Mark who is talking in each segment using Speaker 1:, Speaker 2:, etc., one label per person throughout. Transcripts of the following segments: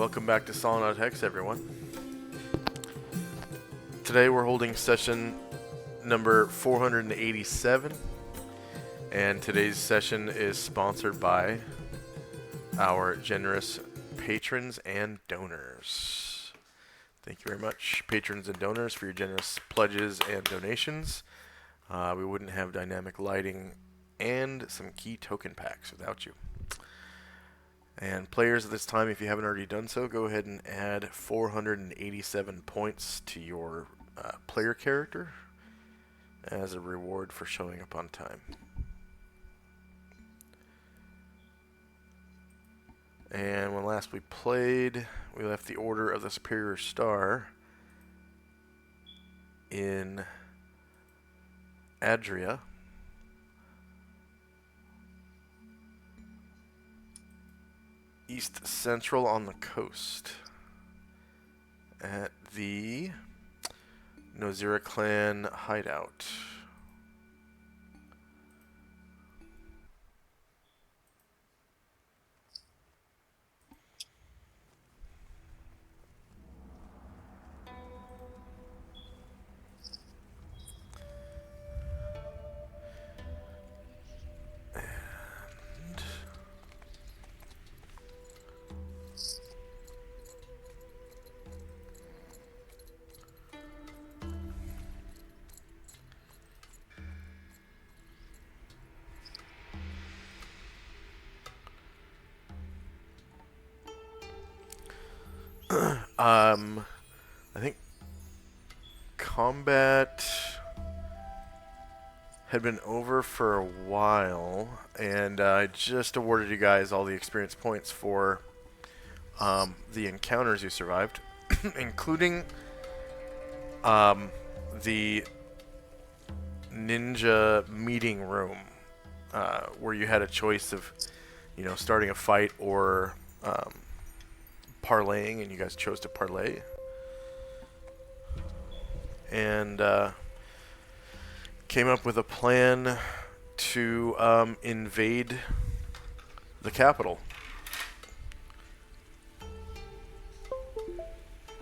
Speaker 1: Welcome back to Solynod Hex, everyone. Today we're holding session number 487, and today's session is sponsored by our generous patrons and donors. Thank you very much, patrons and donors, for your generous pledges and donations. We wouldn't have dynamic lighting and some key token packs without you. And players at this time, if you haven't already done so, go ahead and add 487 points to your player character as a reward for showing up on time. And when last we played, we left the Order of the Superior Star in Adria. East Central on the coast at the Nozira clan hideout. I think combat had been over for a while, and I just awarded you guys all the experience points for the encounters you survived, including the ninja meeting room, where you had a choice of, starting a fight or parlaying, and you guys chose to parlay. And came up with a plan to invade the capital,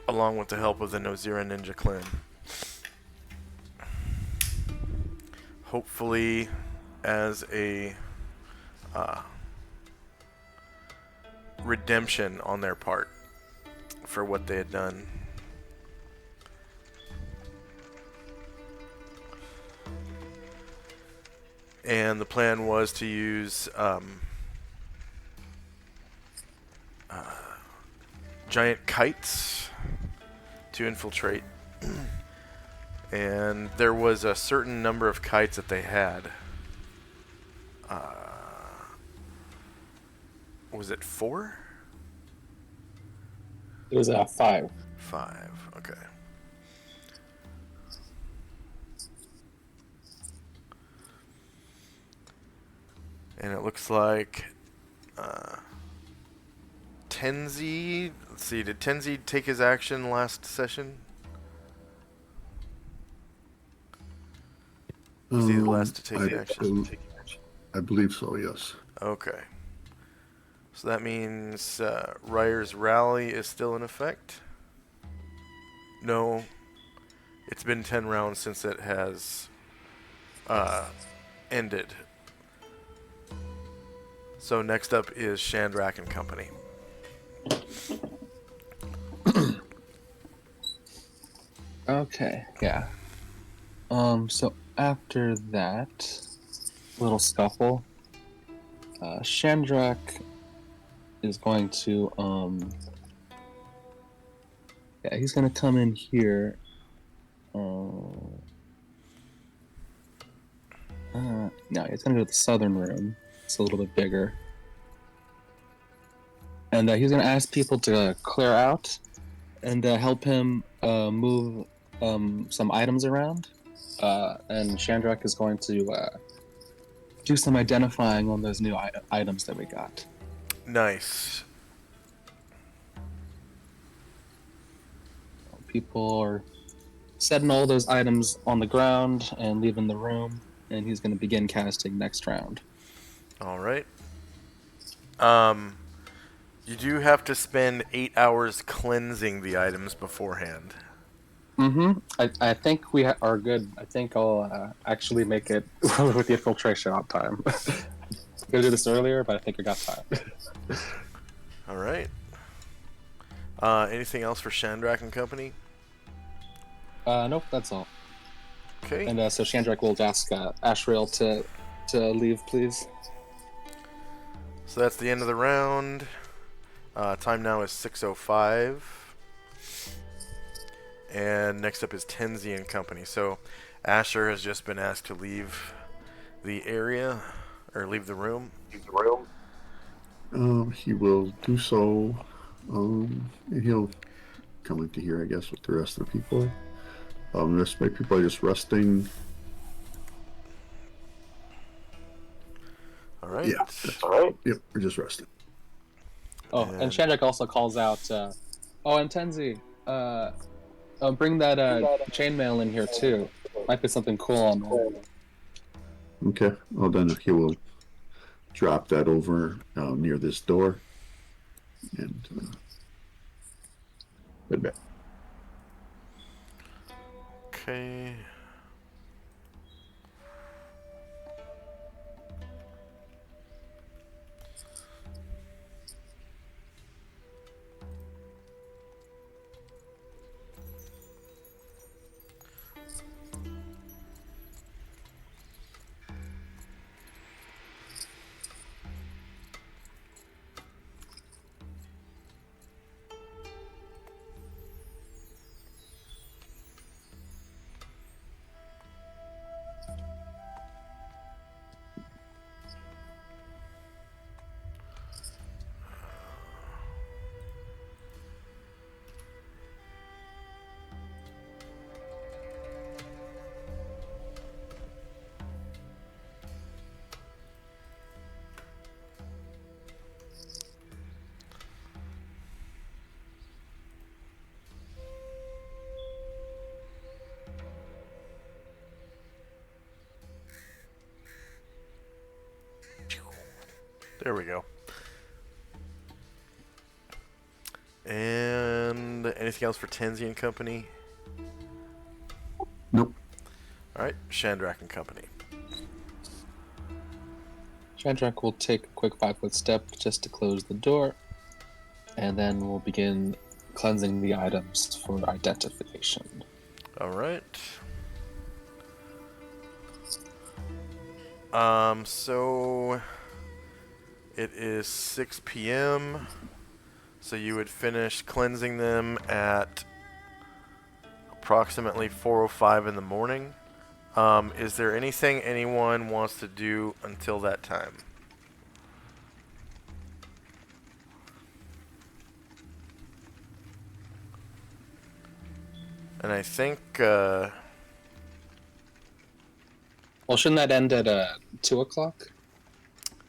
Speaker 1: along with the help of the Nozira Ninja clan. Hopefully as a redemption on their part for what they had done. And the plan was to use giant kites to infiltrate. And there was a certain number of kites that they had. Was it 4?
Speaker 2: It was 5.
Speaker 1: 5, okay. And it looks like Tenzi. Let's see, did Tenzi take his action last session? Was he the last to take action?
Speaker 3: I believe so, yes.
Speaker 1: Okay. So that means Ryer's Rally is still in effect? No. It's been 10 rounds since it has ended. So next up is Shandrak and Company.
Speaker 2: Okay, yeah. So after that little scuffle, Shandrak is going to, he's going to come in here. No, he's going to go to the southern room. It's a little bit bigger. And he's going to ask people to clear out and help him move some items around. And Shandrak is going to do some identifying on those new items that we got.
Speaker 1: Nice.
Speaker 2: People are setting all those items on the ground and leaving the room, and he's going to begin casting next round.
Speaker 1: All right. You do have to spend 8 hours cleansing the items beforehand.
Speaker 2: Mm-hmm. I think we are good. I think I'll actually make it with the infiltration on time. I was gonna do this earlier, but I think I got time.
Speaker 1: All right. Anything else for Shandrak and company?
Speaker 2: Nope, that's all.
Speaker 1: Okay.
Speaker 2: And so Shandrak will ask Ashrael to leave, please.
Speaker 1: So that's the end of the round. Time now is 6:05. And next up is Tenzi and company. So Asher has just been asked to leave the area, or leave the room.
Speaker 3: He will do so. And he'll come into here, I guess, with the rest of the people. The rest of my people are just resting.
Speaker 1: All right.
Speaker 3: Yeah. All right. Yep, we're just resting.
Speaker 2: Oh, and Shandrak also calls out, "Oh, and Tenzi, bring that chainmail in here too. Might be something cool on there."
Speaker 3: Okay. Well, then he will drop that over near this door and head back.
Speaker 1: Okay. There we go. And anything else for Tenzi and company?
Speaker 3: Nope.
Speaker 1: All right, Shandrak and company.
Speaker 2: Shandrak will take a quick 5-foot step just to close the door, and then we'll begin cleansing the items for identification.
Speaker 1: All right. So it is 6 p.m. So you would finish cleansing them at approximately 4:05 in the morning. Is there anything anyone wants to do until that time? And I think
Speaker 2: Well, shouldn't that end at 2 o'clock?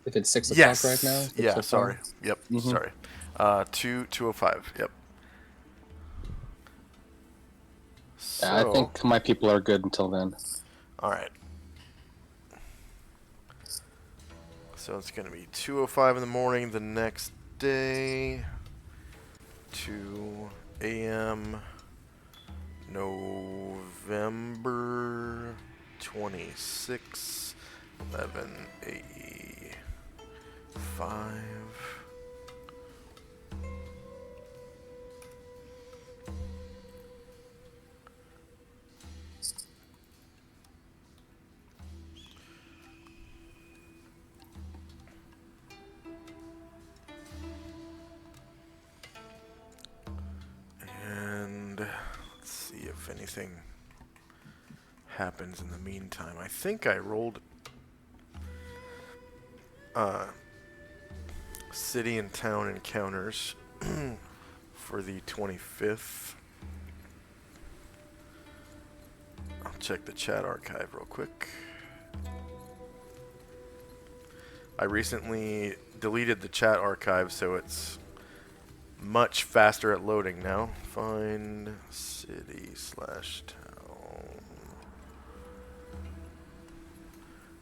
Speaker 2: If it's 6 o'clock right now?
Speaker 1: yes. Yeah,
Speaker 2: 6:05?
Speaker 1: sorry. Yep,
Speaker 2: Mhm.
Speaker 1: sorry. 2:05. Yep.
Speaker 2: Yeah, I think my people are good until then.
Speaker 1: All right. So it's going to be 2:05 in the morning the next day. 2 a.m. November 26, 11 AE 5. And let's see if anything happens in the meantime. I think I rolled city and town encounters for the 25th. I'll check the chat archive real quick. I recently deleted the chat archive, so it's much faster at loading now. Find city/town.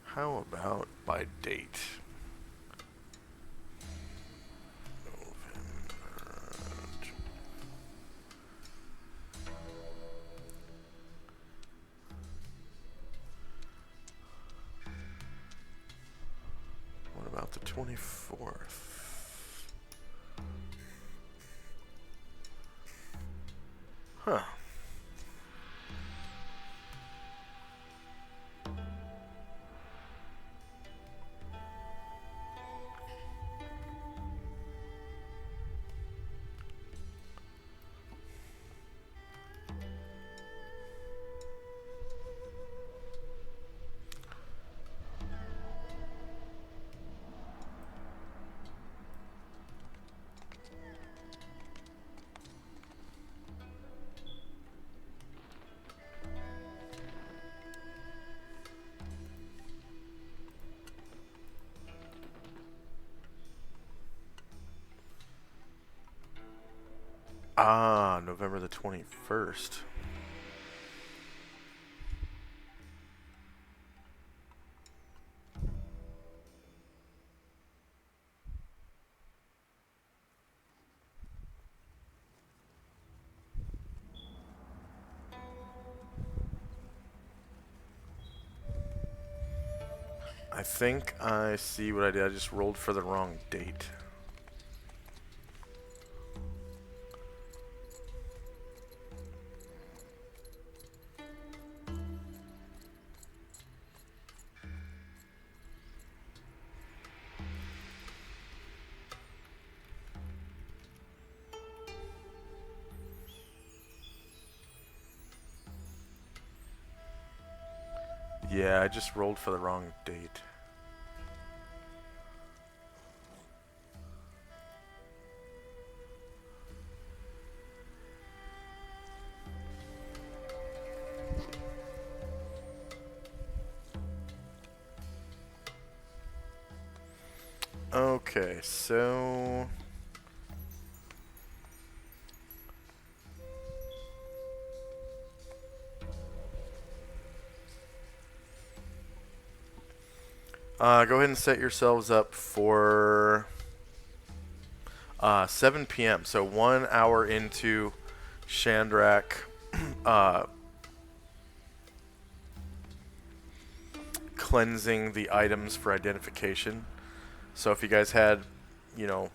Speaker 1: How about by date? November. Not the 24th. Huh. Ah, November the 21st. I think I see what I did. I just rolled for the wrong date. Yeah, I just rolled for the wrong date. Okay, so... go ahead and set yourselves up for 7 p.m. So 1 hour into Shandrak cleansing the items for identification. So if you guys had, you know,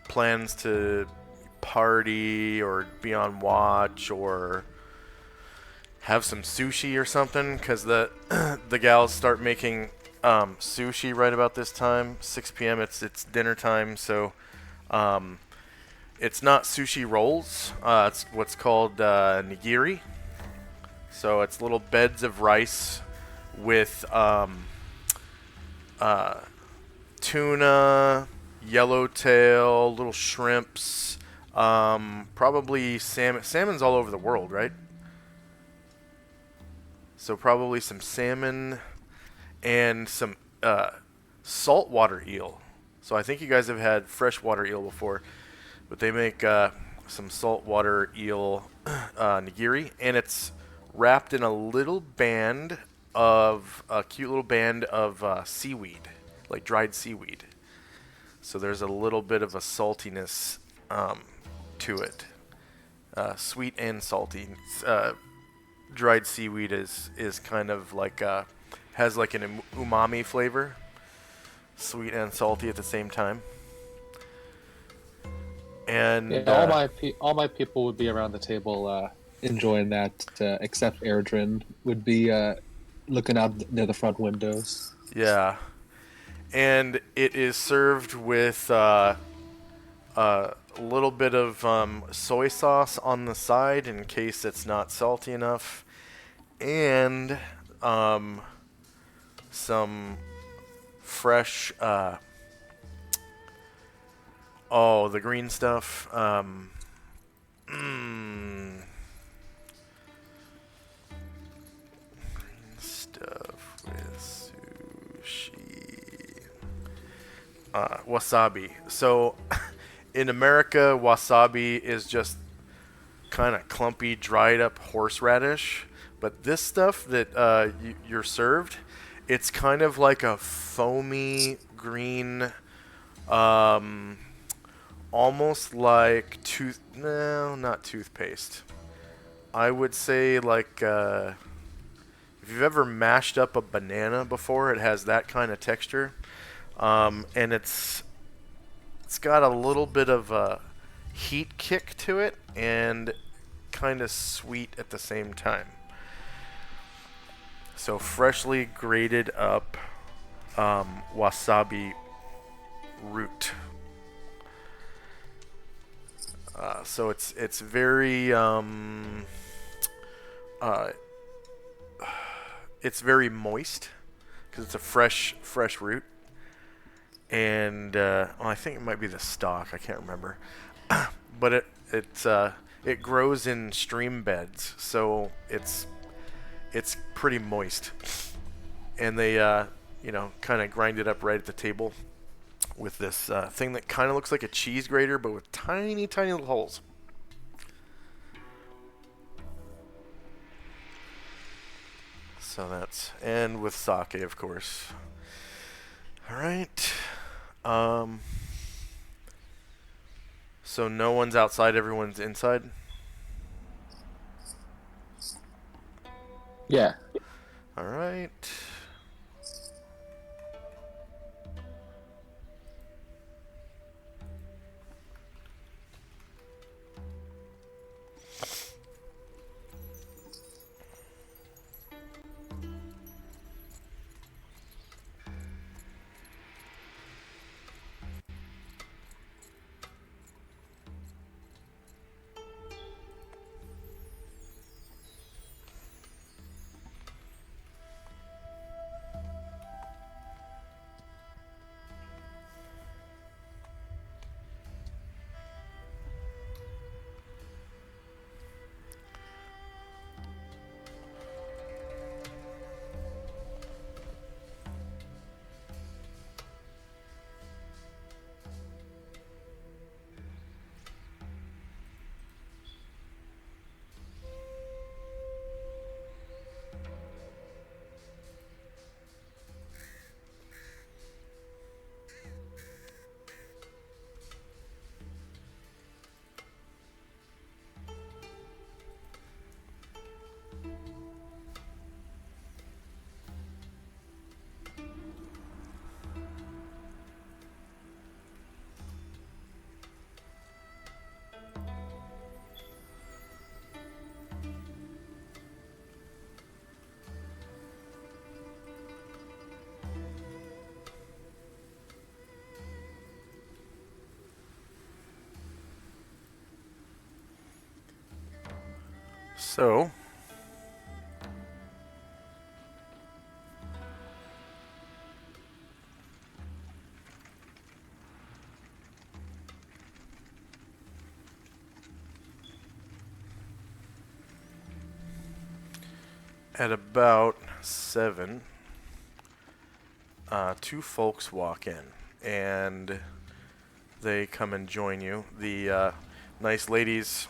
Speaker 1: plans to party or be on watch or have some sushi or something, because the the gals start making sushi right about this time, 6 p.m. It's dinner time, so it's not sushi rolls. It's what's called nigiri. So it's little beds of rice with tuna, yellowtail, little shrimps, probably salmon. Salmon's all over the world, right? So probably some salmon and some saltwater eel. So I think you guys have had freshwater eel before, but they make some saltwater eel nigiri, and it's wrapped in a little band of a cute little band of seaweed, like dried seaweed. So there's a little bit of a saltiness to it, sweet and salty. Dried seaweed is kind of like has like an umami flavor, sweet and salty at the same time. And
Speaker 2: yeah, all my people would be around the table enjoying that, except Airdrin would be looking out near the front windows.
Speaker 1: Yeah, and it is served with a little bit of soy sauce on the side in case it's not salty enough, and some fresh the green stuff, green stuff with sushi, wasabi. So in America, wasabi is just kind of clumpy, dried up horseradish. But this stuff that you're served, it's kind of like a foamy green, almost like not toothpaste. I would say like if you've ever mashed up a banana before, it has that kind of texture. And it's got a little bit of a heat kick to it and kind of sweet at the same time. So freshly grated up wasabi root. So it's very it's very moist because it's a fresh root, and well, I think it might be the stalk. I can't remember, but it grows in stream beds, so it's pretty moist, and they kind of grind it up right at the table with this thing that kind of looks like a cheese grater, but with tiny little holes. So that's, and with sake, of course. All right. So no one's outside, everyone's inside.
Speaker 2: Yeah.
Speaker 1: All right. So at about 7, two folks walk in, and they come and join you. The nice ladies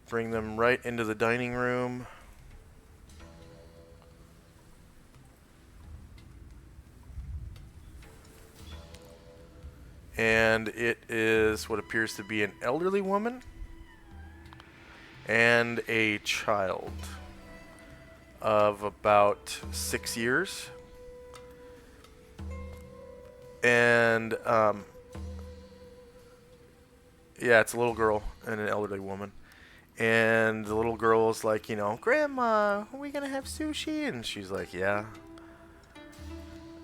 Speaker 1: bring them right into the dining room. And it is what appears to be an elderly woman and a child of about 6 years. And yeah, it's a little girl and an elderly woman. And the little girl is like, Grandma, are we gonna have sushi? And she's like, yeah.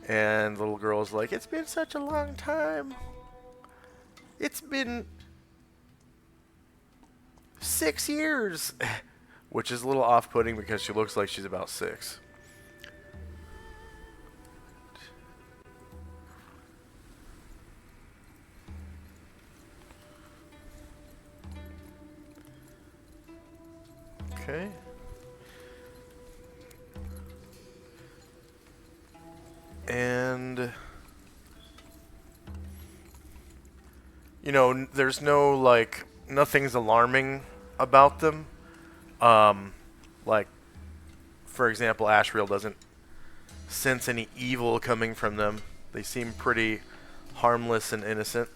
Speaker 1: And the little girl is like, it's been such a long time. It's been 6 years. Which is a little off-putting because she looks like she's about 6. Okay. And there's no nothing's alarming about them. Like, for example, Ashriel doesn't sense any evil coming from them. They seem pretty harmless and innocent.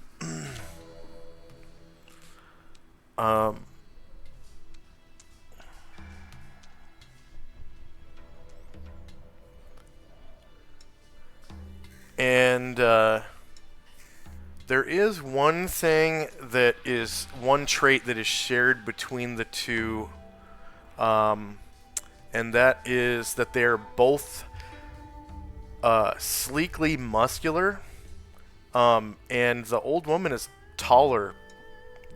Speaker 1: there is one trait that is shared between the two, and that is that they are both sleekly muscular, and the old woman is taller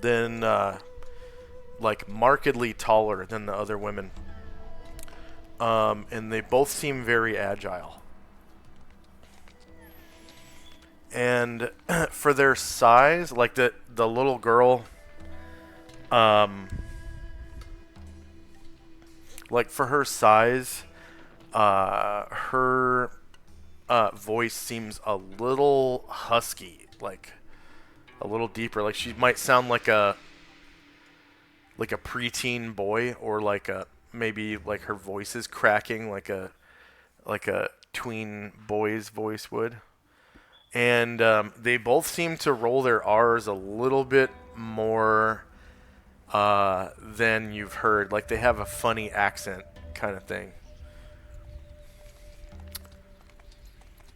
Speaker 1: than, like, markedly taller than the other women, and they both seem very agile. And for their size, like the little girl, like for her size, her voice seems a little husky, like a little deeper. Like she might sound like a preteen boy, or like a maybe like her voice is cracking like a tween boy's voice would. And they both seem to roll their R's a little bit more than you've heard. Like they have a funny accent kind of thing.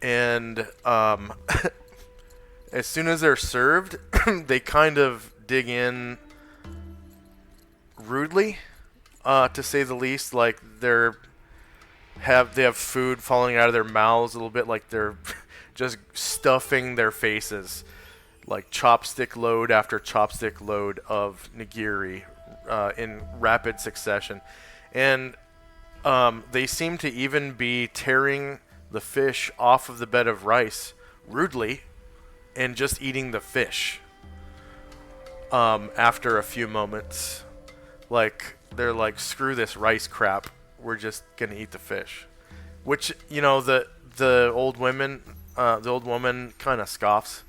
Speaker 1: And as soon as they're served, they kind of dig in rudely, to say the least. Like they have food falling out of their mouths a little bit, like they're just stuffing their faces, like chopstick load after chopstick load of nigiri in rapid succession. And they seem to even be tearing the fish off of the bed of rice rudely and just eating the fish after a few moments. Like, they're like, screw this rice crap, we're just gonna eat the fish. Which, the old woman kind of scoffs,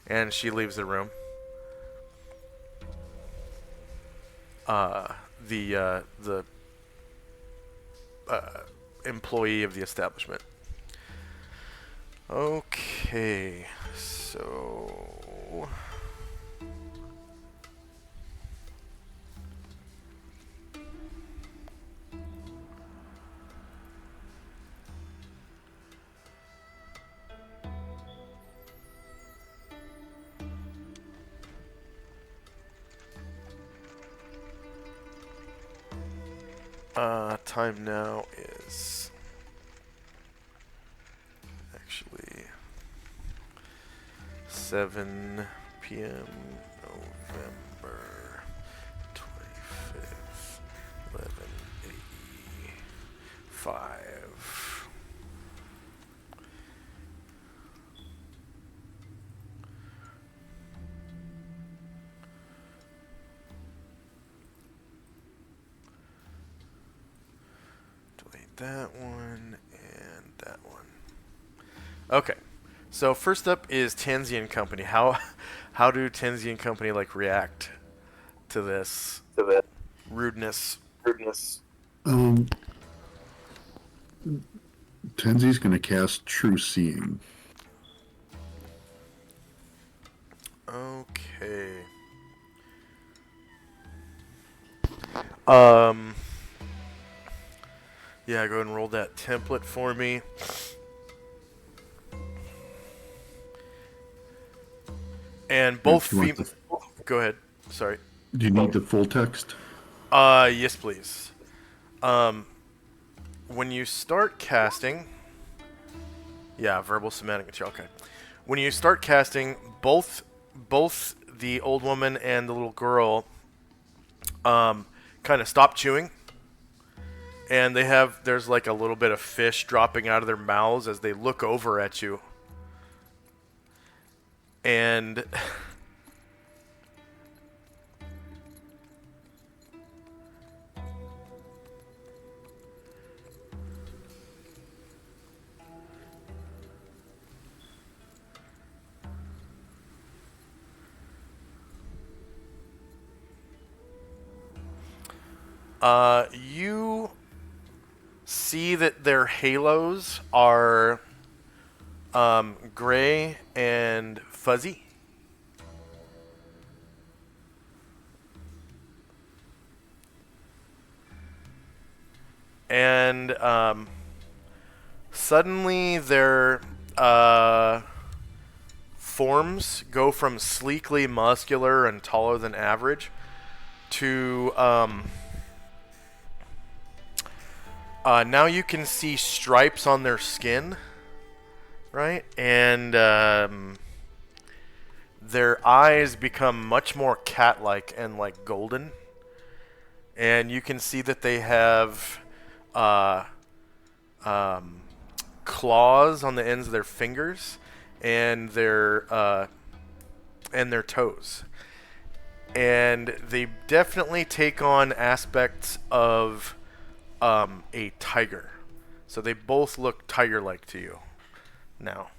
Speaker 1: and she leaves the room. The employee of the establishment. Okay, so time now is actually 7 p.m. November 25th, 11:85. That one and that one. Okay, so first up is Tenzi and Company. How do Tenzi and Company like react to this rudeness?
Speaker 3: Tenzi's gonna cast True Seeing.
Speaker 1: Okay. Yeah, go ahead and roll that template for me. And both go ahead. Sorry.
Speaker 3: Do you need the full text?
Speaker 1: Yes, please. When you start casting, verbal semantic material. Okay. When you start casting, both the old woman and the little girl, kind of stop chewing. And there's like a little bit of fish dropping out of their mouths as they look over at you. And you see that their halos are gray and fuzzy. And suddenly they're forms go from sleekly muscular and taller than average to now you can see stripes on their skin, right? And their eyes become much more cat-like and like golden. And you can see that they have claws on the ends of their fingers and their toes. And they definitely take on aspects of a tiger. So they both look tiger-like to you now.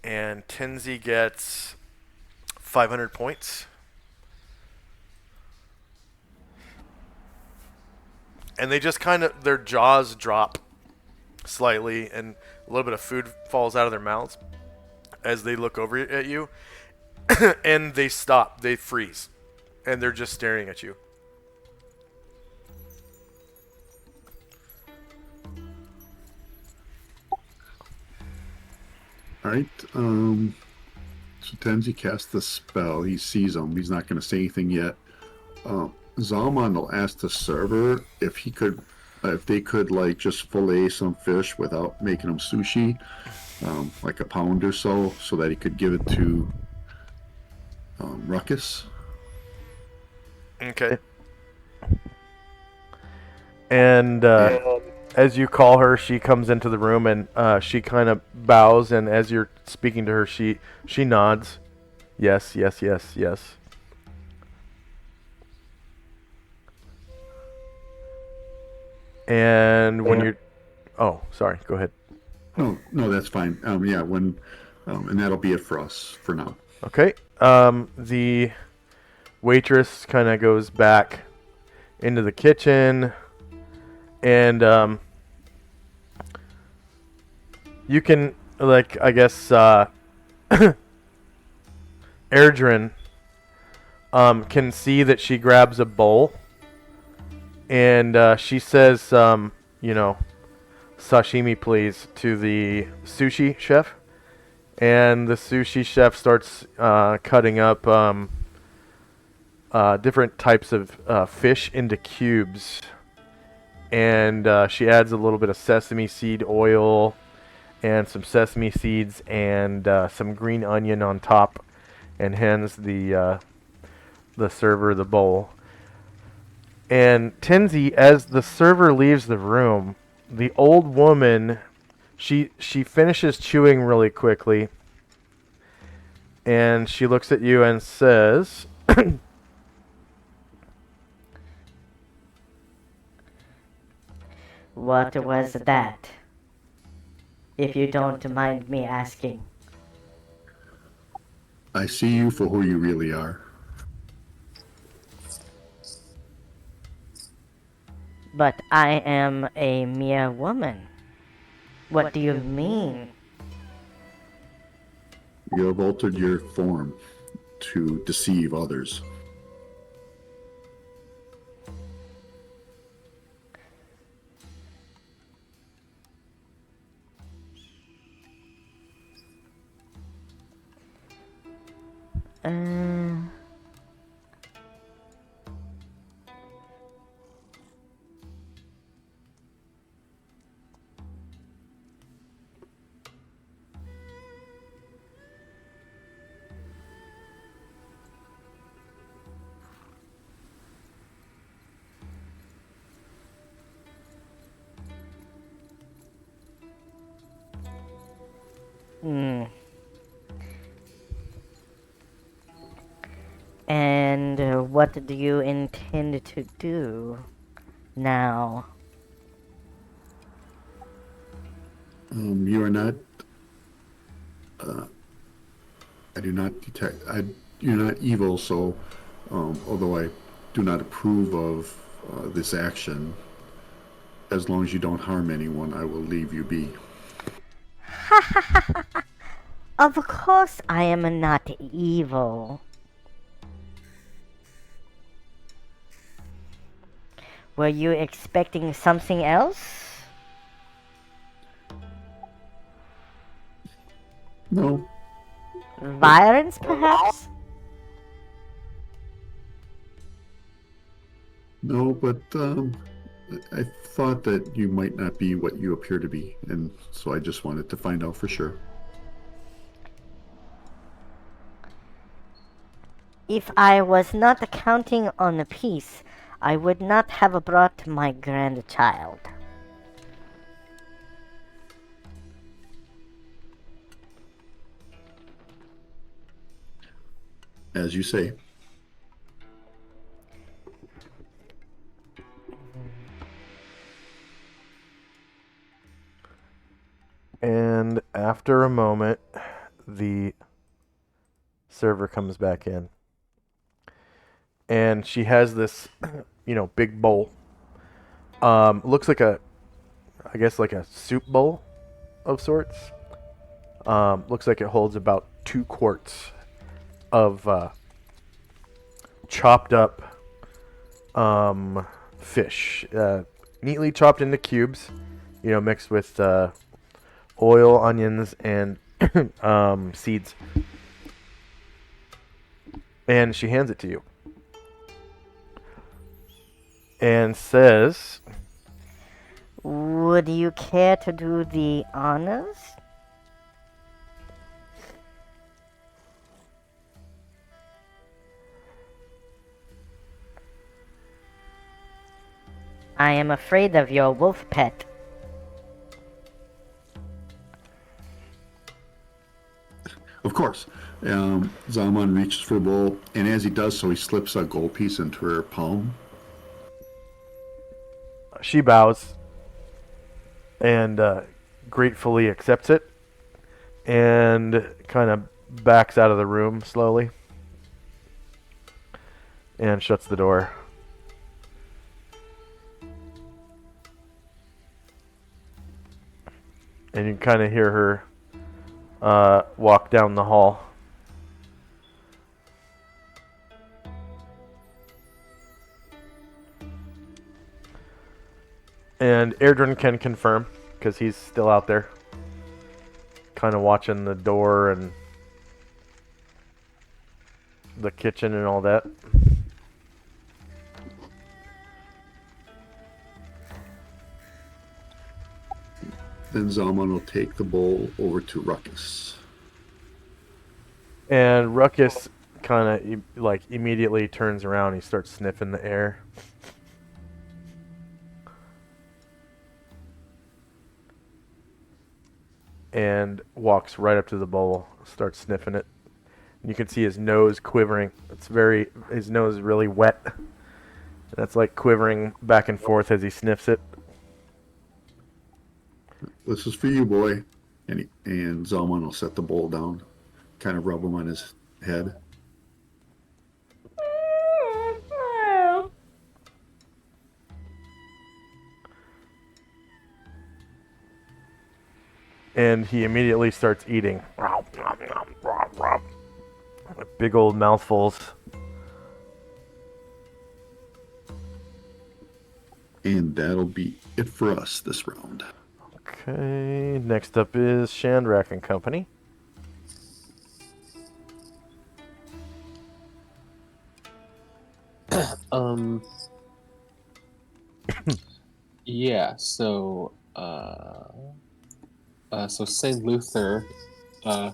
Speaker 1: And Tenzi gets 500 points. And they just kind of, their jaws drop slightly and a little bit of food falls out of their mouths as they look over at you. And they stop, they freeze. And they're just staring at you.
Speaker 3: Alright, so Tenzi casts the spell. He sees them. He's not going to say anything yet. Zalman will ask the server if he could, if they could like just fillet some fish without making them sushi, like a pound or so that he could give it to Ruckus.
Speaker 1: Okay. And as you call her, she comes into the room and she kind of bows. And as you're speaking to her, she nods. Yes, yes, yes, yes. And when you're... Oh, sorry. Go ahead.
Speaker 3: Oh, no, that's fine. Yeah, when... and that'll be it for us for now.
Speaker 1: Okay. The waitress kind of goes back into the kitchen. And you can, like, I guess, Erdrin can see that she grabs a bowl. And she says, you know, sashimi please, to the sushi chef. And the sushi chef starts cutting up different types of fish into cubes. And she adds a little bit of sesame seed oil and some sesame seeds and some green onion on top, and hands the server the bowl. And Tenzi, as the server leaves the room, the old woman, she finishes chewing really quickly, and she looks at you and says,
Speaker 4: "What was that? If you don't mind me asking."
Speaker 3: I see you for who you really are.
Speaker 4: But I am a mere woman. What do you mean?
Speaker 3: You have altered your form to deceive others.
Speaker 4: And what do you intend to do now?
Speaker 3: You are not. I do not detect. You're not evil, so although I do not approve of this action, as long as you don't harm anyone, I will leave you be.
Speaker 4: Of course I am not evil. Were you expecting something else?
Speaker 3: No,
Speaker 4: Violence, perhaps?
Speaker 3: no, but I thought that you might not be what you appear to be, and so I just wanted to find out for sure.
Speaker 4: If I was not counting on the peace, I would not have brought my grandchild.
Speaker 3: As you say.
Speaker 1: And after a moment, the server comes back in. And she has this, big bowl. Looks like I guess like a soup bowl of sorts. Looks like it holds about 2 quarts of chopped up fish, neatly chopped into cubes, mixed with oil, onions, and seeds. And she hands it to you. And says,
Speaker 4: Would you care to do the honors? I am afraid of your wolf pet.
Speaker 3: Of course. Zaman reaches for the bowl, and as he does so, he slips a gold piece into her palm.
Speaker 1: she bows and gratefully accepts it and kind of backs out of the room slowly and shuts the door. And you can kind of hear her walk down the hall. And Airdrin can confirm, because he's still out there, kind of watching the door and the kitchen and all that.
Speaker 3: Then Zalman will take the bowl over to Ruckus.
Speaker 1: And Ruckus kind of like immediately turns around. He starts sniffing the air. And walks right up to the bowl, starts sniffing it. You can see his nose quivering. His nose is really wet. That's like quivering back and forth as he sniffs it.
Speaker 3: This is for you, boy. And Zalman will set the bowl down, kind of rub him on his head.
Speaker 1: And he immediately starts eating. Big old mouthfuls.
Speaker 3: And that'll be it for us this round.
Speaker 1: Okay, next up is Shandrak and Company.
Speaker 2: Yeah, so Saint Luther, I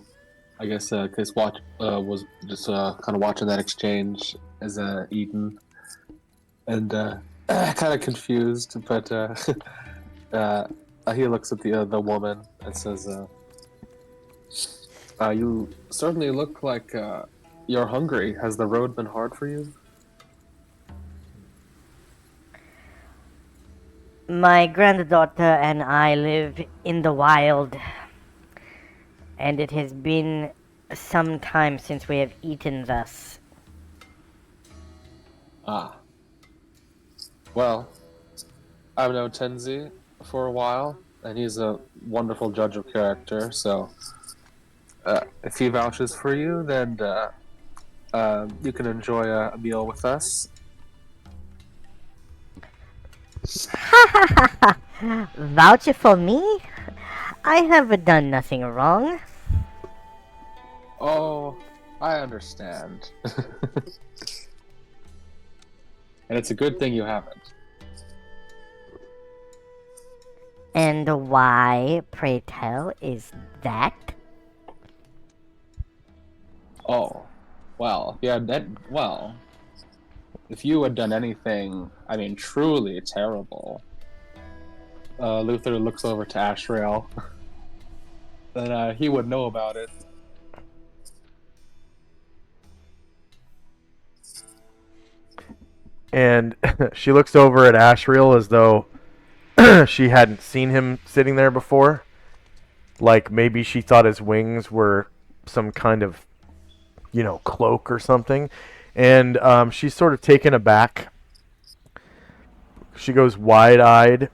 Speaker 2: guess, was just kind of watching that exchange as Eden, and kind of confused, but he looks at the woman and says, "You certainly look like you're hungry. Has the road been hard for you?"
Speaker 4: My granddaughter and I live in the wild, and it has been some time since we have eaten thus.
Speaker 2: Ah. Well, I've known Tenzi for a while, and he's a wonderful judge of character, so if he vouches for you, then you can enjoy a meal with us.
Speaker 4: Vouch for me? I have done nothing wrong.
Speaker 2: Oh, I understand. And it's a good thing you haven't.
Speaker 4: And why, pray tell, is that?
Speaker 2: Oh, well, yeah, if you had done anything, I mean, truly terrible, Luther looks over to Ashrael, then he would know about it.
Speaker 1: And she looks over at Ashriel as though she hadn't seen him sitting there before. Like maybe she thought his wings were some kind of, cloak or something. And she's sort of taken aback. She goes wide-eyed,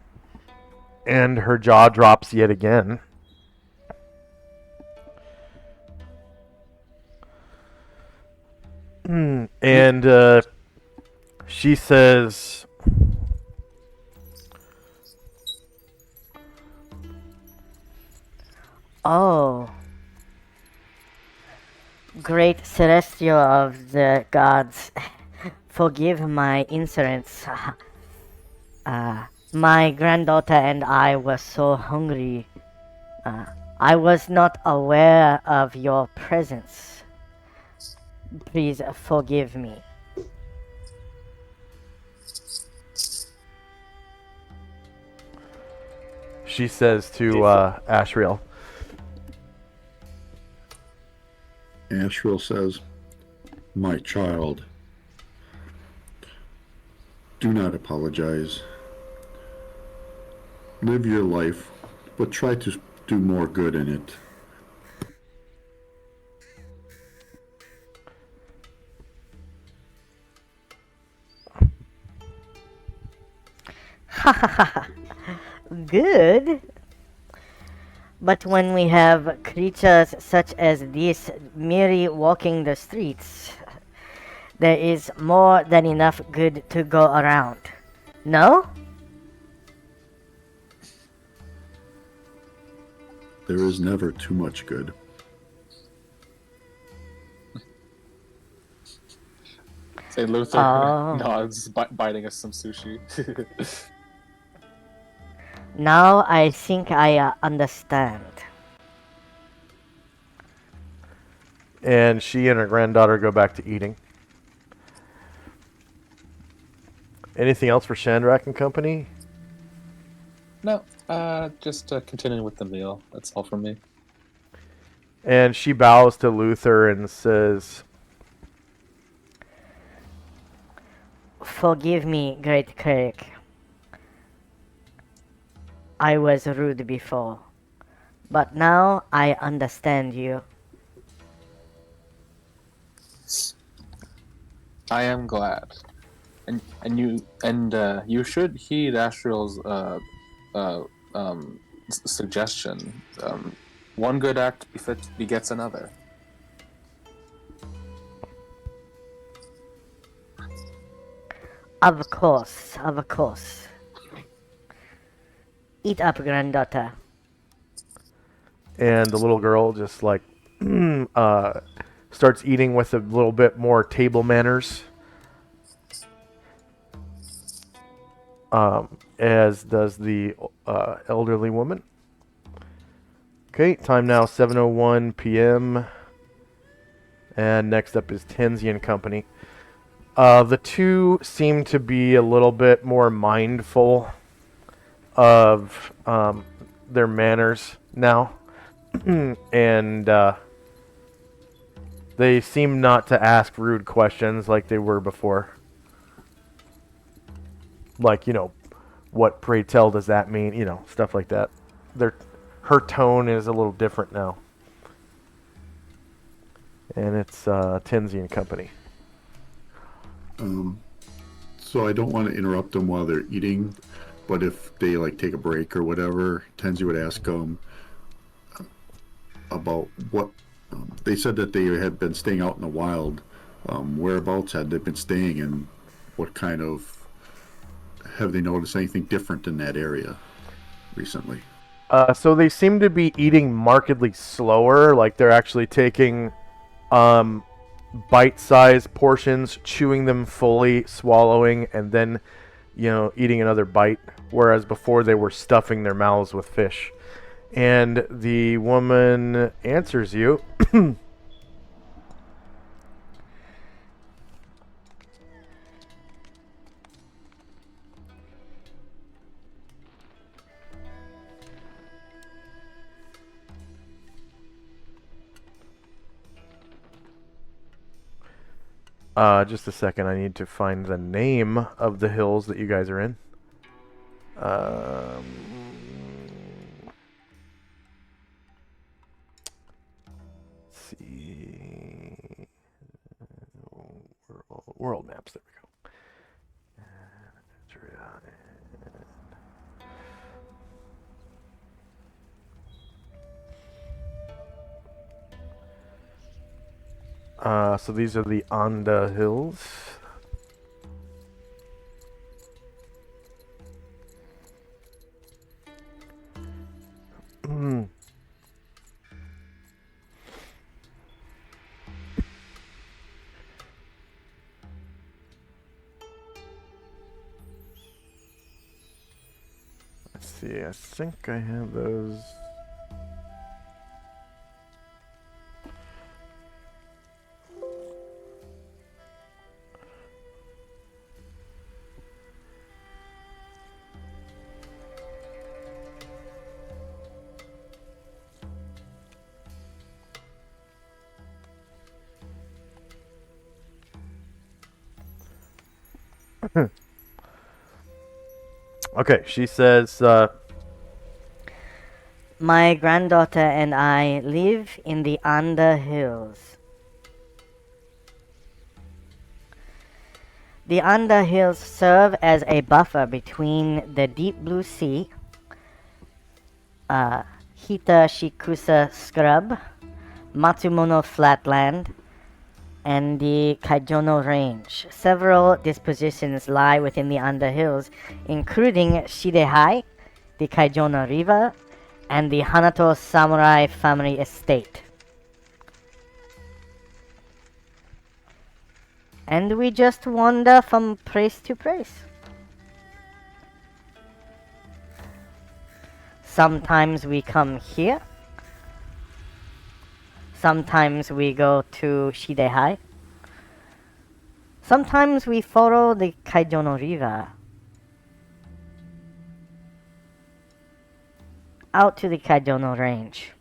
Speaker 1: and her jaw drops yet again. And she says,
Speaker 4: Oh. Great celestial of the gods, forgive my insolence. My granddaughter and I were so hungry. I was not aware of your presence. Please forgive me.
Speaker 1: she says to Ashriel,
Speaker 3: Ashriel says, "My child, do not apologize. Live your life, but try to do more good in it."
Speaker 4: Ha ha ha. Good. But when we have creatures such as this merely walking the streets, there is more than enough good to go around. No?
Speaker 3: There is never too much good.
Speaker 2: Say Luther nods, biting us some sushi.
Speaker 4: Now I think I understand.
Speaker 1: and she and her granddaughter go back to eating. Anything else for Shandrak and company?
Speaker 2: No, just continuing with the meal. That's all from me.
Speaker 1: And she bows to Luther and says,
Speaker 4: Forgive me, great cleric. I was rude before, but now I understand you.
Speaker 2: I am glad, and you should heed Astriel's suggestion. One good act begets another.
Speaker 4: Of course, of course. Eat up, granddaughter.
Speaker 1: and the little girl just like starts eating with a little bit more table manners, as does the elderly woman. Okay, time now 7:01 p.m. And next up is Tenzi and Company. The two seem to be a little bit more mindful of their manners now. And they seem not to ask rude questions like they were before. Like, what pray tell does that mean? Stuff like that. Her tone is a little different now. And it's Tenzi and Company.
Speaker 3: So I don't want to interrupt them while they're eating, but if they take a break or whatever, Tenzi would ask them about what they said that they had been staying out in the wild. Whereabouts had they been staying, and what kind of have they noticed anything different in that area recently?
Speaker 1: So they seem to be eating markedly slower, like they're actually taking bite-sized portions, chewing them fully, swallowing, and then, eating another bite, whereas before they were stuffing their mouths with fish. And the woman answers you. Just a second. I need to find the name of the hills that you guys are in. Let's see. World maps. There we go. So these are the Anda Hills. Let's see, I think I have those. Okay, she says,
Speaker 4: My granddaughter and I live in the Anda Hills. The Anda Hills serve as a buffer between the deep blue sea, Hitashikusa Scrub, Matsumono Flatland, and the Kaijono Range. Several dispositions lie within the Anda Hills, including Shidehai, the Kaijono River, and the Hanato Samurai family estate. And we just wander from place to place. Sometimes we come here. Sometimes we go to Shidehai. Sometimes we follow the Kaijono River out to the Kaijono Range.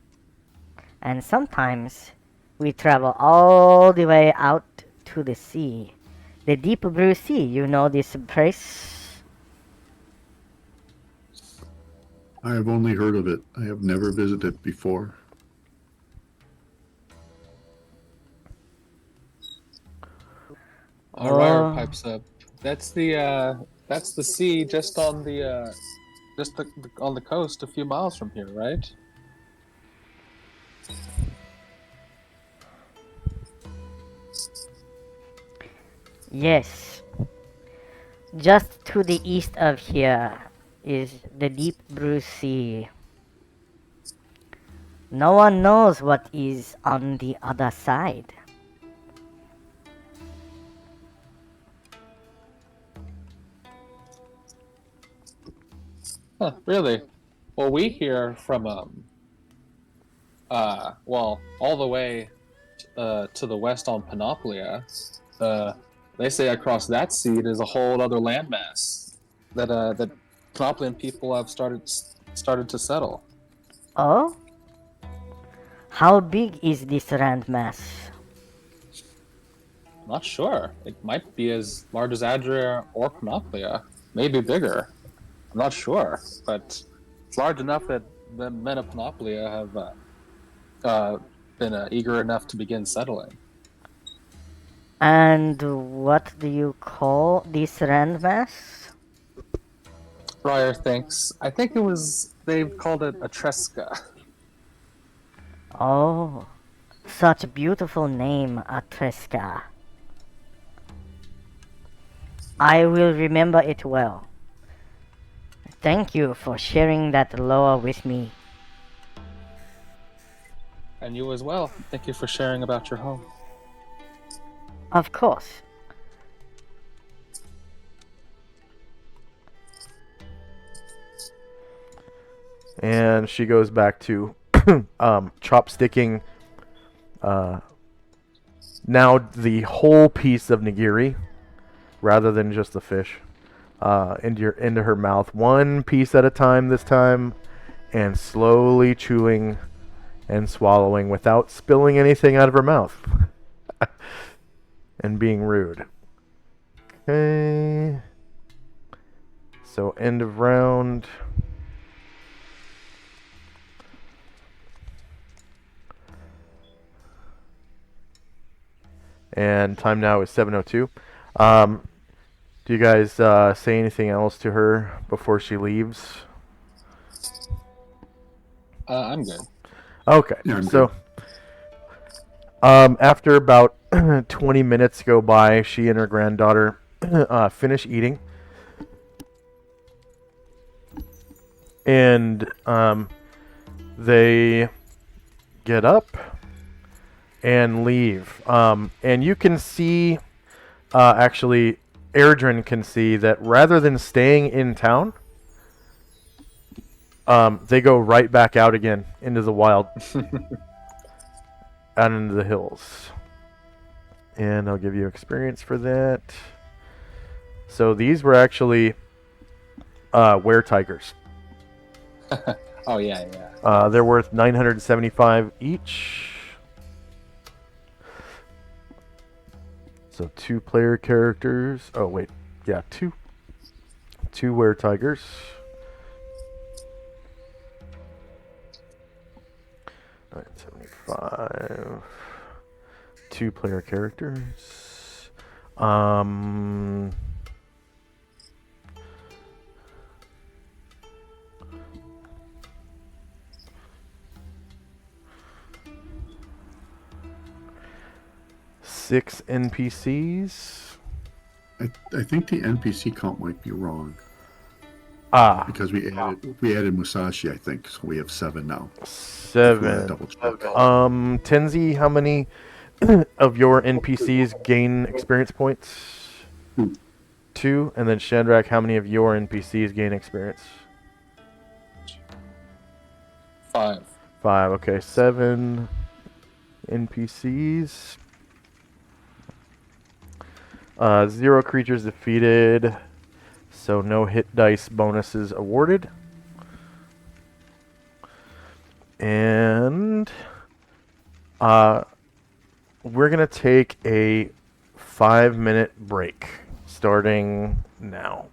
Speaker 4: And sometimes we travel all the way out to the sea. The deep blue sea, you know this place?
Speaker 3: I have only heard of it. I have never visited before.
Speaker 2: All right, Ryder pipes up. That's the sea just on the on the coast, a few miles from here, right?
Speaker 4: Yes. Just to the east of here is the deep blue sea. No one knows what is on the other side.
Speaker 2: Huh, really? Well, we hear from all the way to the west on Panoplia. They say across that sea there's a whole other landmass that Panoplian people have started to settle.
Speaker 4: Oh? How big is this landmass?
Speaker 2: Not sure. It might be as large as Adria or Panoplia, maybe bigger. I'm not sure, but it's large enough that the men of Panoplia have been eager enough to begin settling.
Speaker 4: And what do you call this landmass?
Speaker 2: Briar thinks. I think they've called it a Tresca.
Speaker 4: Oh, such a beautiful name, Atreska. I will remember it well. Thank you for sharing that lore with me.
Speaker 2: And you as well. Thank you for sharing about your home.
Speaker 4: Of course.
Speaker 1: And she goes back to chopsticking now the whole piece of nigiri rather than just the fish into her mouth, one piece at a time this time, and slowly chewing and swallowing without spilling anything out of her mouth and being rude. Okay. So end of round. And time now is 7:02. Do you guys say anything else to her before she leaves?
Speaker 2: I'm good.
Speaker 1: Okay.
Speaker 3: Yeah, I'm
Speaker 1: So after about 20 minutes go by, she and her granddaughter finish eating. And they get up and leave. And you can see, actually, Erdrin can see that rather than staying in town, they go right back out again into the wild, out into the hills. And I'll give you experience for that. So these were actually were tigers.
Speaker 2: Oh, yeah.
Speaker 1: They're worth 975 each. So 2 player characters. Oh wait, yeah, two were tigers. $975. 2 player characters. Six NPCs.
Speaker 3: I think the NPC count might be wrong because we added Musashi. I think so. We have 7 now.
Speaker 1: 7.
Speaker 3: Double check.
Speaker 1: Tenzi, how many of your NPCs gain experience points?
Speaker 3: 2.
Speaker 1: 2. And then Shandrak, how many of your NPCs gain experience?
Speaker 2: 5.
Speaker 1: 5. Okay, 7 NPCs. 0 creatures defeated, so no hit dice bonuses awarded. And we're going to take a 5-minute break starting now.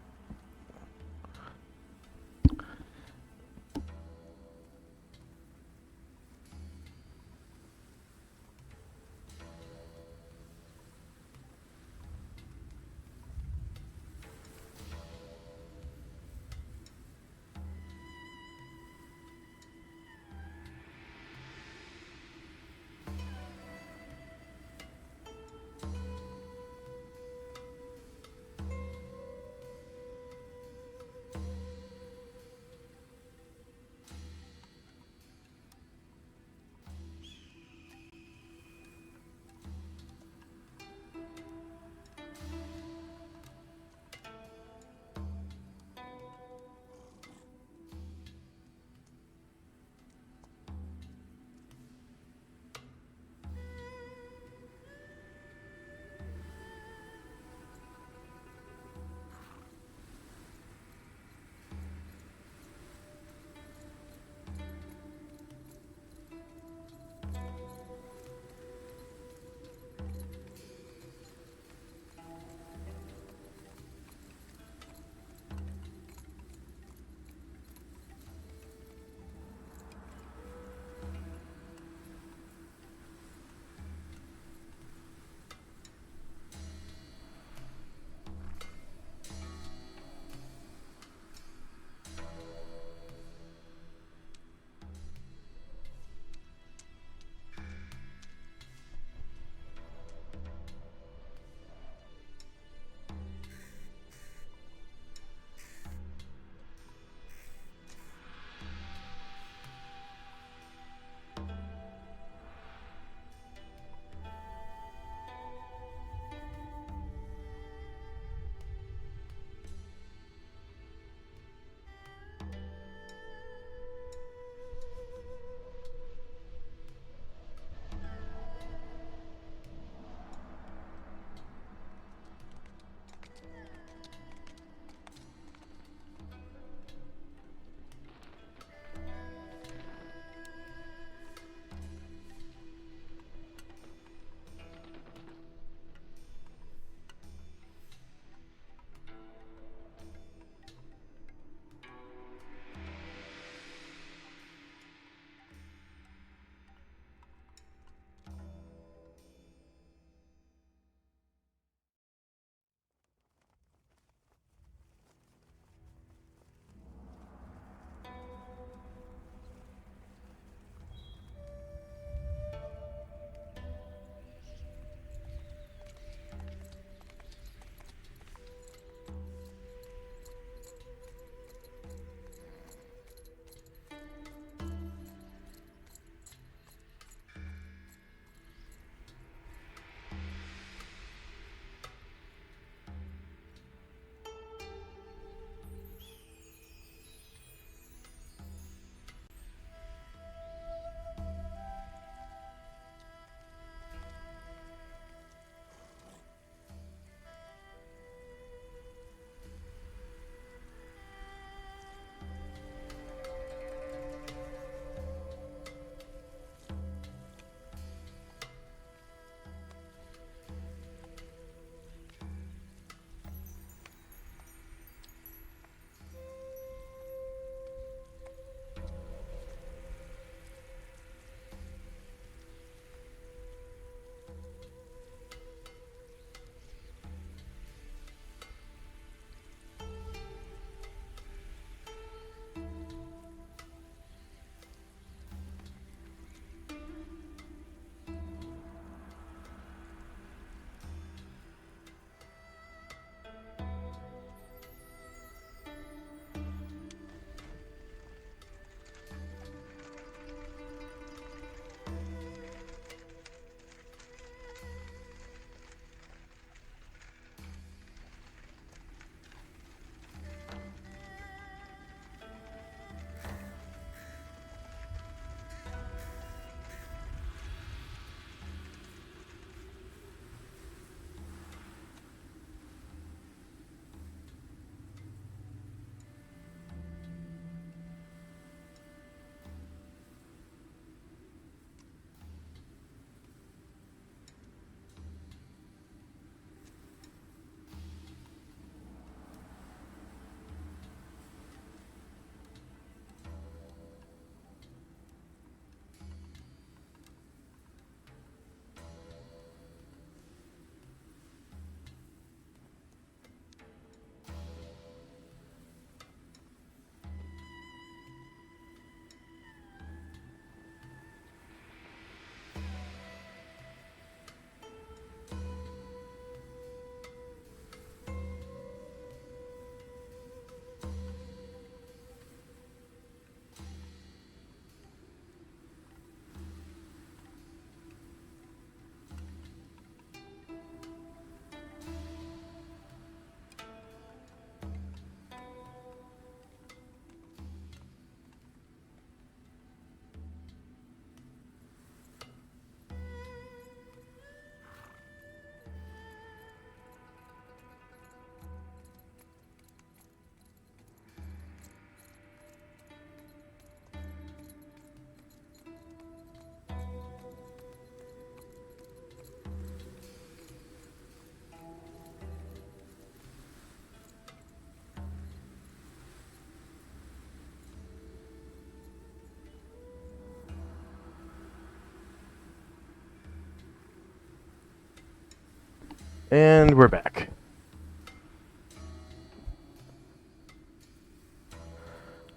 Speaker 1: And we're back.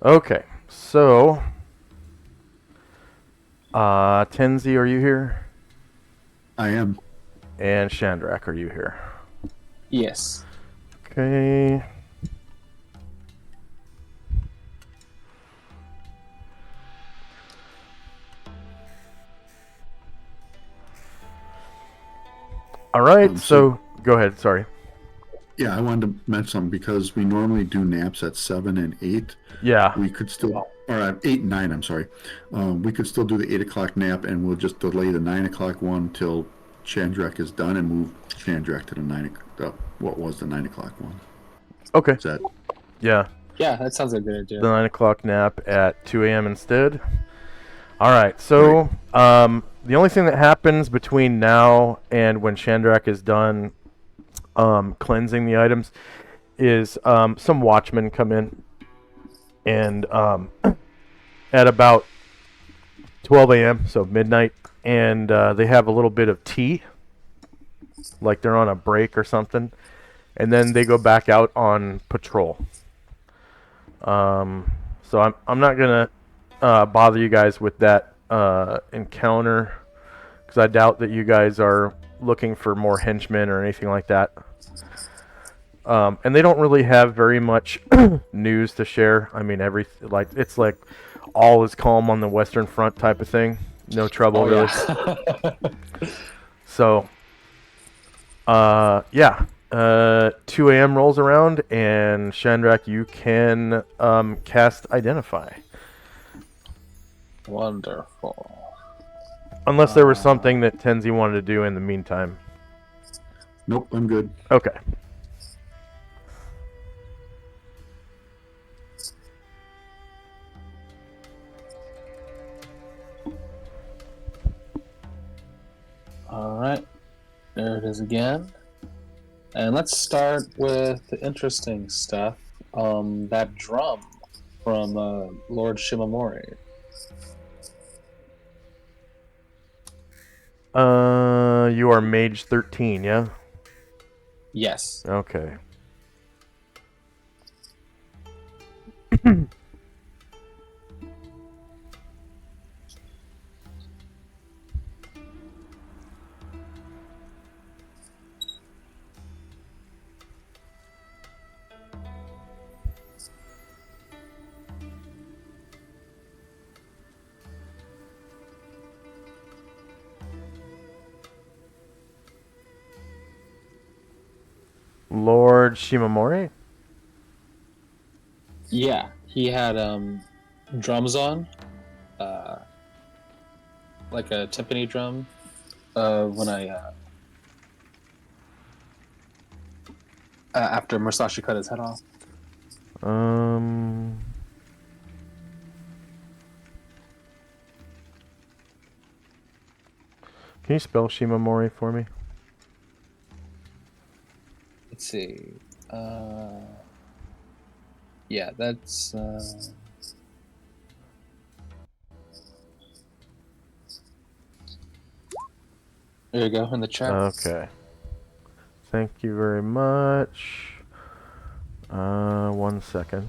Speaker 1: Okay, so Tenzi, are you here?
Speaker 3: I am.
Speaker 1: And Chandrak, are you here?
Speaker 2: Yes.
Speaker 1: Okay. All right, so go ahead. Sorry.
Speaker 3: Yeah, I wanted to mention something because we normally do naps at 7 and 8.
Speaker 1: Yeah.
Speaker 3: We could still, or at 8 and 9, I'm sorry. We could still do the 8 o'clock nap, and we'll just delay the 9 o'clock one till Chandrak is done and move Chandrak to the 9 what was the 9 o'clock one.
Speaker 1: Okay.
Speaker 3: Is that?
Speaker 1: Yeah.
Speaker 2: Yeah, that sounds like a good idea.
Speaker 1: The 9 o'clock nap at 2 a.m. instead. All right, so the only thing that happens between now and when Chandrak is done cleansing the items is some watchmen come in, and at about 12 a.m., so midnight, and they have a little bit of tea, like they're on a break or something, and then they go back out on patrol. So I'm not gonna bother you guys with that encounter, because I doubt that you guys are looking for more henchmen or anything like that. And they don't really have very much news to share. I mean, it's like all is calm on the Western Front type of thing. No trouble, really.
Speaker 2: Yeah.
Speaker 1: So, yeah. 2 a.m. rolls around, and Chandrak, you can cast Identify.
Speaker 2: Wonderful.
Speaker 1: Unless there was something that Tenzi wanted to do in the meantime.
Speaker 3: Nope, I'm good.
Speaker 1: Okay.
Speaker 2: All right. There it is again. And let's start with the interesting stuff. That drum from Lord Shimamori.
Speaker 1: You are Mage 13, yeah?
Speaker 2: Yes.
Speaker 1: Okay. Lord Shimamori?
Speaker 2: Yeah, he had drums on, like a timpani drum. When I after Musashi cut his head off.
Speaker 1: Can you spell Shimamori for me?
Speaker 2: Let's see. Yeah, that's. There you go in the chat.
Speaker 1: Okay. Thank you very much. 1 second.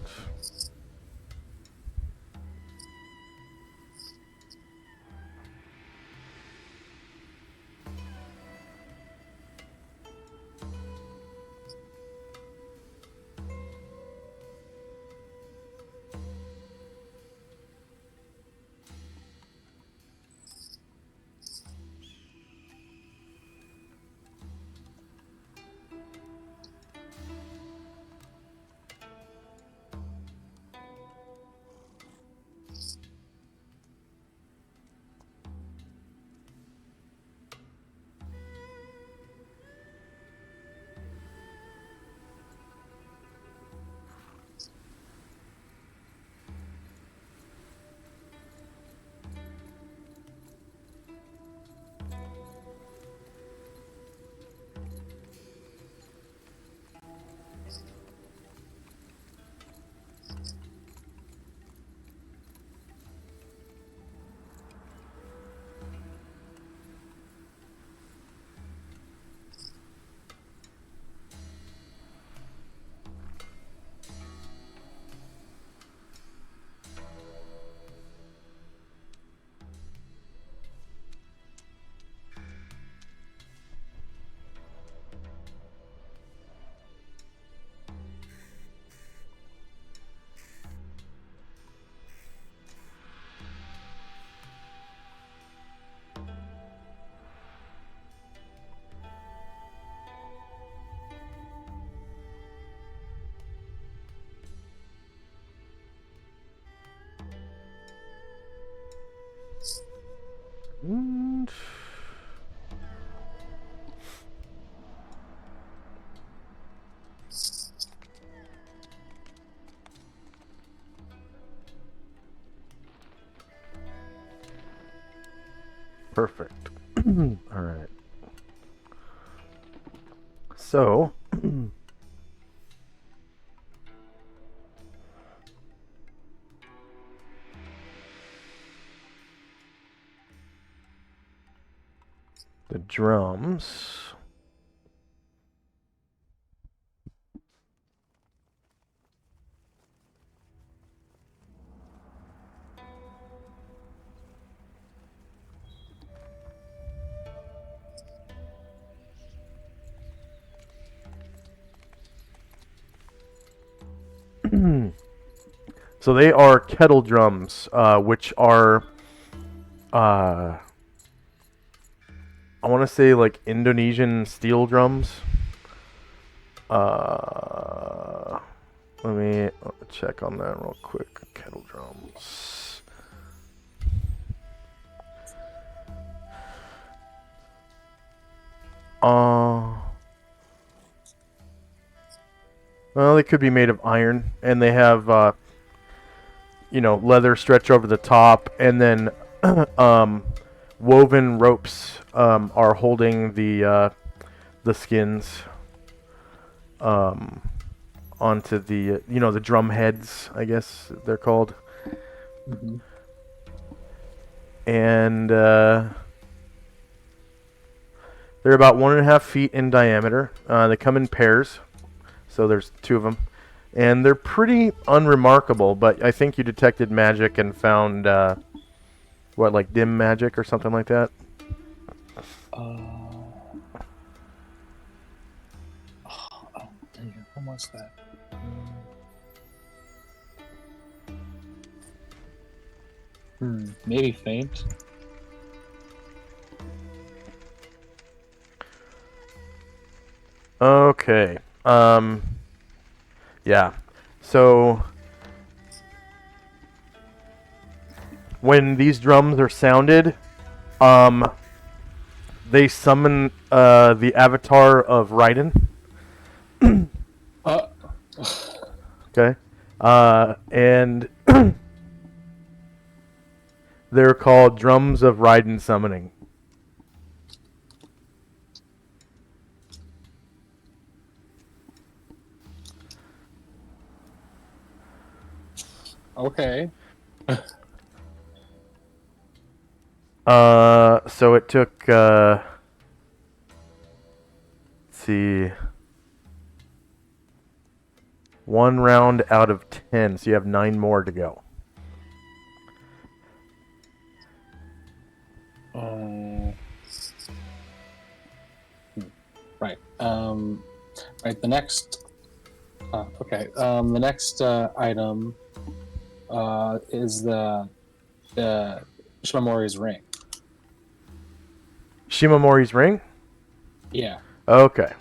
Speaker 1: And perfect. All right. So, the drums. So they are kettle drums, which are, I want to say like Indonesian steel drums. Let me check on that real quick. Kettle drums. Well, they could be made of iron, and they have, leather stretch over the top, and then woven ropes are holding the skins onto the drum heads, I guess they're called.
Speaker 2: Mm-hmm.
Speaker 1: And they're about 1.5 feet in diameter. They come in pairs, so there's 2 of them. And they're pretty unremarkable, but I think you detected magic and found, like dim magic or something like that?
Speaker 2: When was that? Maybe faint.
Speaker 1: Okay. Yeah. So when these drums are sounded, they summon the avatar of Raiden. Okay. And they're called drums of Raiden summoning.
Speaker 2: Okay.
Speaker 1: So it took, let's see, 1 round out of 10, so you have 9 more to go.
Speaker 2: Right. Right. The next. Okay. The next item is the Shimamori's ring.
Speaker 1: Shimamori's ring?
Speaker 2: Yeah.
Speaker 1: Okay.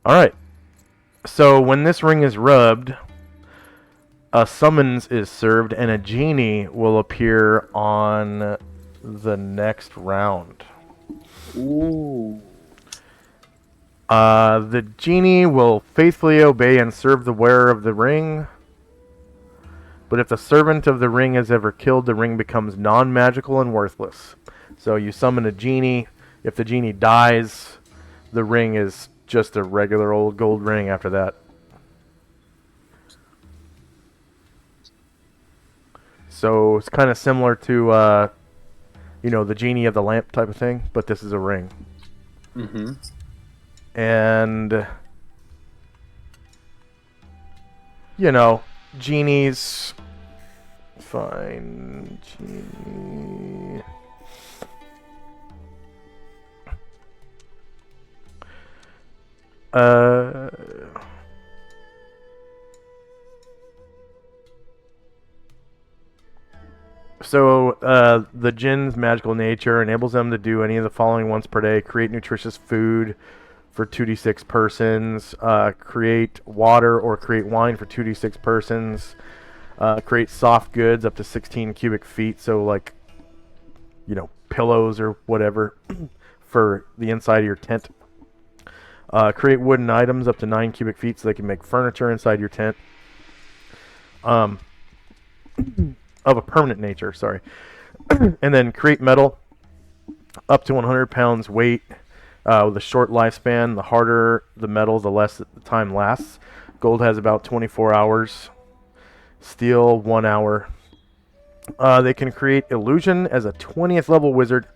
Speaker 1: Alright. So when this ring is rubbed, a summons is served and a genie will appear on the next round.
Speaker 2: Ooh.
Speaker 1: The genie will faithfully obey and serve the wearer of the ring. But if the servant of the ring is ever killed, the ring becomes non-magical and worthless. So you summon a genie. If the genie dies, the ring is just a regular old gold ring after that. So it's kind of similar to, the genie of the lamp type of thing, but this is a ring.
Speaker 2: Mm-hmm.
Speaker 1: And, genies... Fine, genie... So the Jinn's magical nature enables them to do any of the following once per day: create nutritious food for 2d6 persons, create water or create wine for 2d6 persons, create soft goods up to 16 cubic feet, so like, pillows or whatever for the inside of your tent. Create wooden items up to 9 cubic feet so they can make furniture inside your tent. Of a permanent nature, sorry. And then create metal up to 100 pounds weight with a short lifespan. The harder the metal, the less the time lasts. Gold has about 24 hours. Steel, 1 hour. They can create illusion as a 20th level wizard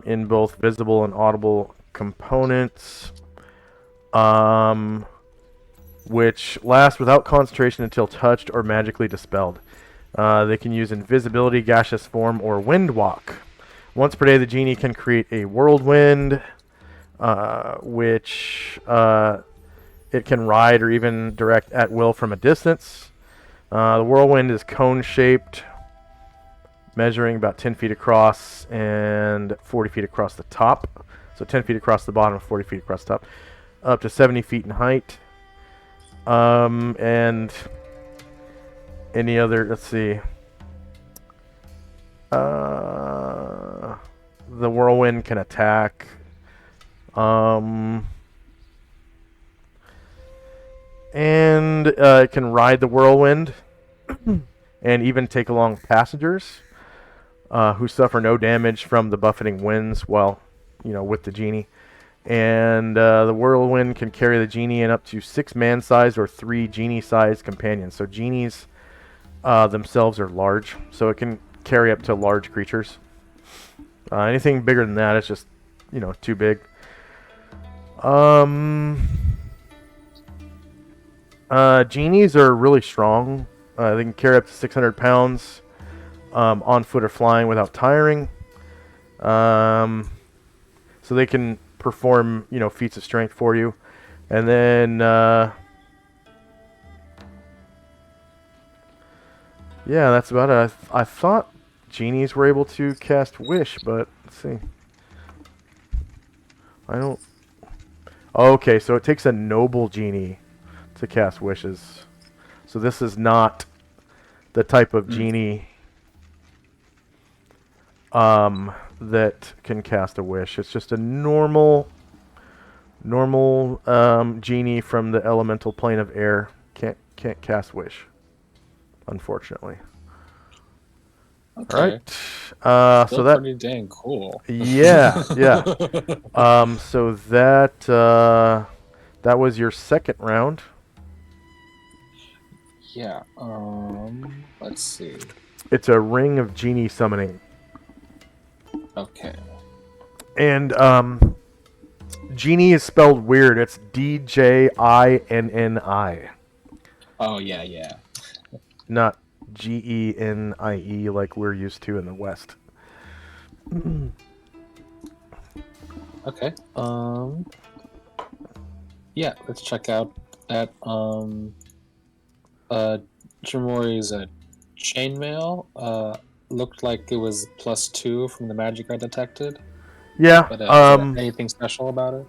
Speaker 1: in both visible and audible components, which last without concentration until touched or magically dispelled. They can use invisibility, gaseous form, or wind walk. Once per day, the genie can create a whirlwind, which it can ride or even direct at will from a distance. The whirlwind is cone-shaped, measuring about 10 feet across and 40 feet across the top. So 10 feet across the bottom, 40 feet across the top. Up to 70 feet in height. And any other, let's see. The whirlwind can attack. And it can ride the whirlwind and even take along passengers who suffer no damage from the buffeting winds while, with the genie. And the whirlwind can carry the genie and up to 6 man-sized or 3 genie-sized companions. So genies themselves are large, so it can carry up to large creatures. Anything bigger than that, it's just, too big. Genies are really strong. They can carry up to 600 pounds on foot or flying without tiring. So they can perform, feats of strength for you. And then, yeah, that's about it. I thought genies were able to cast Wish, but let's see. I don't... Okay, so it takes a noble genie to cast wishes. So this is not the type of genie that can cast a wish. It's just a normal genie from the elemental plane of air. Can't cast wish, unfortunately.
Speaker 2: Okay.
Speaker 1: All right.
Speaker 2: Still
Speaker 1: So that
Speaker 2: pretty dang cool.
Speaker 1: yeah. So that was your second round.
Speaker 2: Yeah. Let's see.
Speaker 1: It's a ring of genie summoning.
Speaker 2: Okay.
Speaker 1: And genie is spelled weird. It's DJINNI.
Speaker 2: Oh yeah.
Speaker 1: Not GENIE like we're used to in the West.
Speaker 2: Okay. Yeah, let's check out that Jamori's chainmail. Looked like it was +2 from the magic I detected.
Speaker 1: Yeah.
Speaker 2: But is there anything special about it?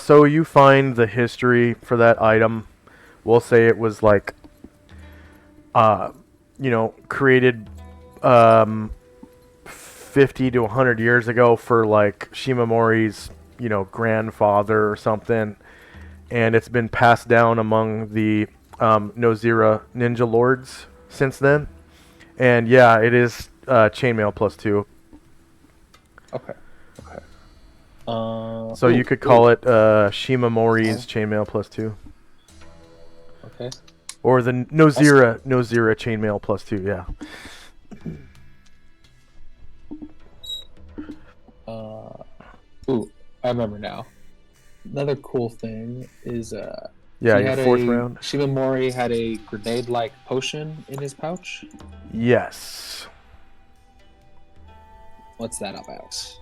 Speaker 1: So you find the history for that item. We'll say it was like created 50 to 100 years ago for like Shimamori's, grandfather or something, and it's been passed down among the Nozira ninja lords since then. And yeah, it is chainmail +2.
Speaker 2: Okay.
Speaker 1: So you could call it Shimamori's chainmail +2.
Speaker 2: Okay.
Speaker 1: Or the Nozira chainmail +2, yeah.
Speaker 2: I remember now. Another cool thing is
Speaker 1: Yeah, your fourth round.
Speaker 2: Shimamori had a grenade-like potion in his pouch.
Speaker 1: Yes.
Speaker 2: What's that about?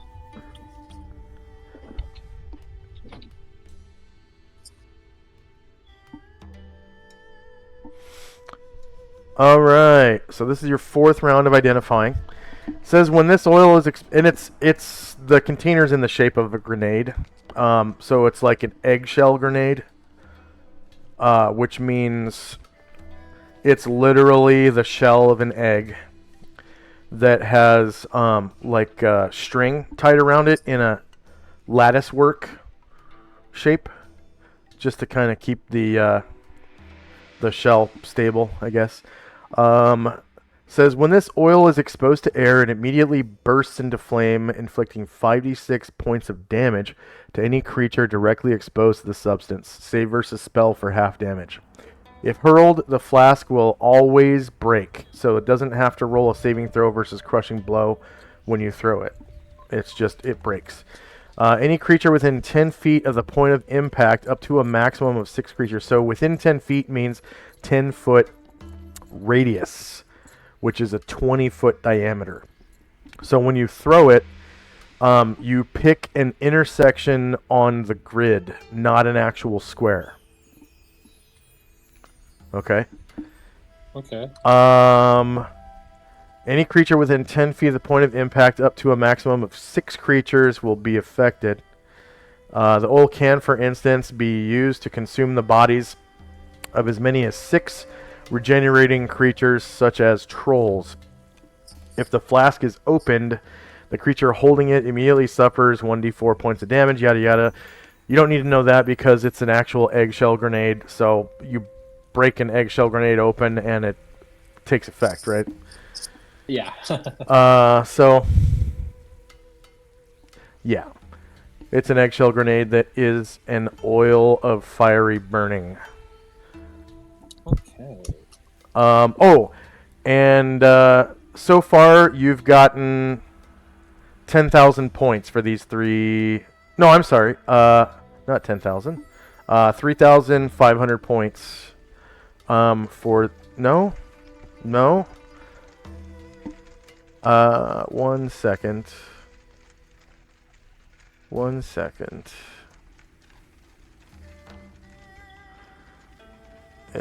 Speaker 1: All right. So this is your 4th round of identifying. It says when this oil is and it's the container's in the shape of a grenade. So it's like an eggshell grenade, which means it's literally the shell of an egg that has like string tied around it in a lattice work shape, just to kind of keep the shell stable, I guess. Says when this oil is exposed to air, it immediately bursts into flame, inflicting 5d6 points of damage to any creature directly exposed to the substance. Save versus spell for half damage. If hurled, the flask will always break, so it doesn't have to roll a saving throw versus crushing blow when you throw it. It's just, it breaks. Any creature within 10 feet of the point of impact, up to a maximum of 6 creatures. So within 10 feet means 10-foot radius, which is a 20-foot diameter. So when you throw it, you pick an intersection on the grid, not an actual square. Okay.
Speaker 2: Okay.
Speaker 1: Any creature within 10 feet of the point of impact, up to a maximum of 6 creatures, will be affected. The oil can, for instance, be used to consume the bodies of as many as 6 regenerating creatures, such as trolls. If the flask is opened, the creature holding it immediately suffers 1d4 points of damage, yada yada. You don't need to know that because it's an actual eggshell grenade, so you break an eggshell grenade open and it takes effect, right?
Speaker 2: Yeah.
Speaker 1: So yeah, it's an eggshell grenade that is an oil of fiery burning.
Speaker 2: Okay.
Speaker 1: So far you've gotten 10,000 points for these 3. No, I'm sorry. Not 10,000. 3,500 points. For no. 1 second. 1 second. Uh,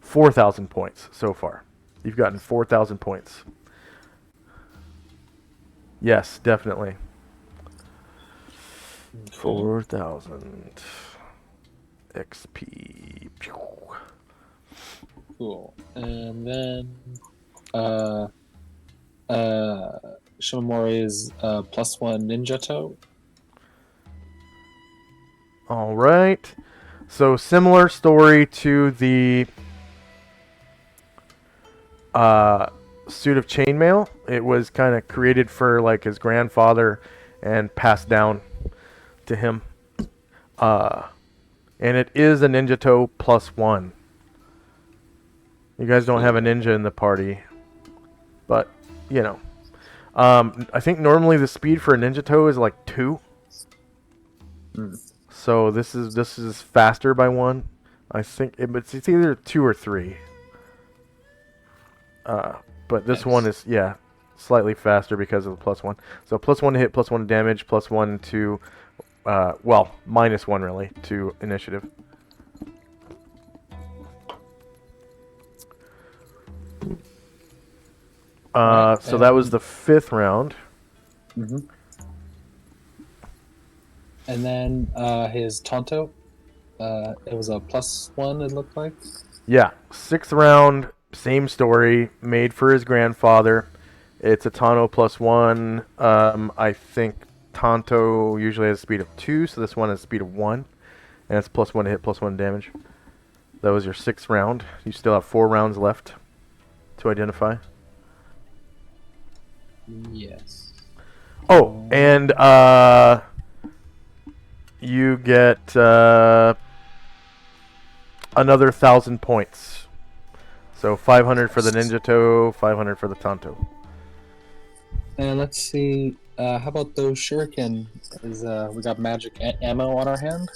Speaker 1: 4,000 points so far. You've gotten 4,000 points. Yes, definitely. 4,000 XP.
Speaker 2: Cool. And then Shimamori's +1 ninja toe.
Speaker 1: All right. So similar story to the suit of chainmail. It was kind of created for like his grandfather and passed down to him. And it is a ninja toe +1. You guys don't have a ninja in the party, but you know. I think normally the speed for a ninja toe is like 2. So this is faster by 1. I think it's either 2 or 3. But this one is slightly faster because of the +1. So +1 to hit, +1 to damage, +1 to -1 really to initiative. So that was the 5th round.
Speaker 2: Mm-hmm. And then his Tonto, it was a +1, it looked like.
Speaker 1: Yeah, 6th round, same story, made for his grandfather. It's a Tonto +1. I think Tonto usually has a speed of 2, so this one has a speed of 1. And it's +1 to hit, +1 damage. That was your 6th round. You still have 4 rounds left to identify.
Speaker 2: Yes.
Speaker 1: Oh, and you get another 1,000 points. So 500 for the ninja toe, 500 for the Tonto.
Speaker 2: And let's see, how about those shuriken? We got magic ammo on our hand?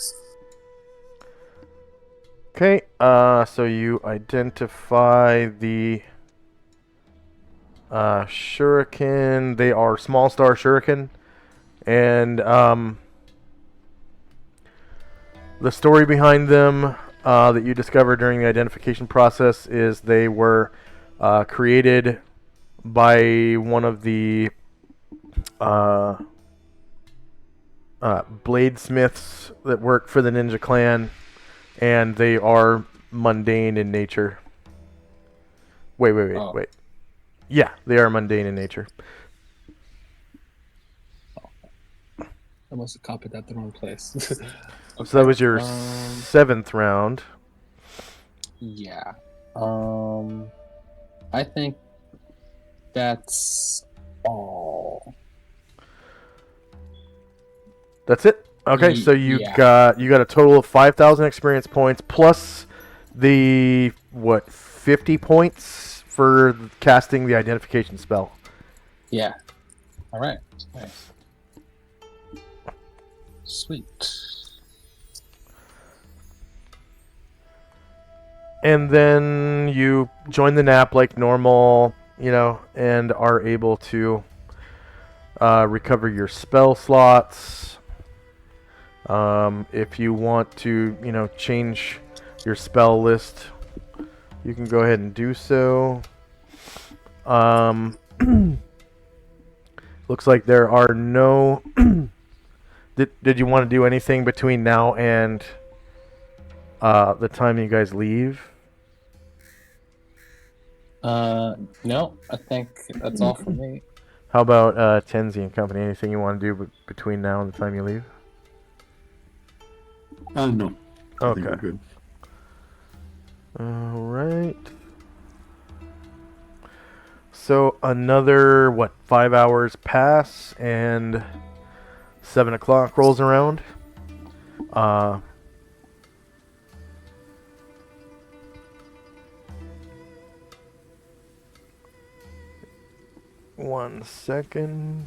Speaker 1: Okay, so you identify the shuriken. They are small star shuriken, and the story behind them that you discovered during the identification process is they were created by one of the bladesmiths that work for the Ninja Clan, and they are mundane in nature. Wait.
Speaker 2: Oh.
Speaker 1: Yeah, they are mundane in nature.
Speaker 2: I must have copied that the wrong place.
Speaker 1: So that was your
Speaker 2: Okay,
Speaker 1: 7th round.
Speaker 2: Yeah. I think that's all.
Speaker 1: That's it. Okay, so you
Speaker 2: Yeah.
Speaker 1: got a total of 5,000 experience points plus the 50 points for casting the identification spell.
Speaker 2: Yeah. All right. Nice. Sweet.
Speaker 1: And then you join the nap like normal, and are able to recover your spell slots. If you want to, change your spell list, you can go ahead and do so. Looks like there are no... Did you want to do anything between now and the time you guys leave?
Speaker 2: No, I think that's all for me.
Speaker 1: How about Tenzi and company? Anything you want to do between now and the time you leave?
Speaker 3: No. I think
Speaker 1: Okay.
Speaker 3: we're good.
Speaker 1: All right. So another 5 hours pass and 7 o'clock rolls around. One second.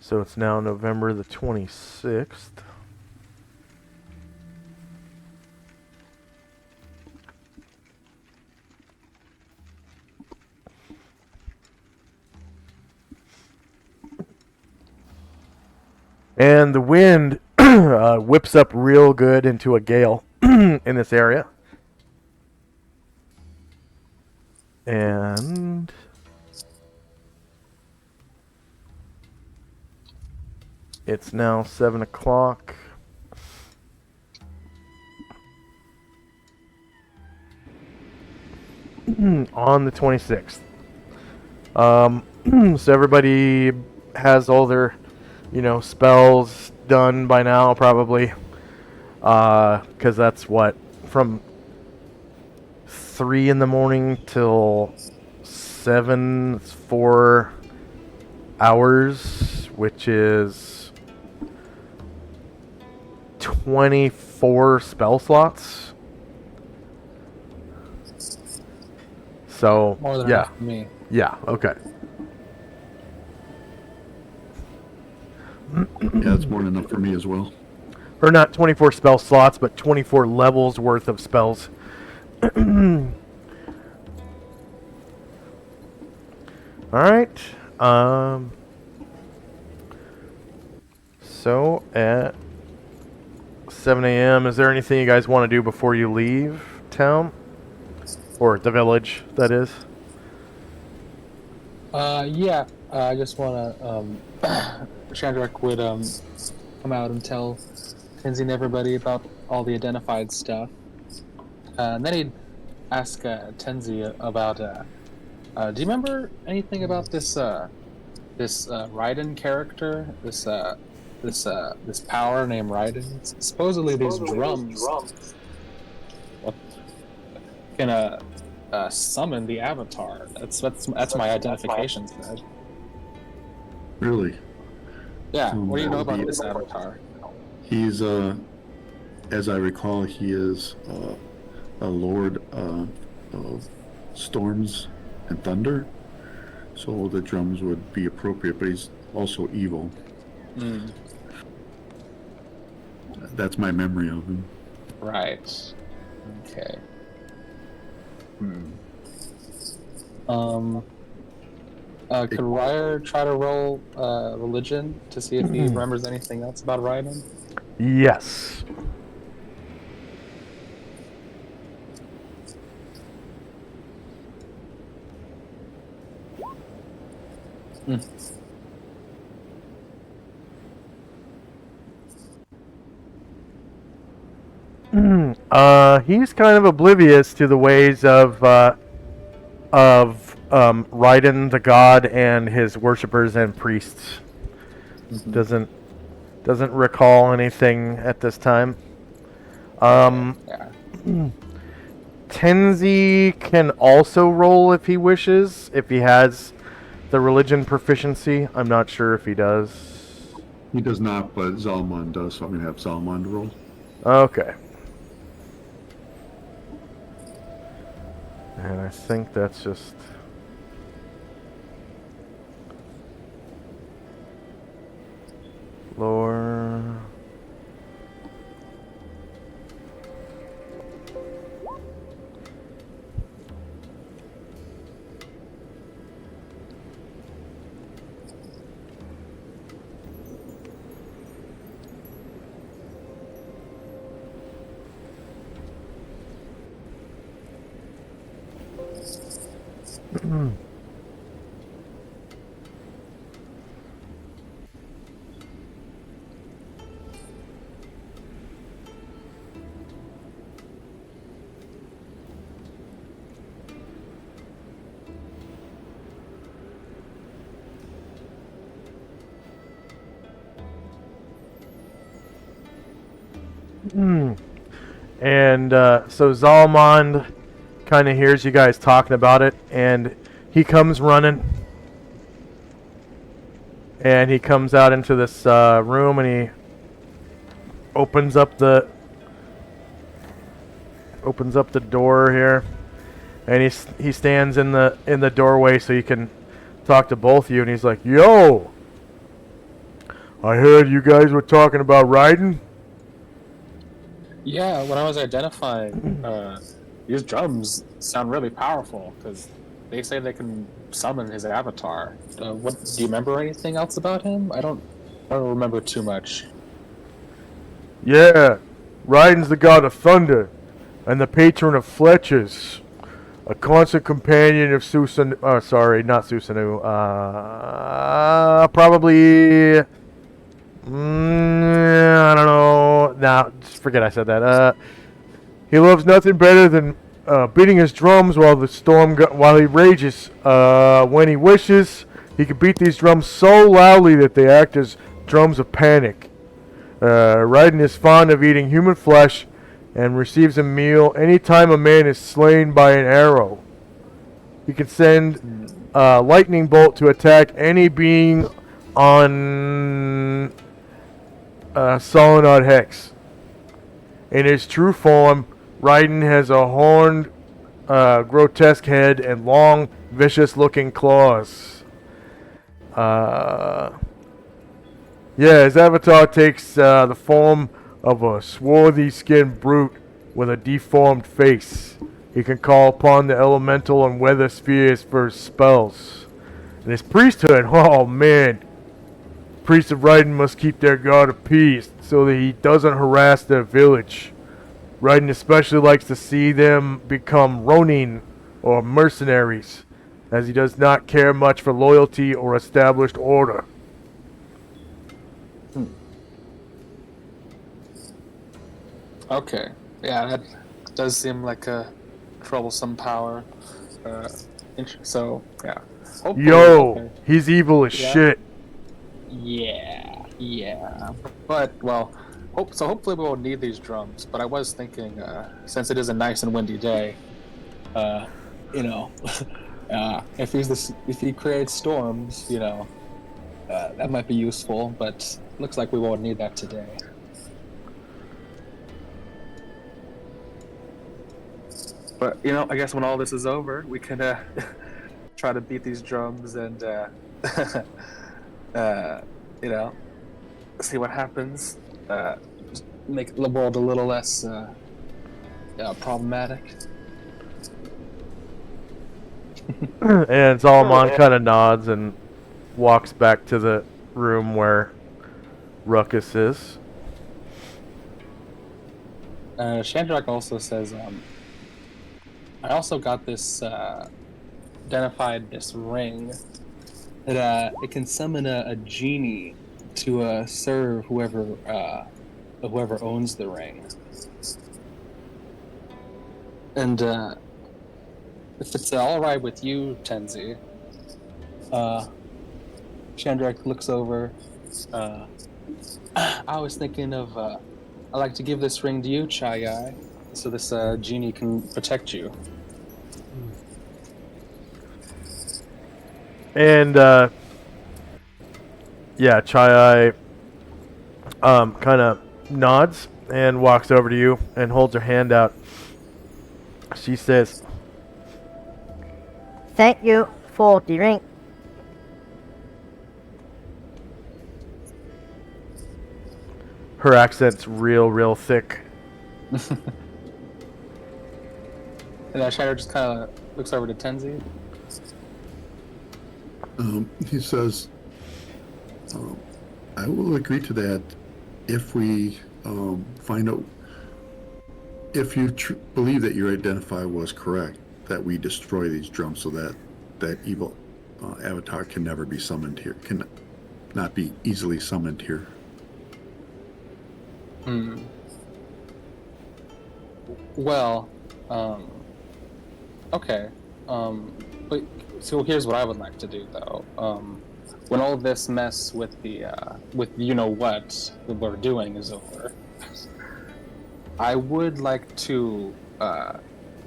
Speaker 1: So it's now November the 26th. And the wind whips up real good into a gale in this area. And it's now 7 o'clock. On the 26th. So everybody has all their, spells done by now, probably. Because that's from 3 in the morning till 7, it's 4 hours, which is 24 spell slots. So,
Speaker 2: More than
Speaker 1: yeah.
Speaker 2: enough for me.
Speaker 1: Yeah, okay.
Speaker 3: Yeah, it's more than enough for me as well.
Speaker 1: Or not 24 spell slots, but 24 levels worth of spells. Alright. So, at 7 a.m., is there anything you guys want to do before you leave town? Or the village, that is?
Speaker 2: Yeah. I just want to, Chandrak would, come out and tell Tenzi and everybody about all the identified stuff. And then he'd ask, Tenzi about, do you remember anything about this Raiden character? This power named Raiden? Supposedly these drums can, summon the Avatar. That's my identification said.
Speaker 3: Really?
Speaker 2: Yeah,
Speaker 3: So
Speaker 2: what do you know
Speaker 3: that would
Speaker 2: about
Speaker 3: be-
Speaker 2: this Avatar?
Speaker 3: He's, as I recall, he is a lord of storms and thunder, so the drums would be appropriate. But he's also evil.
Speaker 2: Mm,
Speaker 3: That's my memory of him.
Speaker 2: right. Okay. Could Ryer try to roll religion to see if he remembers anything else about Ryden?
Speaker 5: Yes. He's kind of oblivious to the ways of Raiden the god and his worshippers and priests. Doesn't recall anything at this time.
Speaker 2: Yeah.
Speaker 5: Tenzi can also roll if he wishes, if he has the religion proficiency. I'm not sure if he does.
Speaker 3: He does not, but Zalman does, so I'm going to have Zalman roll.
Speaker 5: Okay. And I think that's just... Lore... And so Zalmond kind of hears you guys talking about it, and he comes running. And he comes out into this room, and he opens up the door here, and he stands in the doorway so he can talk to both of you. And he's like, "Yo, I heard you guys were talking about riding."
Speaker 2: Yeah, when I was identifying, these drums sound really powerful because they say they can summon his avatar. What do you remember anything else about him? I don't remember too much.
Speaker 5: Yeah, Raiden's the god of thunder, and the patron of Fletchers, a constant companion of Susan. Sorry, not Susanu. Probably. I don't know. Nah, just forget I said that. He loves nothing better than beating his drums while while he rages. When he wishes, he can beat these drums so loudly that they act as drums of panic. Raiden is fond of eating human flesh and receives a meal anytime a man is slain by an arrow. He can send a lightning bolt to attack any being on Solynod Hex. In his true form, Raiden has a horned, grotesque head and long, vicious-looking claws. His avatar takes the form of a swarthy-skinned brute with a deformed face. He can call upon the elemental and weather spheres for his spells. And his priesthood, oh man, priests of Raiden must keep their god of peace so that he doesn't harass their village. Raiden especially likes to see them become Ronin, or mercenaries, as he does not care much for loyalty or established order.
Speaker 2: Okay, yeah, that does seem like a troublesome power. So, yeah. Hopefully,
Speaker 5: Yo, he's evil as
Speaker 2: Yeah.
Speaker 5: shit.
Speaker 2: Yeah. But, well, hopefully we won't need these drums. But I was thinking, since it is a nice and windy day, if he creates storms, that might be useful. But looks like we won't need that today. But I guess when all this is over, we can try to beat these drums and you know, see what happens. Just make the world a little less problematic.
Speaker 5: And Zalman kind of nods and walks back to the room where Ruckus is.
Speaker 2: Shandrak also says, I also got this, identified this ring that it can summon a genie to serve whoever owns the ring. And if it's all right with you, Tenzi, Shandrak looks over. I was thinking of I'd like to give this ring to you, Chai, so this genie can protect you.
Speaker 5: And yeah, Chai kind of nods and walks over to you and holds her hand out. She says,
Speaker 4: Thank you for the ring.
Speaker 5: her accent's real thick.
Speaker 2: And Shadow just kind of looks over to Tenzi.
Speaker 3: He says, I will agree to that if we find out, if you believe that your identifier was correct, that we destroy these drums so that that evil avatar can never be summoned here, can not be easily summoned here.
Speaker 2: Well, okay. But so here's what I would like to do, though. When all this mess with the what we're doing is over, I would like to,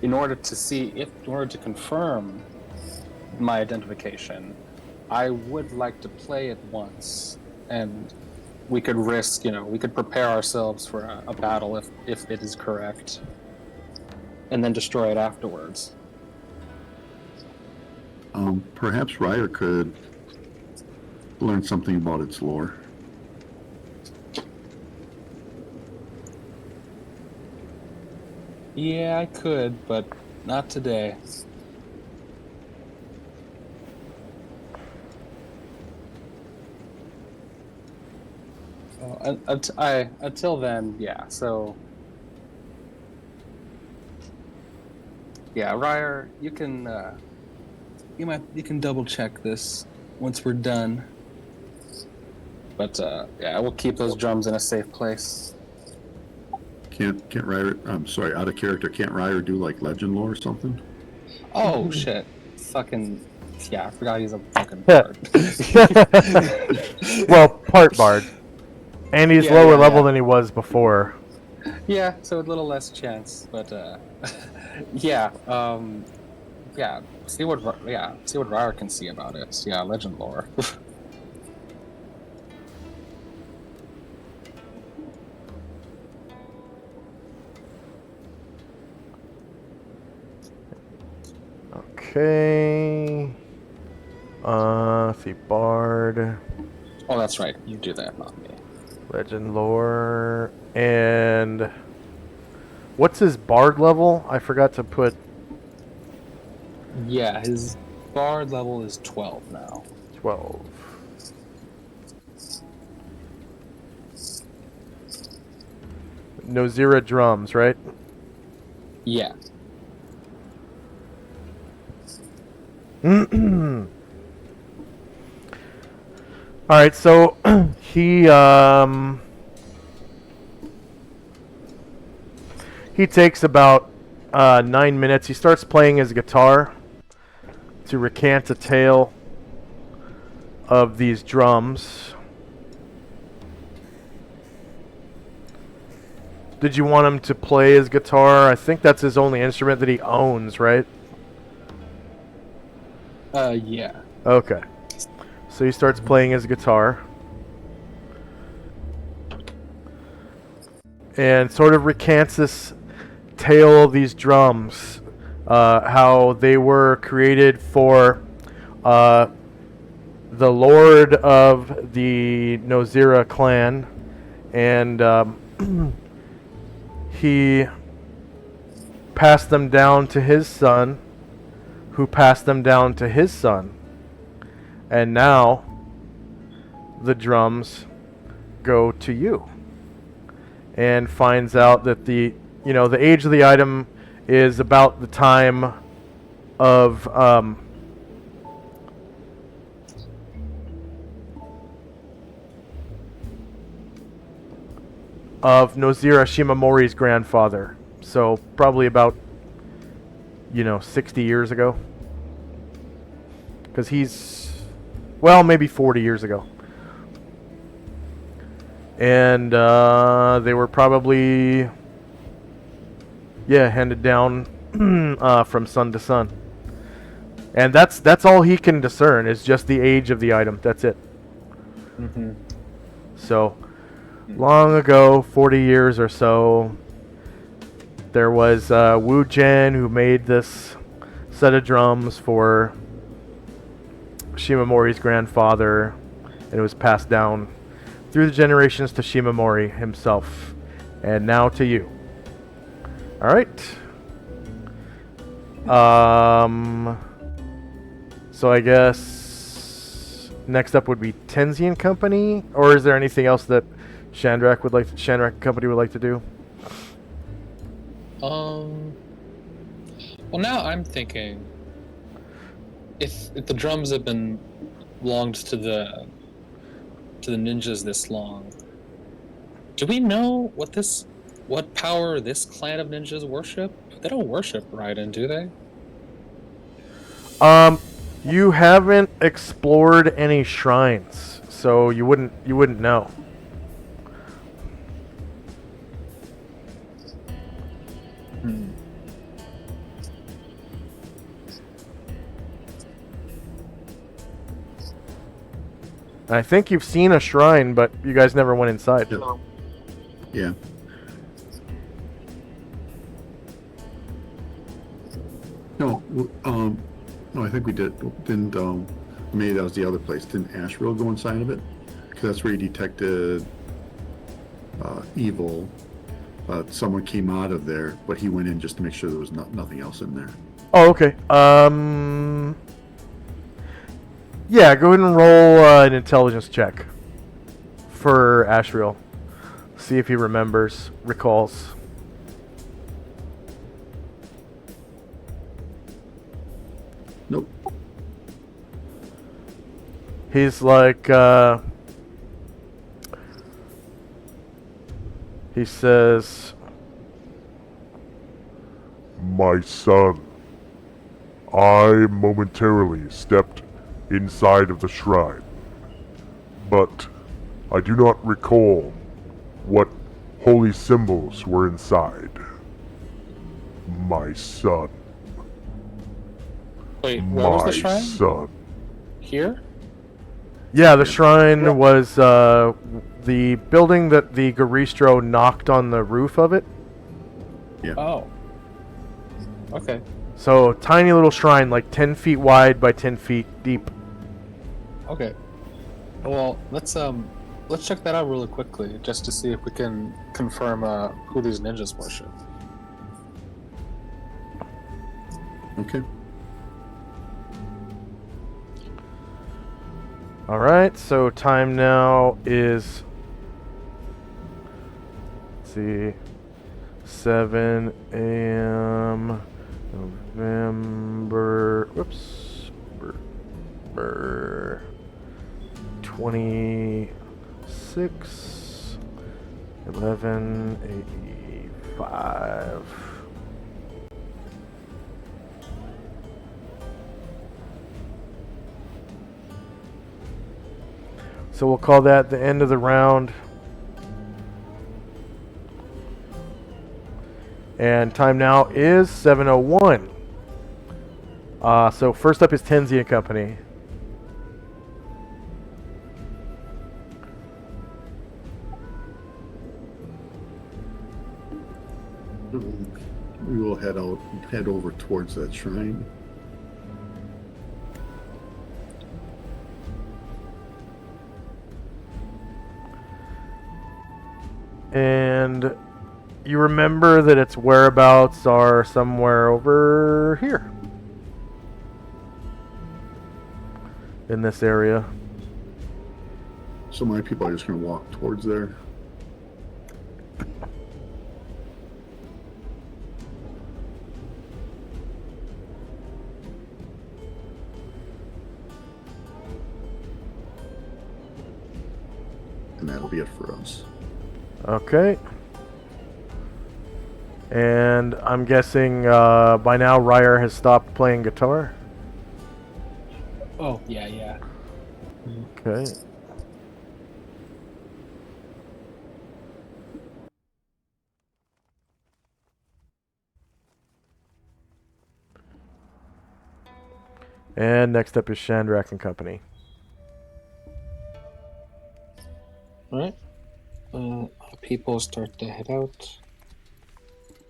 Speaker 2: in order to confirm my identification, I would like to play it once, and we could risk, we could prepare ourselves for a battle if it is correct, and then destroy it afterwards.
Speaker 3: Perhaps Ryer could learn something about its lore.
Speaker 2: Yeah, I could, but not today. Until then, yeah. So, yeah, Ryer, you can you can double check this once we're done. But yeah, we'll keep those drums in a safe place.
Speaker 3: Can't Ryer? I'm sorry, out of character. Can't Ryer do like legend lore or something?
Speaker 2: Oh shit! Fucking yeah, I forgot he's a fucking bard.
Speaker 5: Well, part bard. And he's lower level than he was before.
Speaker 2: Yeah, so a little less chance, but yeah, yeah. See what Ryer can see about it. Yeah, legend lore.
Speaker 5: Okay. Let's see, bard.
Speaker 2: Oh, that's right. You do that, not me.
Speaker 5: Legend lore. And what's his bard level? I forgot to put.
Speaker 2: Yeah, his bard level is 12 now.
Speaker 5: 12. Nozira drums, right?
Speaker 2: Yeah.
Speaker 5: All right, so he takes about 9 minutes. He starts playing his guitar to recant a tale of these drums. Did you want him to play his guitar? I think that's his only instrument that he owns, right?
Speaker 2: Yeah.
Speaker 5: Okay. So he starts playing his guitar. And sort of recants this tale of these drums how they were created for the lord of the Nozira clan, and he passed them down to his son, who passed them down to his son, and now the drums go to you. And finds out that the age of the item is about the time of Nozira Shimamori's grandfather. So probably about 60 years ago. Because maybe 40 years ago. And they were probably handed down from son to son. And that's all he can discern is just the age of the item. That's it.
Speaker 2: Mm-hmm.
Speaker 5: So long ago, 40 years or so, there was Wu Jen who made this set of drums for Shimamori's grandfather, and it was passed down through the generations to Shimamori himself, and now to you. All right. So I guess next up would be Tenzian Company, or is there anything else that Shandrak Company would like to do?
Speaker 2: Well, now I'm thinking, if the drums have been belonged to the ninjas this long, do we know what power this clan of ninjas worship? They don't worship Raiden, do they?
Speaker 5: You haven't explored any shrines, so you wouldn't know. I think you've seen a shrine, but you guys never went inside.
Speaker 3: Yeah. No, no, I think we did. Didn't maybe that was the other place. Didn't Ashriel go inside of it? Because that's where he detected evil. Someone came out of there, but he went in just to make sure there was nothing else in there.
Speaker 5: Oh, okay. Yeah, go ahead and roll an intelligence check for Ashriel. See if he recalls.
Speaker 3: Nope.
Speaker 5: He's like, he says,
Speaker 6: My son, I momentarily stepped inside of the shrine, but I do not recall what holy symbols were inside. My son.
Speaker 2: Wait, where was the shrine?
Speaker 6: My son.
Speaker 2: Here?
Speaker 5: yeah, the shrine was the building that the Garistro knocked on the roof of it.
Speaker 3: Yeah.
Speaker 2: Oh. Okay.
Speaker 5: So, tiny little shrine, like 10 feet wide by 10 feet deep.
Speaker 2: Okay. Well, let's check that out really quickly, just to see if we can confirm who these ninjas worship.
Speaker 3: Okay.
Speaker 5: Alright, so time now is, let's see, 7 a.m. November, 26, 11:85. So we'll call that the end of the round. And time now is 7:01. So first up is Tenzian Company.
Speaker 3: We will head over towards that shrine.
Speaker 5: And you remember that its whereabouts are somewhere over here. In this area.
Speaker 3: So my people are just going to walk towards there. And that'll be it for us.
Speaker 5: Okay. And I'm guessing by now Ryer has stopped playing guitar.
Speaker 2: Oh, yeah.
Speaker 5: Okay. And next up is Shandrak and Company.
Speaker 2: Alright. People start to head out.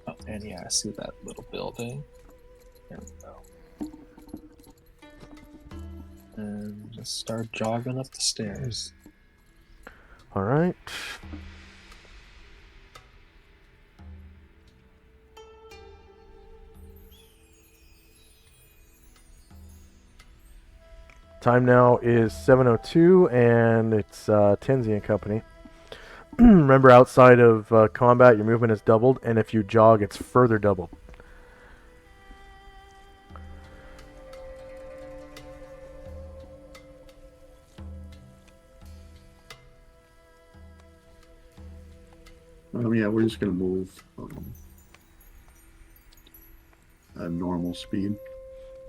Speaker 2: Oh, and yeah, I see that little building. There we go. And just start jogging up the stairs.
Speaker 5: All right. Time now is 7:02, and it's Tenzi and Company. Remember, outside of combat, your movement is doubled, and if you jog, it's further doubled.
Speaker 3: Yeah, we're just going to move at normal speed.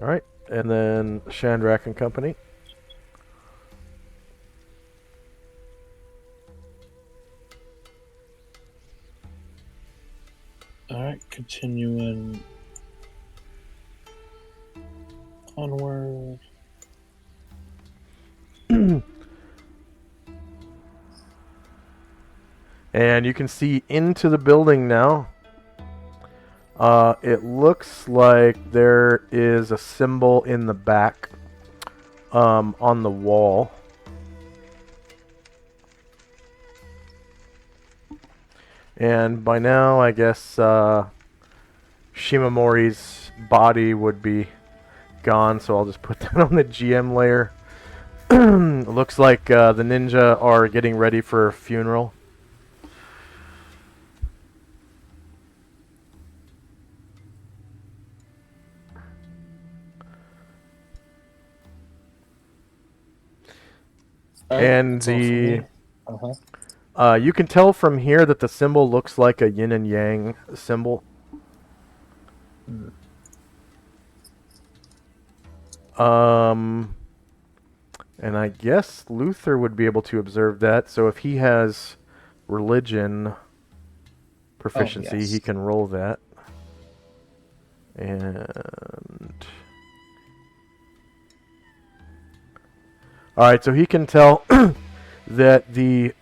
Speaker 5: All right, and then Shandrak and Company.
Speaker 2: Alright, continuing onward.
Speaker 5: And you can see into the building now. It looks like there is a symbol in the back on the wall. And by now, I guess Shimamori's body would be gone, so I'll just put that on the GM layer. Looks like the ninja are getting ready for a funeral. And the you can tell from here that the symbol looks like a yin and yang symbol. And I guess Luther would be able to observe that. So if he has religion proficiency,
Speaker 2: yes.
Speaker 5: he can roll that. And all right, so he can tell that the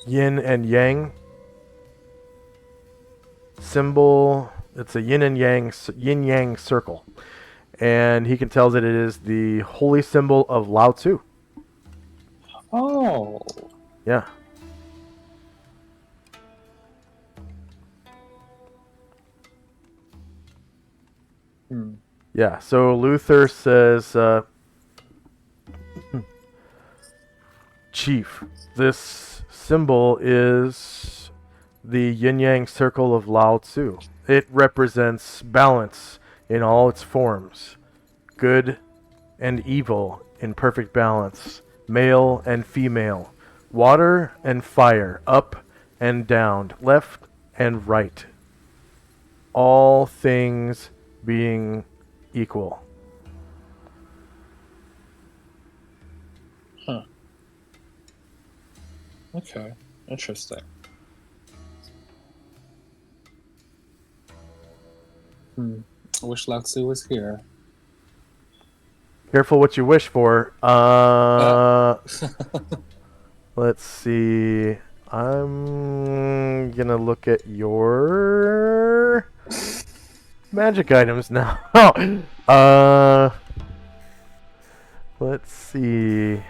Speaker 5: yin and yang symbol, it's a yin and yang yin yang circle, and he can tell that it is the holy symbol of Lao Tzu.
Speaker 2: Oh,
Speaker 5: Yeah. Yeah, so Luther says, Chief, this symbol is the yin-yang circle of Lao Tzu. It represents balance in all its forms, good and evil in perfect balance, male and female, water and fire, up and down, left and right, all things being equal.
Speaker 2: huh. Okay, interesting. I wish Lao Tzu was here.
Speaker 5: Careful what you wish for. Let's see. I'm
Speaker 1: I'm gonna look at your magic items now. Let's see.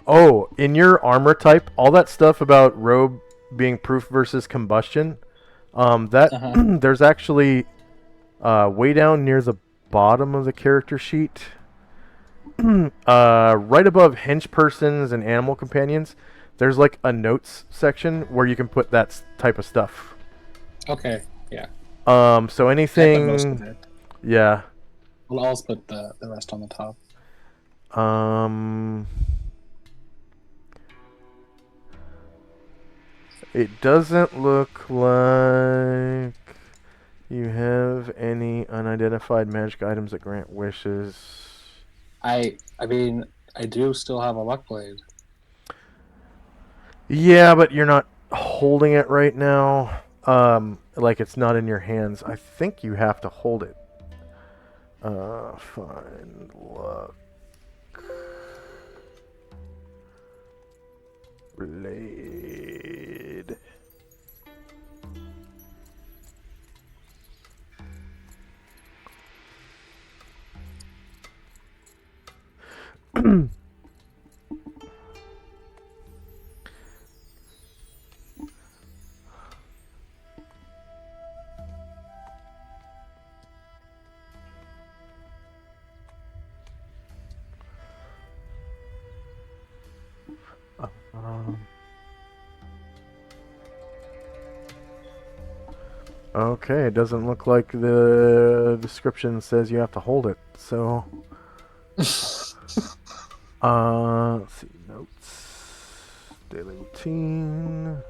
Speaker 1: Oh, in your armor type, all that stuff about robe being proof versus combustion, that there's actually way down near the bottom of the character sheet, right above hench persons and animal companions. There's like a notes section where you can put that type of stuff.
Speaker 2: Okay, yeah.
Speaker 1: So
Speaker 2: I put most of
Speaker 1: anything,
Speaker 2: it.
Speaker 1: yeah.
Speaker 2: Well, I'll just put the rest on the top.
Speaker 1: It doesn't look like you have any unidentified magic items that grant wishes.
Speaker 2: I mean, I do still have a luck blade.
Speaker 1: Yeah, but you're not holding it right now. Like it's not in your hands. I think you have to hold it. Find luck. Blade. Okay, it doesn't look like the description says you have to hold it. So, let's see, notes, daily routine.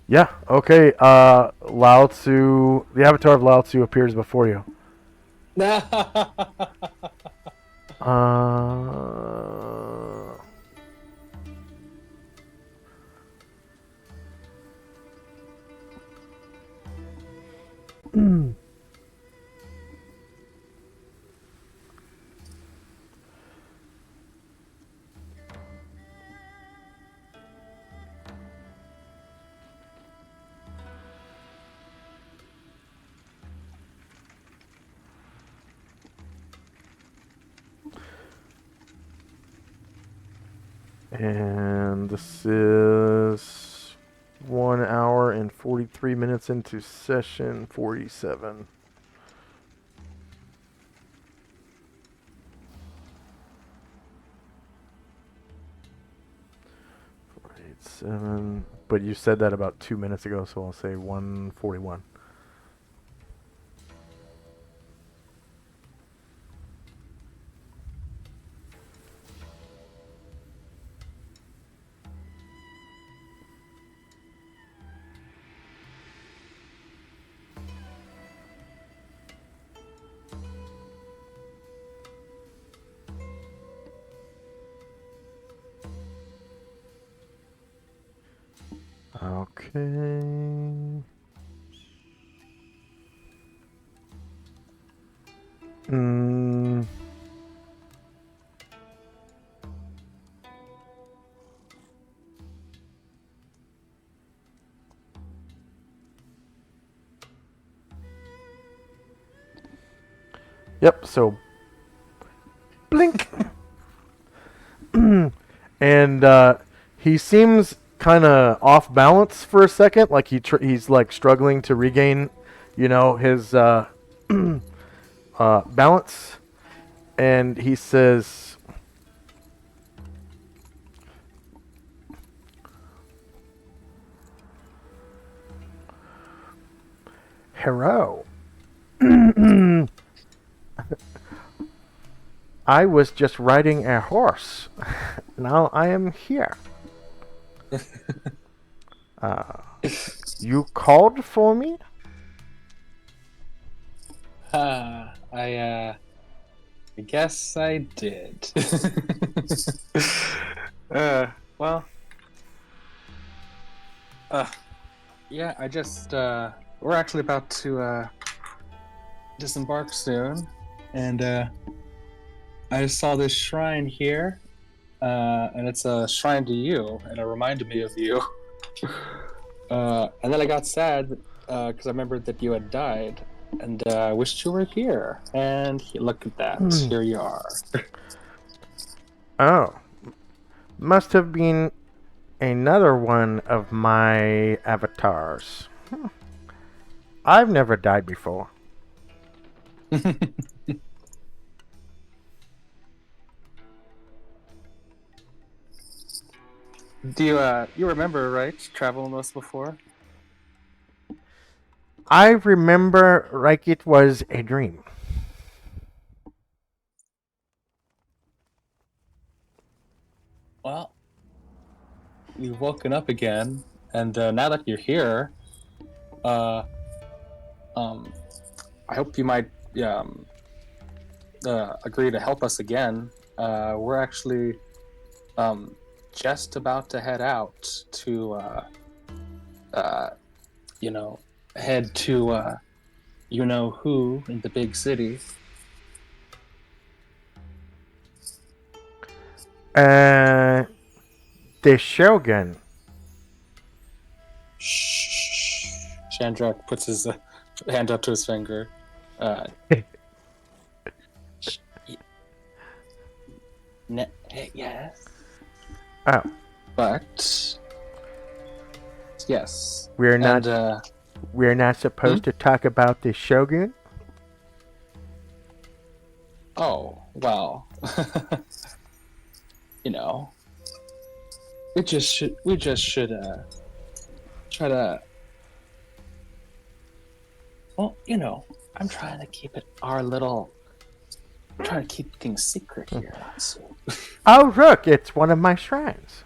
Speaker 1: Yeah, okay. Lao Tzu, the avatar of Lao Tzu appears before you. And this is 1 hour and 43 minutes into session 47. Seven, but you said that about 2 minutes ago, so I'll say 141. Okay. Yep, so blink. And he seems kind of off balance for a second, like he's like struggling to regain, his balance. And he says, "Hello. I was just riding a horse. Now I am here. You called for me?"
Speaker 2: I guess I did. Well, yeah, I just, we're actually about to, disembark soon, and, I saw this shrine here, and it's a shrine to you, and it reminded me of you. And then I got sad, because I remembered that you had died, and, I wished you were here, and look at that, here you are.
Speaker 5: Oh, must have been another one of my avatars. I've never died before.
Speaker 2: Do you remember, right, traveling with us before?
Speaker 5: I remember like it was a dream.
Speaker 2: Well, you've woken up again, and now that you're here, uh, I hope you might agree to help us again. We're actually just about to head out to, you know, head to you know who in the big city.
Speaker 5: The Shogun.
Speaker 2: Shh. Shandrak puts his hand up to his finger. Sh- y- yes.
Speaker 5: Oh,
Speaker 2: But yes,
Speaker 5: we're not.
Speaker 2: and
Speaker 5: We're not supposed to talk about the Shogun.
Speaker 2: oh well, you know, we just should try to. Well, you know, I'm trying to keep it our little. I'm trying to keep things secret here. So.
Speaker 5: Oh, look, it's one of my shrines.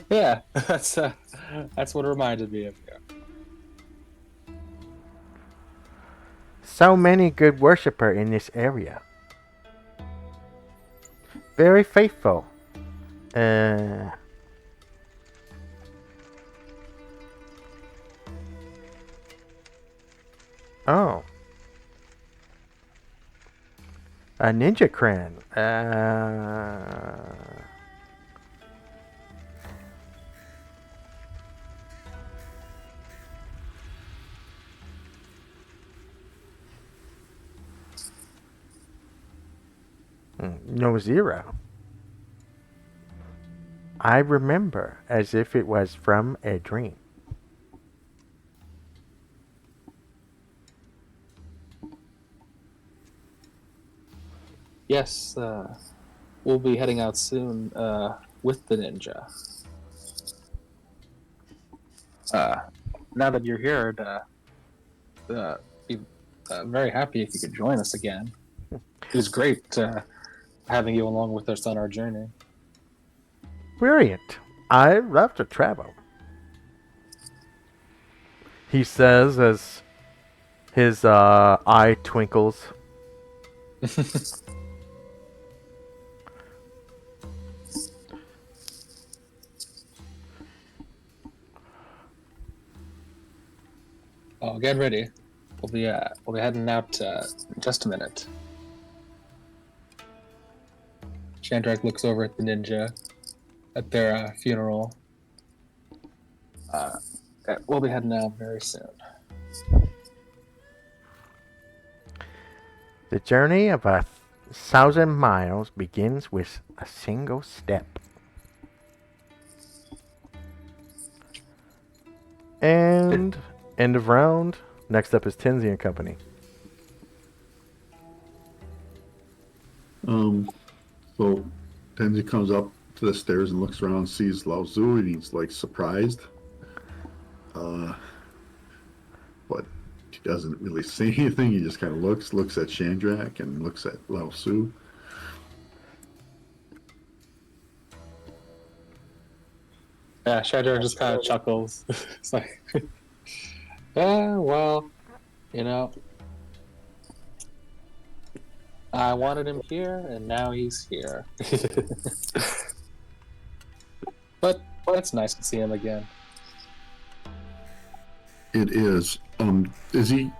Speaker 2: Yeah, that's what reminded me of you.
Speaker 5: So many good worshipper in this area. Very faithful. Oh. A ninja cran. No zero. I remember as if it was from a dream.
Speaker 2: Yes, we'll be heading out soon with the ninja. Now that you're here, be very happy if you could join us again. It was great having you along with us on our journey.
Speaker 5: Brilliant. I love to travel. He says as his eye twinkles.
Speaker 2: Oh, get ready. We'll be heading out in just a minute. Chandrak looks over at the ninja at their funeral. We'll be heading out very soon.
Speaker 5: The journey of 1,000 miles begins with a single step. And end of round. Next up is Tenzi and Company.
Speaker 3: So Tenzi comes up to the stairs and looks around, sees Lao Tzu, and he's like surprised. But he doesn't really say anything. He just kind of looks at Chandrak and looks at Lao Tzu.
Speaker 2: Yeah, Chandrak just kind of chuckles. It's like, yeah, well, you know, I wanted him here, and now he's here. But it's nice to see him again.
Speaker 3: It is. Is he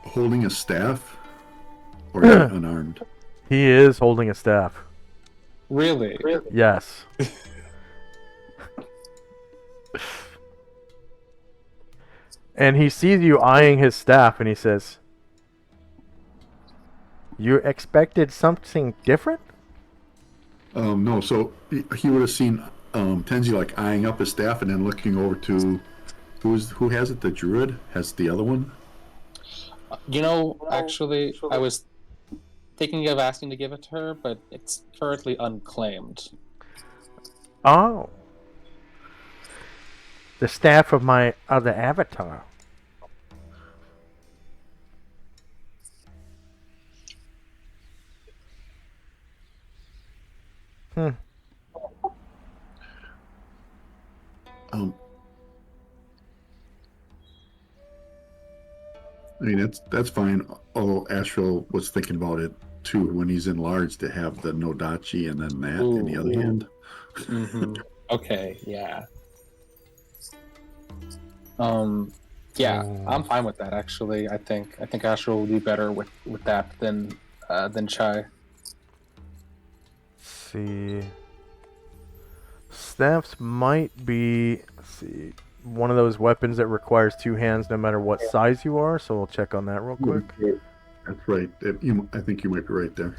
Speaker 3: holding a staff, or is he unarmed?
Speaker 5: He is holding a staff.
Speaker 2: Really?
Speaker 5: Yes. And he sees you eyeing his staff, and he says, "You expected something different?"
Speaker 3: No. So he would have seen Tenzi like eyeing up his staff, and then looking over to who has it? The druid has the other one.
Speaker 2: Actually, I was thinking of asking to give it to her, but it's currently unclaimed.
Speaker 5: Oh. The staff of my other avatar.
Speaker 3: I mean, that's fine. Although Astral was thinking about it too when he's enlarged to have the Nodachi and then that in the other hand.
Speaker 2: Mm-hmm. Okay, yeah. Yeah, I'm fine with that. Actually, I think Astral will do better with that than Chai.
Speaker 5: Let's see. Staffs might be, one of those weapons that requires two hands no matter what size you are, so we'll check on that real quick.
Speaker 3: That's right. I think you might be right there.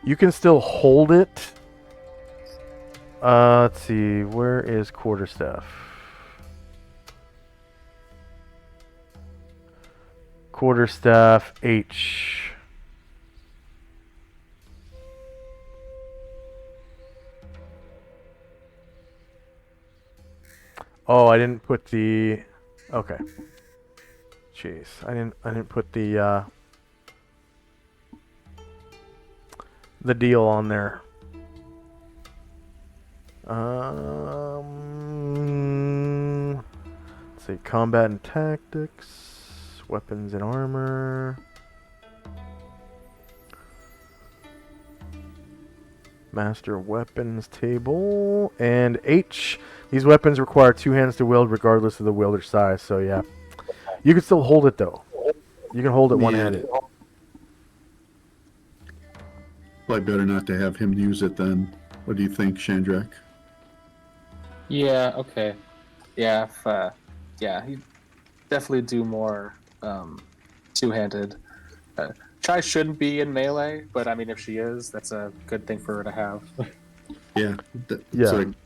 Speaker 5: You can still hold it. Let's see, where is quarterstaff? Quarterstaff H. Oh, I didn't put the. Okay. Jeez, I didn't put the deal on there. Let's see, combat and tactics, weapons and armor, master weapons table, and H. These weapons require two hands to wield regardless of the wielder's size, so yeah. You can still hold it though. You can hold it one-handed.
Speaker 3: Probably better not to have him use it then. What do you think, Shandrak?
Speaker 2: Yeah. Okay. Yeah. He definitely do more two-handed. Chai shouldn't be in melee, but I mean, if she is, that's a good thing for her to have.
Speaker 3: Yeah.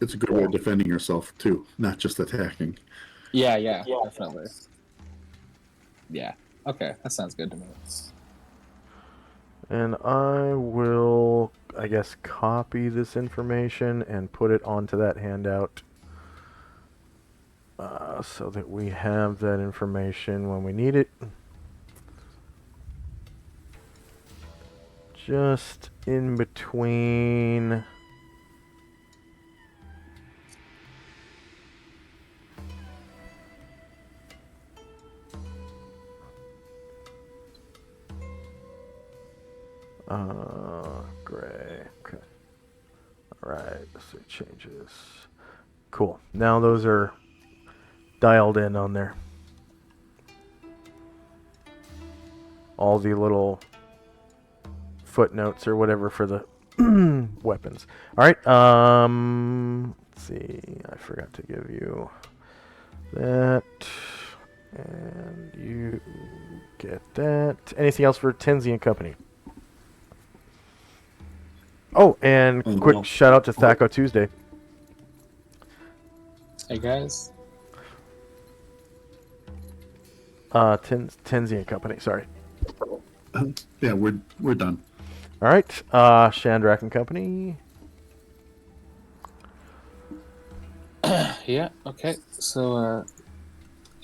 Speaker 3: It's a good way of defending yourself too, not just attacking.
Speaker 2: Yeah, definitely. Yeah. Okay, that sounds good to me.
Speaker 5: And I will, I guess, copy this information and put it onto that handout so that we have that information when we need it. Just in between. Gray. Okay. Alright, so changes. Cool. Now those are dialed in on there. All the little footnotes or whatever for the weapons. Alright, let's see. I forgot to give you that. And you get that. Anything else for Tenzi and Company? Oh, and quick shout out to Thaco Tuesday.
Speaker 2: Hey guys.
Speaker 5: Tenzi and Company, sorry.
Speaker 3: Yeah, we're done.
Speaker 5: All right, Shandrak and Company.
Speaker 2: Yeah. Okay. So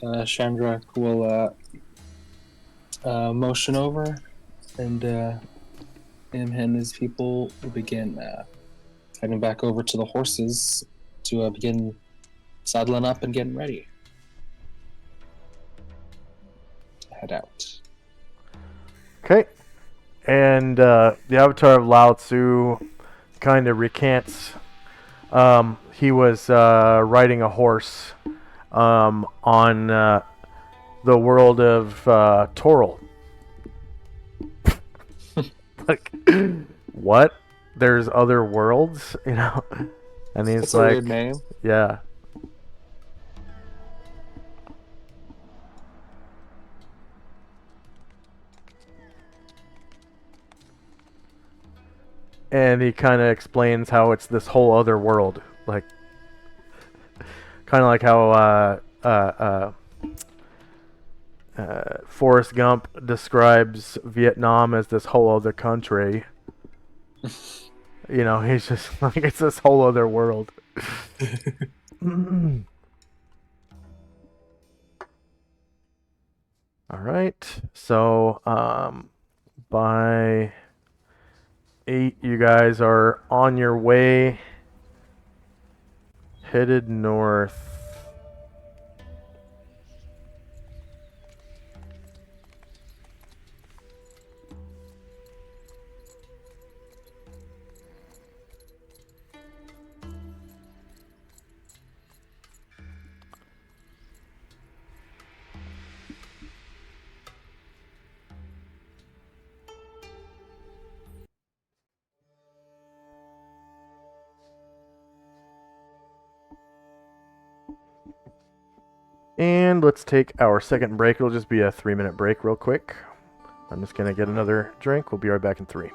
Speaker 2: Chandrak will motion over, and him and his people will begin heading back over to the horses to begin saddling up and getting ready. head out.
Speaker 5: Okay. And the avatar of Lao Tzu kind of recants. He was riding a horse on the world of Toril. Like, what? There's other worlds, you know? And he's
Speaker 2: That's
Speaker 5: like,
Speaker 2: a weird name.
Speaker 5: yeah. And he kind of explains how it's this whole other world, like, kind of like how Forrest Gump describes Vietnam as this whole other country. You know, he's just like, it's this whole other world. All right. So, by 8, you guys are on your way, headed north. And let's take our second break. It'll just be a 3-minute break real quick. I'm just going to get another drink. We'll be right back in 3.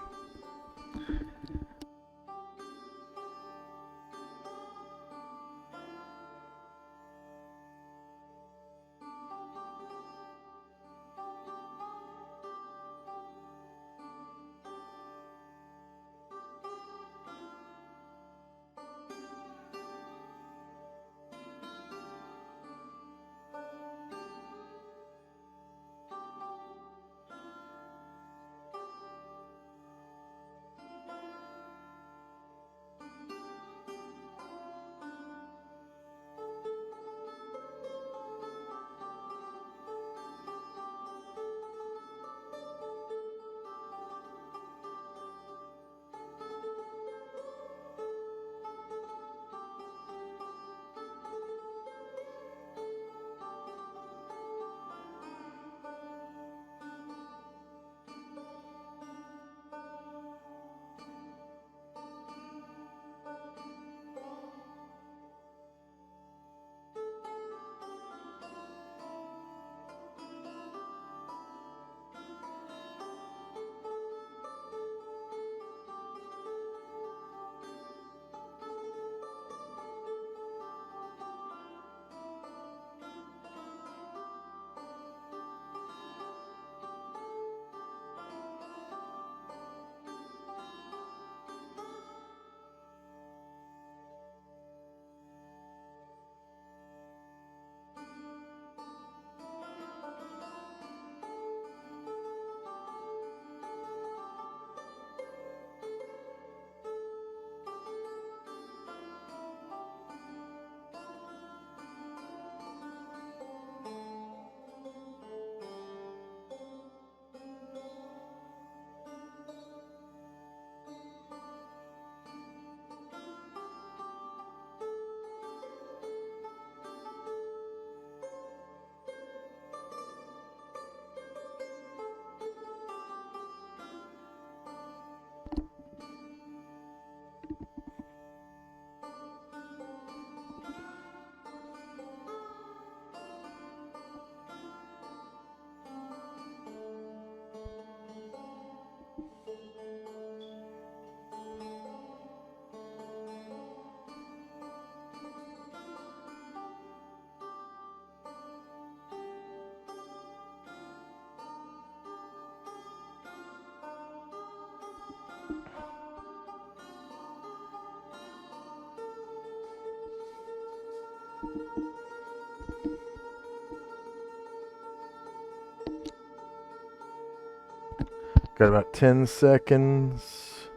Speaker 5: Got about 10 seconds.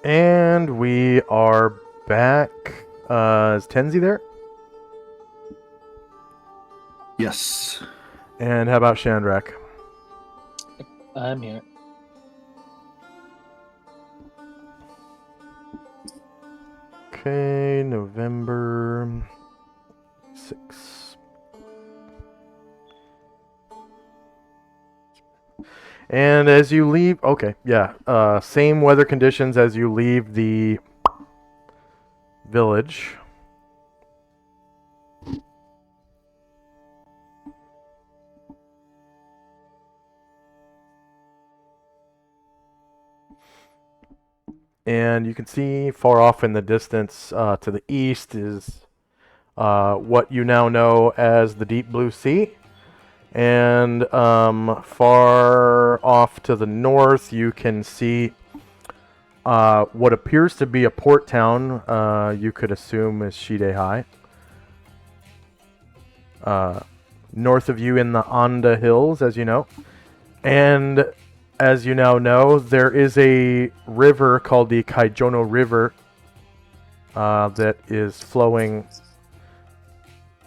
Speaker 5: And we are back. Is Tenzi there?
Speaker 3: Yes.
Speaker 5: And how about Shandrak?
Speaker 2: I'm here.
Speaker 5: Okay, November 6. And as you leave, okay, yeah, same weather conditions as you leave the village. And you can see far off in the distance to the east is what you now know as the Deep Blue Sea. And far off to the north, you can see what appears to be a port town. You could assume is Shidehai. North of you in the Anda Hills, as you know. And as you now know, there is a river called the Kaijono River that is flowing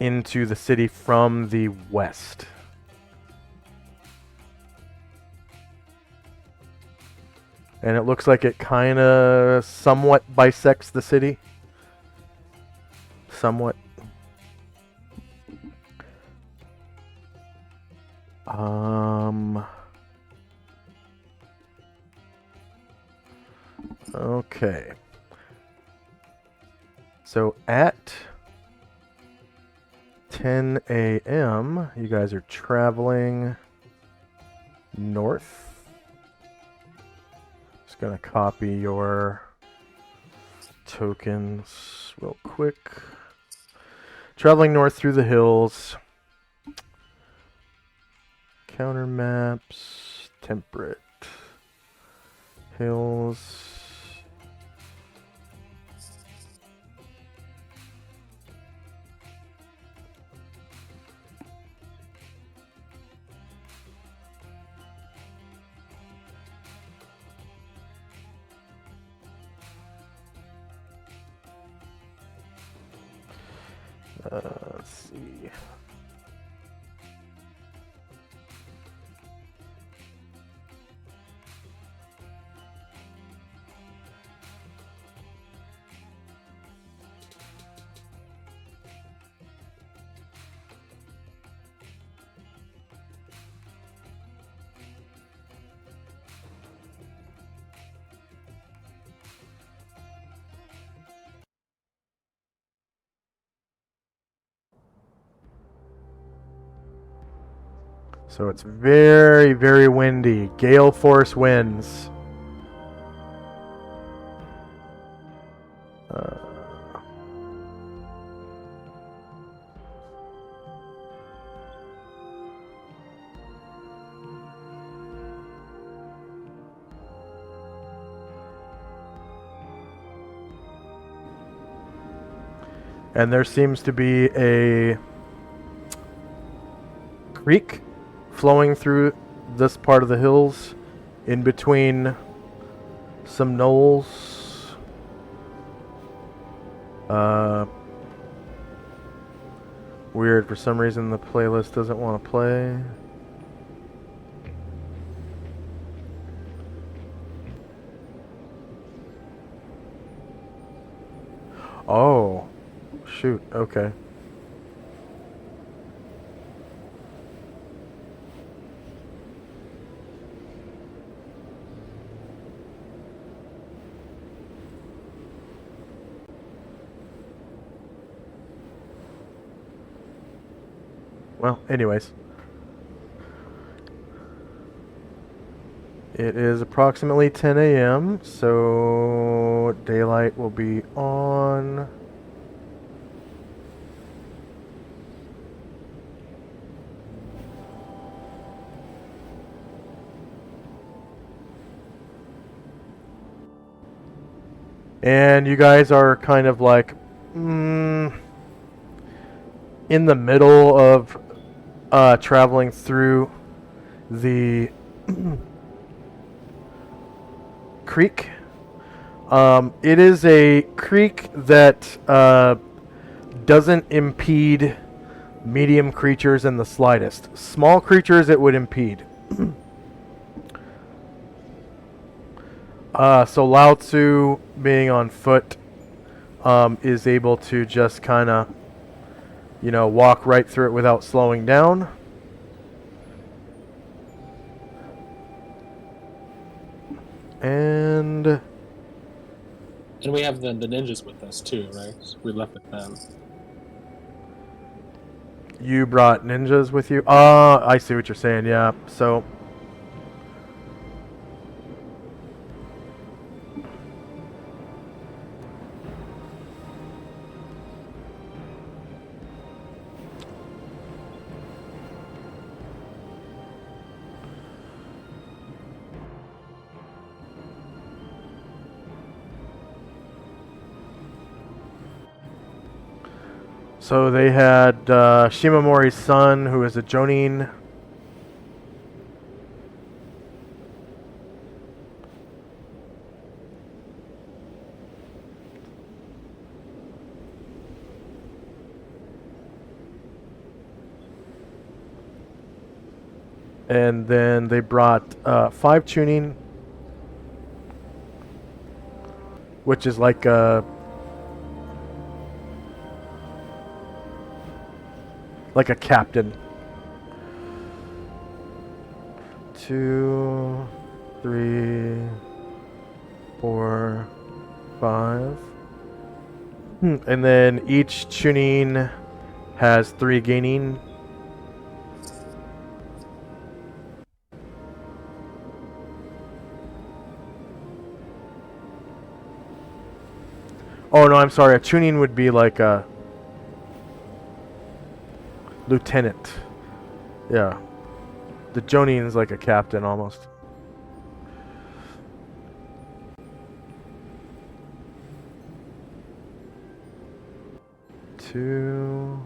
Speaker 5: into the city from the west. And it looks like it kind of somewhat bisects the city. Somewhat. Okay. So at 10 a.m., you guys are traveling north. Just gonna copy your tokens real quick. Traveling north through the hills. Counter maps, temperate hills. Let's see. So it's very, very windy. Gale force winds. And there seems to be a creek flowing through this part of the hills in between some knolls. Weird, for some reason the playlist doesn't want to play. Oh, shoot, okay. Well, anyways. It is approximately 10 a.m., so daylight will be on. And you guys are kind of like in the middle of traveling through the creek. It is a creek that doesn't impede medium creatures in the slightest. Small creatures it would impede. So Lao Tzu, being on foot, is able to just kind of, walk right through it without slowing down. And
Speaker 2: we have the ninjas with us too, right? We left with them.
Speaker 5: you brought ninjas with you? I see what you're saying, yeah. So they had Shimamori's son, who is a Jonin. And then they brought 5 tuning, which is like a captain. 2, 3, 4, 5. And then each tuning has 3 gaining. Oh no, I'm sorry. A tuning would be like a lieutenant. Yeah. The Jonin is like a captain almost. Two,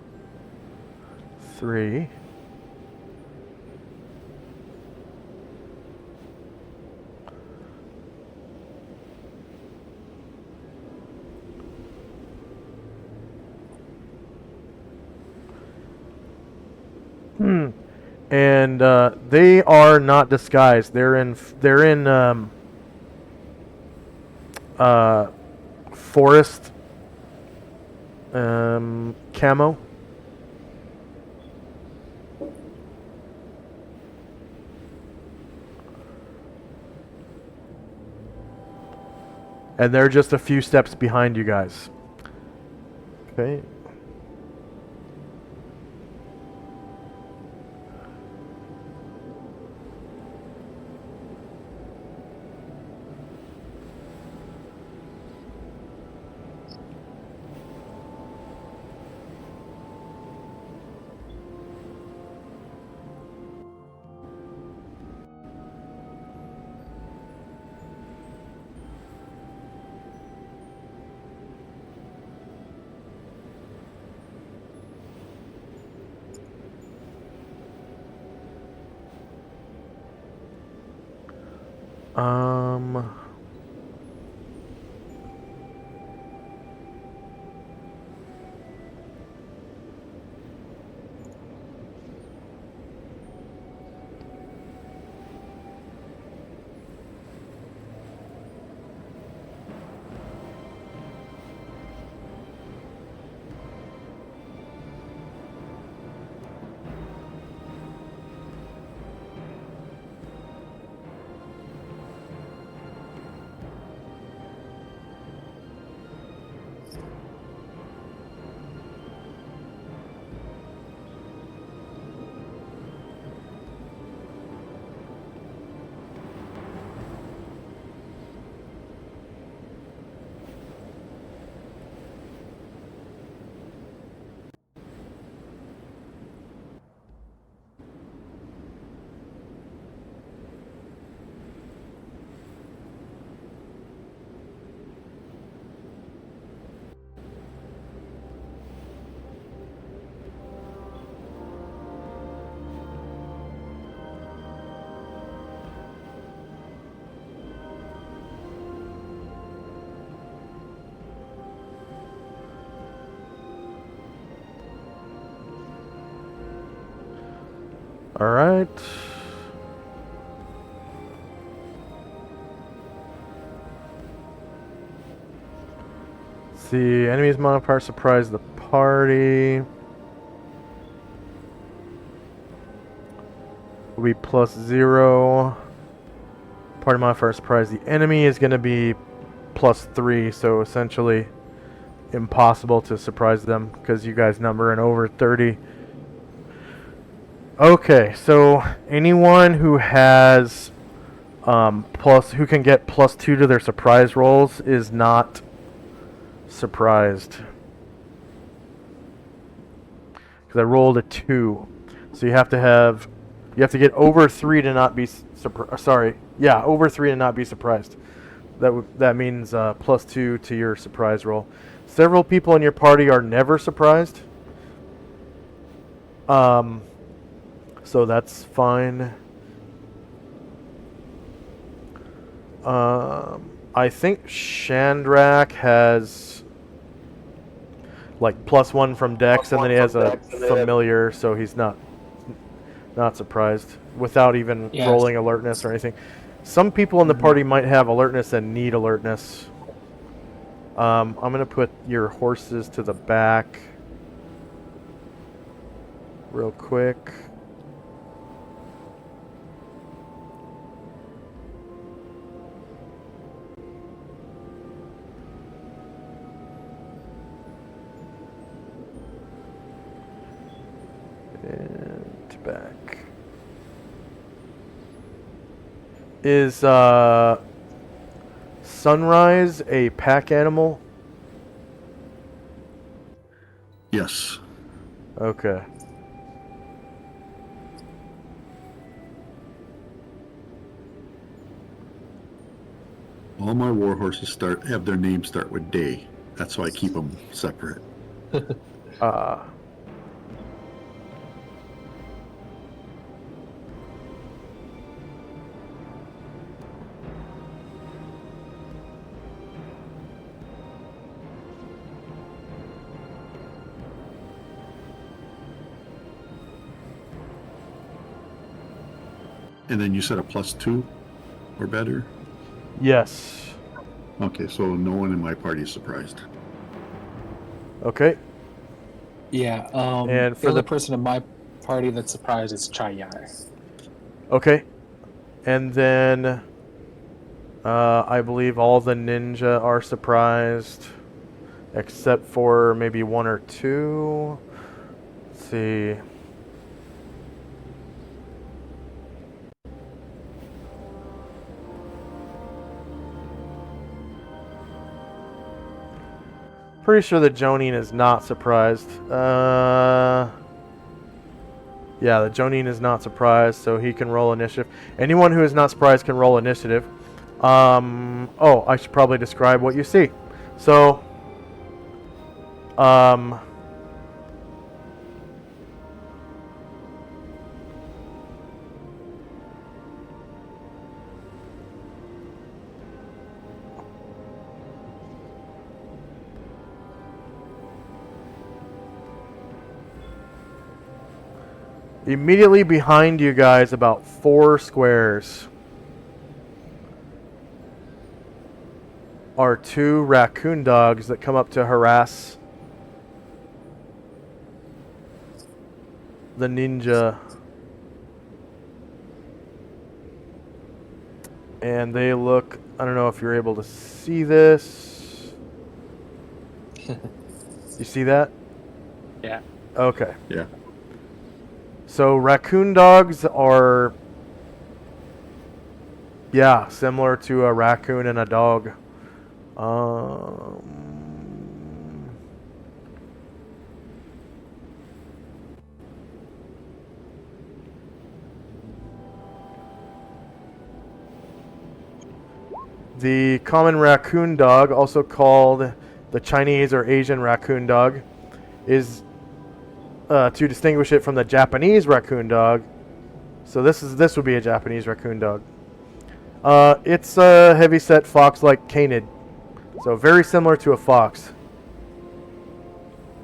Speaker 5: 3. And they are not disguised. They're in forest camo. And they're just a few steps behind you guys. Okay. Alright. See, enemies modifier surprise the party. Will be +0. Party modifier surprise the enemy is going to be +3, so essentially impossible to surprise them because you guys number in over 30. Okay, so anyone who has who can get +2 to their surprise rolls is not surprised. Because I rolled a 2, so you have to get over 3 to not be over 3 to not be surprised. That means +2 to your surprise roll. Several people in your party are never surprised. So that's fine. I think Chandrak has like +1 from Dex, and then he has a familiar, so he's not surprised without even rolling alertness or anything. Some people in the party might have alertness and need alertness. I'm gonna put your horses to the back real quick. And back. Is Sunrise a pack animal?
Speaker 3: Yes.
Speaker 5: Okay.
Speaker 3: All my war horses have their names start with day. That's why I keep them separate. And then you said a +2 or better?
Speaker 5: Yes.
Speaker 3: Okay, so no one in my party is surprised.
Speaker 5: Okay.
Speaker 2: Yeah.
Speaker 5: And for
Speaker 2: the
Speaker 5: the
Speaker 2: person in my party that's surprised is Chayai.
Speaker 5: Okay. And then I believe all the ninja are surprised except for maybe 1 or 2. Let's see. Pretty sure that Jonin is not surprised. Yeah, the Jonin is not surprised, so he can roll initiative. Anyone who is not surprised can roll initiative. Oh, I should probably describe what you see. So, immediately behind you guys, about 4 squares, are 2 raccoon dogs that come up to harass the ninja. And they look, I don't know if you're able to see this. You see that?
Speaker 2: Yeah.
Speaker 5: Okay.
Speaker 3: Yeah.
Speaker 5: So raccoon dogs are, yeah, similar to a raccoon and a dog. The common raccoon dog, also called the Chinese or Asian raccoon dog, is to distinguish it from the Japanese raccoon dog. So this would be a Japanese raccoon dog. It's a heavy-set fox-like canid, so very similar to a fox.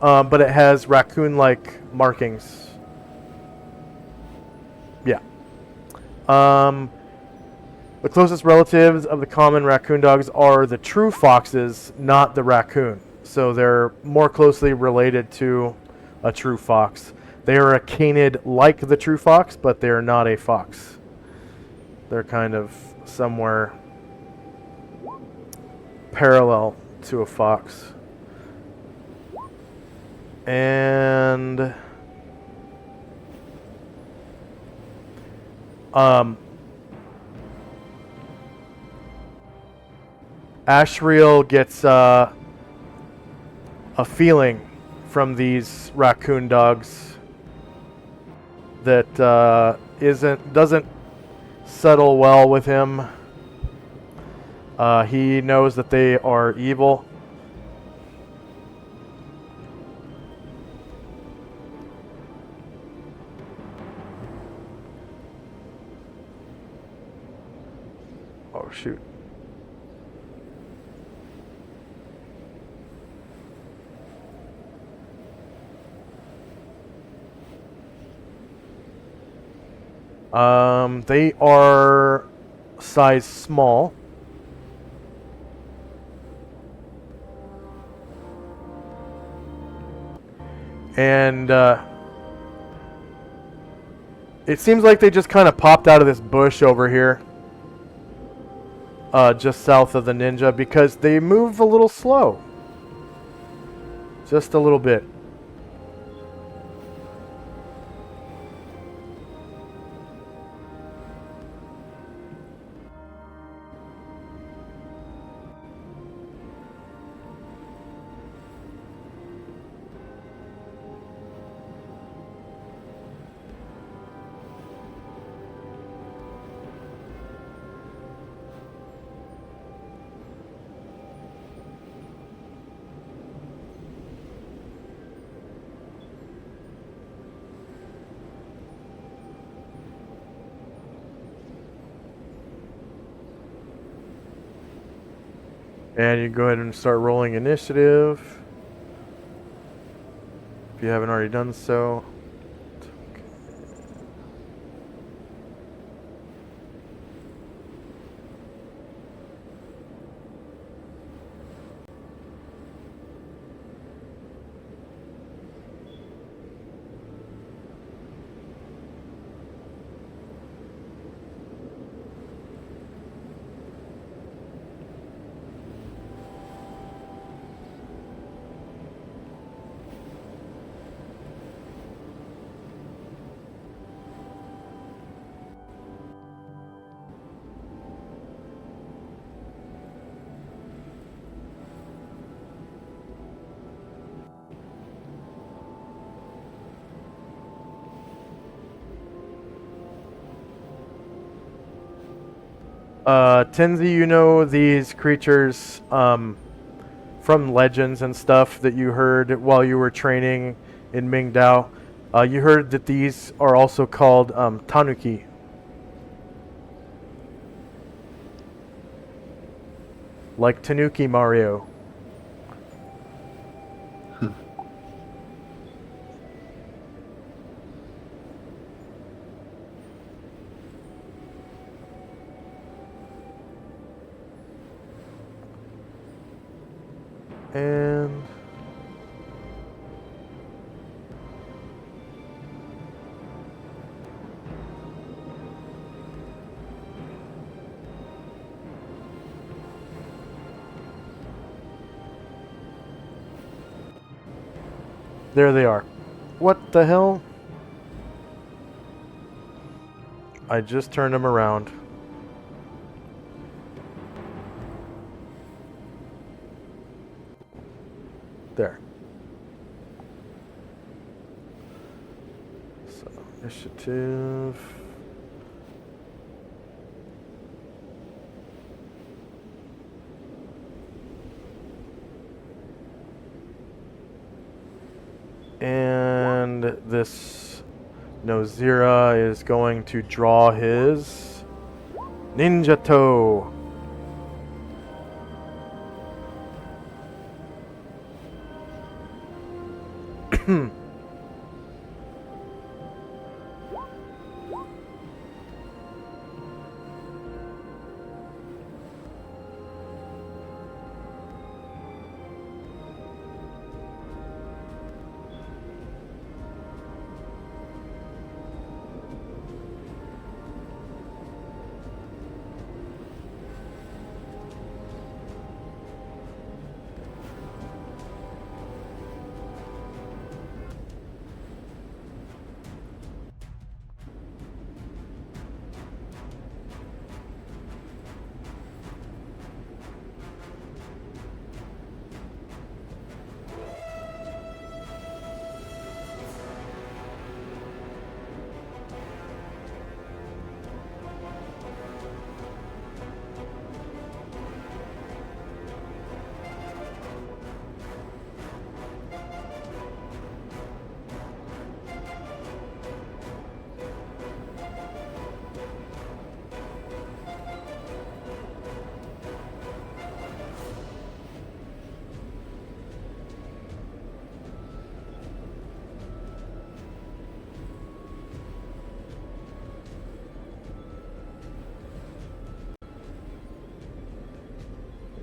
Speaker 5: But it has raccoon-like markings. The closest relatives of the common raccoon dogs are the true foxes, not the raccoon. So they're more closely related to a true fox. They are a canid like the true fox, but they're not a fox. They're kind of somewhere parallel to a fox. And Ashriel gets a feeling from these raccoon dogs that doesn't settle well with him. He knows that they are evil. Oh shoot. They are size small. And it seems like they just kind of popped out of this bush over here. Just south of the ninja, because they move a little slow. Just a little bit. And you go ahead and start rolling initiative if you haven't already done so. Tenzi, you know these creatures from legends and stuff that you heard while you were training in Mingdao. You heard that these are also called tanuki. Like Tanuki Mario. And there they are. What the hell? I just turned them around. There. So, initiative. And this Nozira is going to draw his Ninja Toe.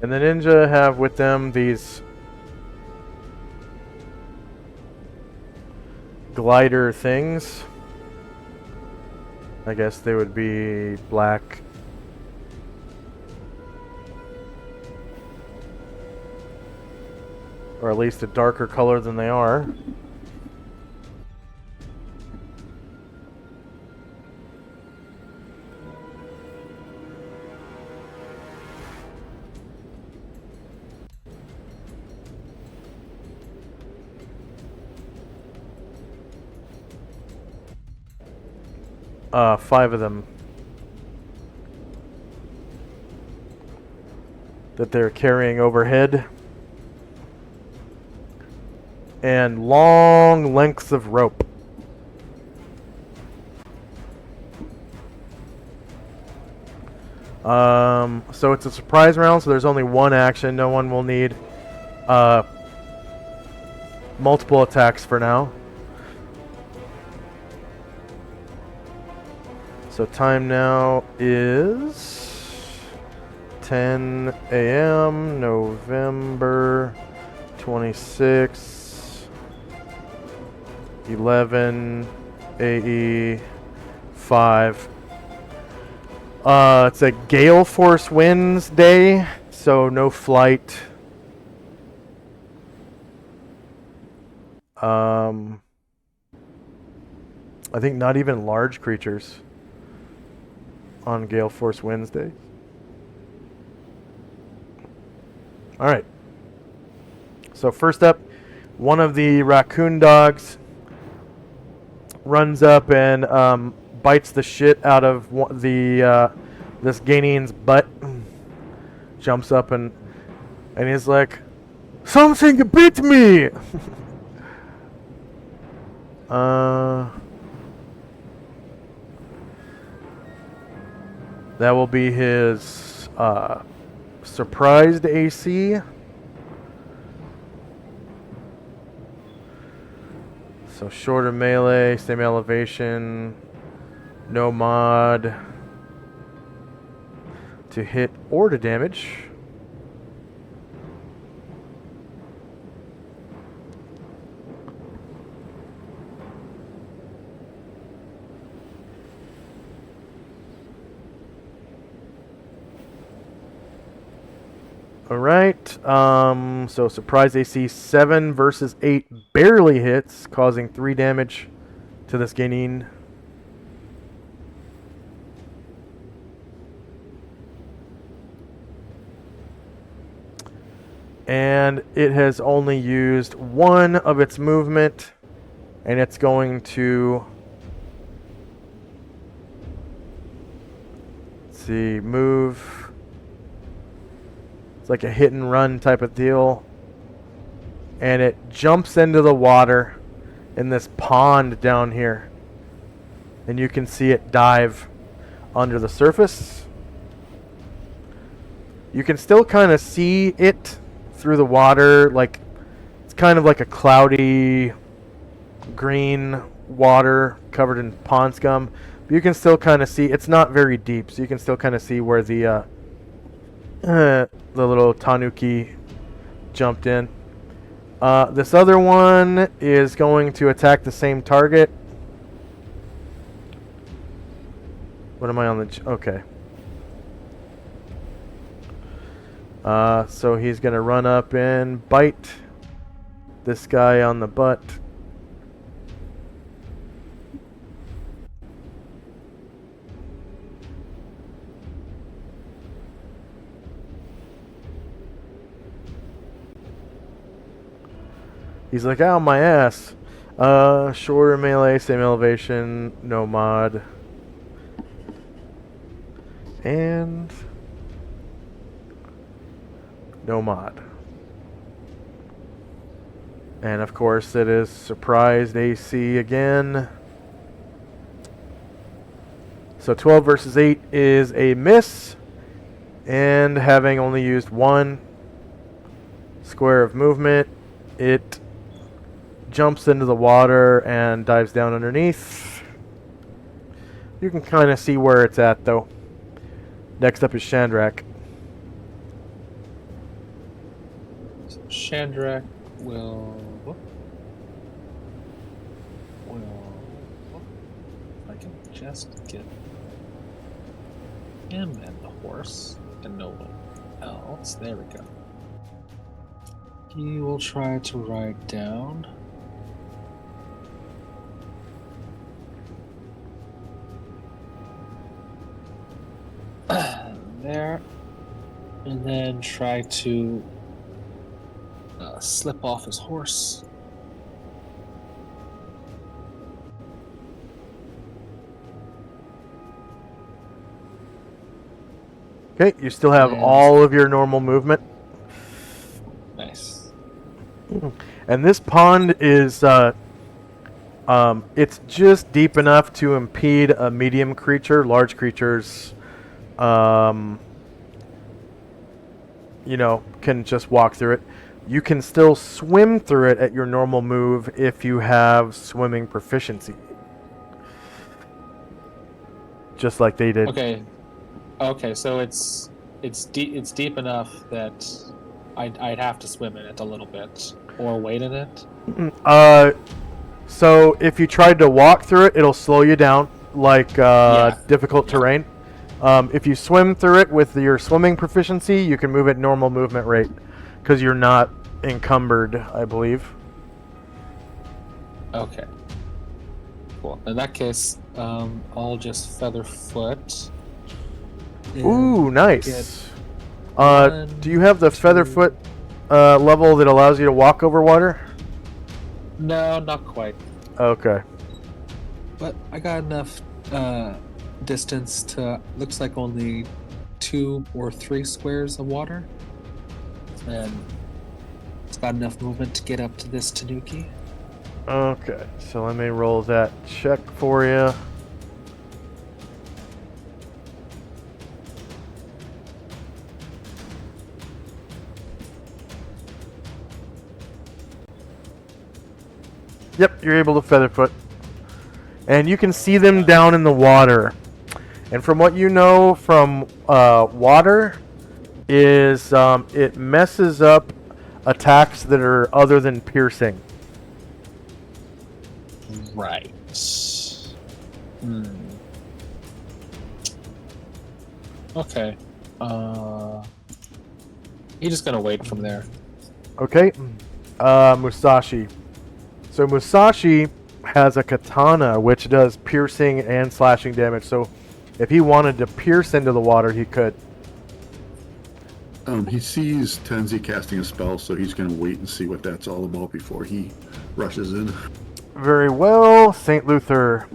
Speaker 5: And the ninja have with them these glider things. I guess they would be black. Or at least a darker color than they are. Five of them that they're carrying overhead. And long lengths of rope. So it's a surprise round, so there's only one action. No one will need multiple attacks for now. So time now is 10 a.m. November 26, 11 AE 5. It's a gale force winds day, so no flight. I think not even large creatures on Gale Force Wednesday. Alright. So first up, one of the raccoon dogs runs up and bites the shit out of this Gaining's butt. Jumps up and he's like, "Something bit me!" That will be his surprised AC. So shorter melee, same elevation, no mod to hit or to damage. Alright, so surprise AC 7 versus 8 barely hits, causing 3 damage to this Gainin. And it has only used one of its movement, and it's going to, let's see, move. It's like a hit and run type of deal. And it jumps into the water in this pond down here. And you can see it dive under the surface. You can still kind of see it through the water. Like, it's kind of like a cloudy green water covered in pond scum. But you can still kind of see, it's not very deep, so you can still kind of see where the little tanuki jumped in. This other one is going to attack the same target. What am I on the... Okay. So he's going to run up and bite this guy on the butt. He's like, ow, my ass. Shorter melee, same elevation, no mod. And no mod. And of course it is surprised AC again. So 12 versus 8 is a miss. And having only used one square of movement, it jumps into the water and dives down underneath. You can kind of see where it's at, though. Next up is Shandrak.
Speaker 2: Shandrak will. I can just get him and the horse and no one else. There we go. He will try to ride down. There. And then try to slip off his horse.
Speaker 5: Okay, you still have
Speaker 2: And-
Speaker 5: all of your normal movement.
Speaker 2: Nice.
Speaker 5: And this pond is, it's just deep enough to impede a medium creature. Large creatures, can just walk through it. You can still swim through it at your normal move if you have swimming proficiency. Just like they did.
Speaker 2: Okay, so it's deep enough that I'd have to swim in it a little bit or wade in it.
Speaker 5: So if you tried to walk through it, it'll slow you down, like difficult terrain. If you swim through it with your swimming proficiency, you can move at normal movement rate, because you're not encumbered, I believe.
Speaker 2: Okay. Cool. In that case, I'll just feather foot.
Speaker 5: Ooh, nice.
Speaker 2: one,
Speaker 5: Do you have the featherfoot level that allows you to walk over water?
Speaker 2: No, not quite.
Speaker 5: Okay.
Speaker 2: But I got enough distance to looks like only 2 or 3 squares of water, and it's got enough movement to get up to this Tanuki.
Speaker 5: Okay, so let me roll that check for you. Yep, you're able to featherfoot. And you can see them down in the water. And from what you know from water is it messes up attacks that are other than piercing.
Speaker 2: Right. Okay. He's just gonna wait from there.
Speaker 5: Okay. Musashi. So Musashi has a katana which does piercing and slashing damage. So if he wanted to pierce into the water, he could.
Speaker 3: He sees Tenzi casting a spell, so he's going to wait and see what that's all about before he rushes in.
Speaker 5: Very well, St. Luther.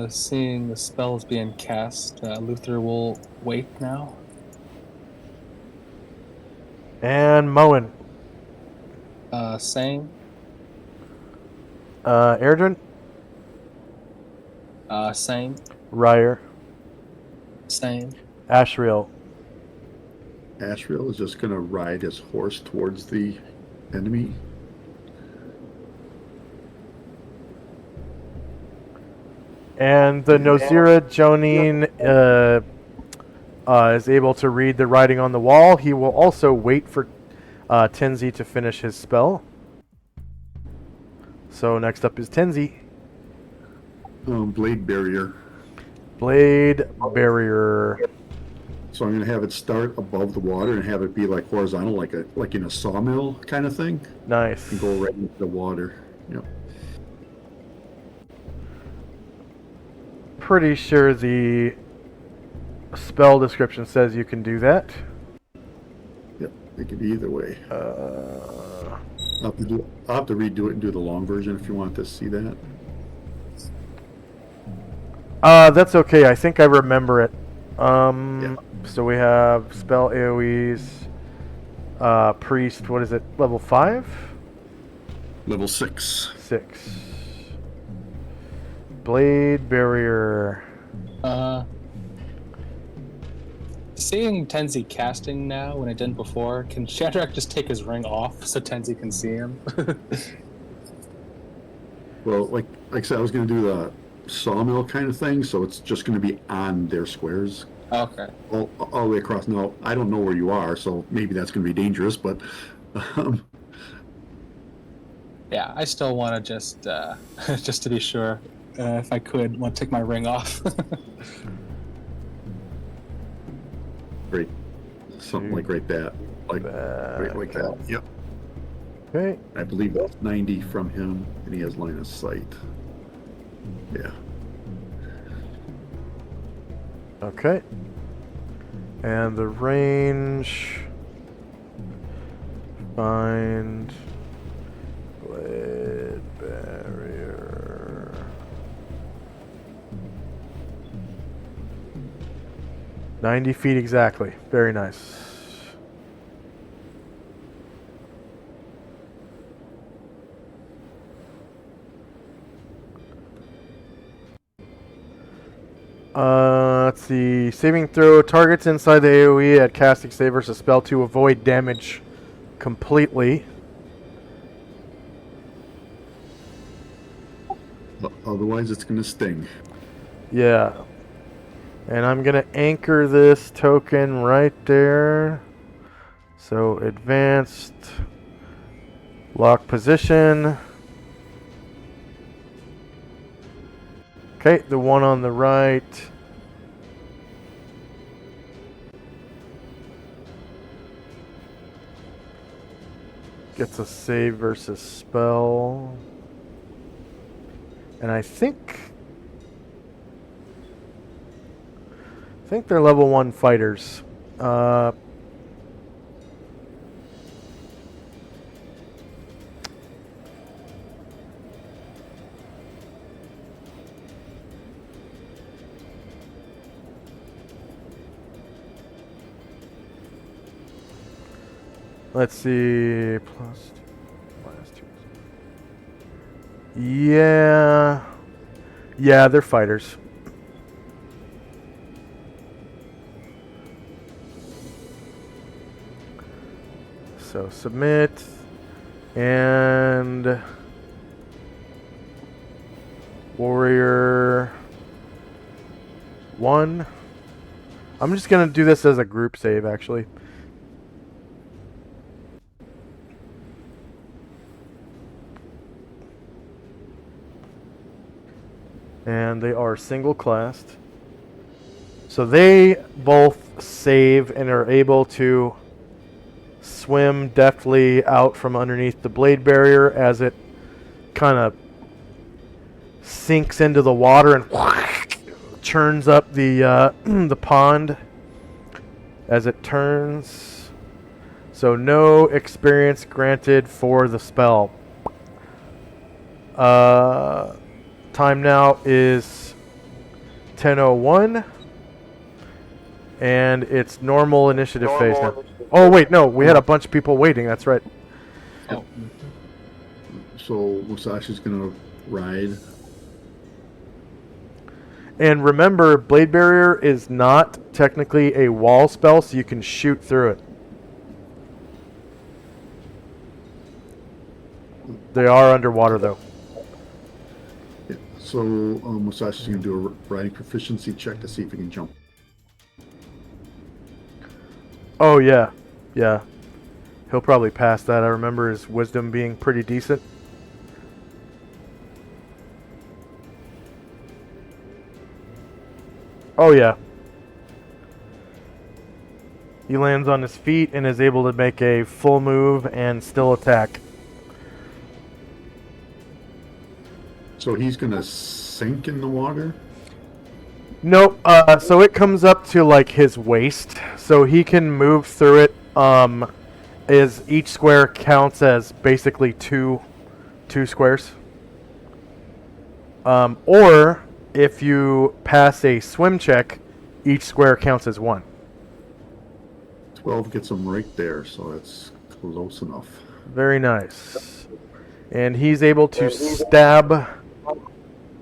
Speaker 2: Seeing the spells being cast, Luther will wait now.
Speaker 5: And Moen.
Speaker 2: Same.
Speaker 5: Erdrin.
Speaker 2: Same.
Speaker 5: Ryer.
Speaker 2: Same.
Speaker 5: Ashriel.
Speaker 3: Ashriel is just going to ride his horse towards the enemy.
Speaker 5: And the Nozira Jonin is able to read the writing on the wall. He will also wait for Tenzi to finish his spell. So next up is Tenzi.
Speaker 3: Blade Barrier.
Speaker 5: Blade Barrier.
Speaker 3: So I'm going to have it start above the water and have it be like horizontal, like in a sawmill kind of thing,
Speaker 5: Nice.
Speaker 3: and go right into the water. Yep.
Speaker 5: Pretty sure the spell description says you can do that.
Speaker 3: Yep. It could be either way. I'll have to redo it and do the long version if you want to see that.
Speaker 5: That's okay. I think I remember it.
Speaker 3: Yeah.
Speaker 5: So we have spell AoEs, priest. What is it? Level 5?
Speaker 3: Level 6.
Speaker 5: 6. Blade Barrier.
Speaker 2: Seeing Tenzi casting now when I didn't before, can Shadrach just take his ring off so Tenzi can see him?
Speaker 3: Well, like I said, I was going to do the sawmill kind of thing, so it's just going to be on their squares
Speaker 2: Okay.
Speaker 3: all the way across. Now, I don't know where you are, so maybe that's going to be dangerous, but
Speaker 2: Yeah, I still want to just just to be sure, if I could, want to take my ring off.
Speaker 3: great. Something like right that. Like that. Yep.
Speaker 5: Okay.
Speaker 3: I believe that's 90 from him, and he has line of sight. Yeah.
Speaker 5: Okay. And the range. Find blade barrier. "90 feet exactly. Very nice. Let's see. Saving throw. Targets inside the AoE at casting save versus spell to avoid damage completely.
Speaker 3: Otherwise, it's going to sting.
Speaker 5: Yeah. And I'm going to anchor this token right there. So advanced. Lock position. Okay, the one on the right. Gets a save versus spell. And I think they're level 1 fighters. Let's see. Plus 2, minus 2. Yeah. Yeah, they're fighters. So submit. And Warrior 1. I'm just going to do this as a group save, actually. And they are single classed. So they both save and are able to swim deftly out from underneath the blade barrier as it kind of sinks into the water and churns up the the pond as it turns. So no experience granted for the spell. Time now is 10:01, and it's normal initiative phase now. Oh wait, no, we had a bunch of people waiting. That's right.
Speaker 2: Oh,
Speaker 3: So Musashi's going to ride.
Speaker 5: And remember, Blade Barrier is not technically a wall spell, so you can shoot through it. They are underwater, though.
Speaker 3: Yeah. So Musashi's going to do a riding proficiency check to see if he can jump.
Speaker 5: Oh, yeah. Yeah. He'll probably pass that. I remember his wisdom being pretty decent. Oh, yeah. He lands on his feet and is able to make a full move and still attack.
Speaker 3: So he's going to sink in the water?
Speaker 5: Nope. So it comes up to like his waist, so he can move through it. As each square counts as basically two squares. Or if you pass a swim check, each square counts as 1.
Speaker 3: 12 gets him right there, so that's close enough.
Speaker 5: Very nice. And he's able to stab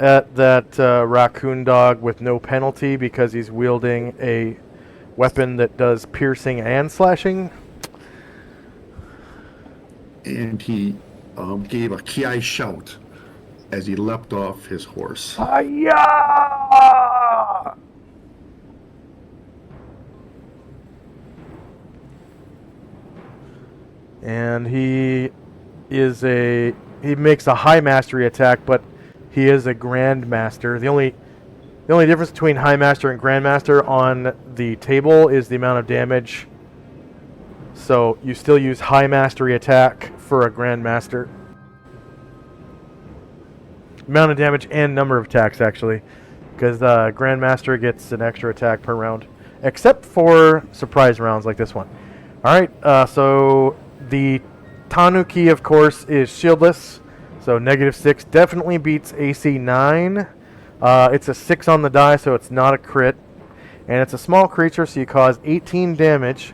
Speaker 5: at that raccoon dog with no penalty because he's wielding a weapon that does piercing and slashing.
Speaker 3: And he gave a Kiai shout. as he leapt off his horse.
Speaker 5: Hi-ya! And he makes a high mastery attack, but he is a grandmaster. The only difference between high master and grandmaster on the table is the amount of damage. So you still use high mastery attack for a grandmaster. Amount of damage and number of attacks, actually, because grandmaster gets an extra attack per round, except for surprise rounds like this one. All right, so the Tanuki, of course, is shieldless, so -6 definitely beats AC 9. It's a 6 on the die, so it's not a crit, and it's a small creature, so you cause 18 damage,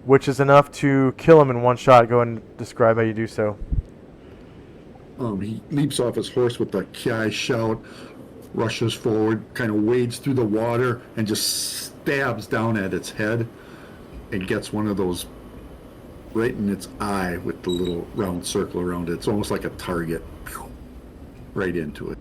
Speaker 5: which is enough to kill him in one shot. Go ahead and describe how you do so.
Speaker 3: He leaps off his horse with the Kiai shout, rushes forward, kind of wades through the water, and just stabs down at its head and gets one of those right in its eye with the little round circle around it. It's almost like a target. Right into it.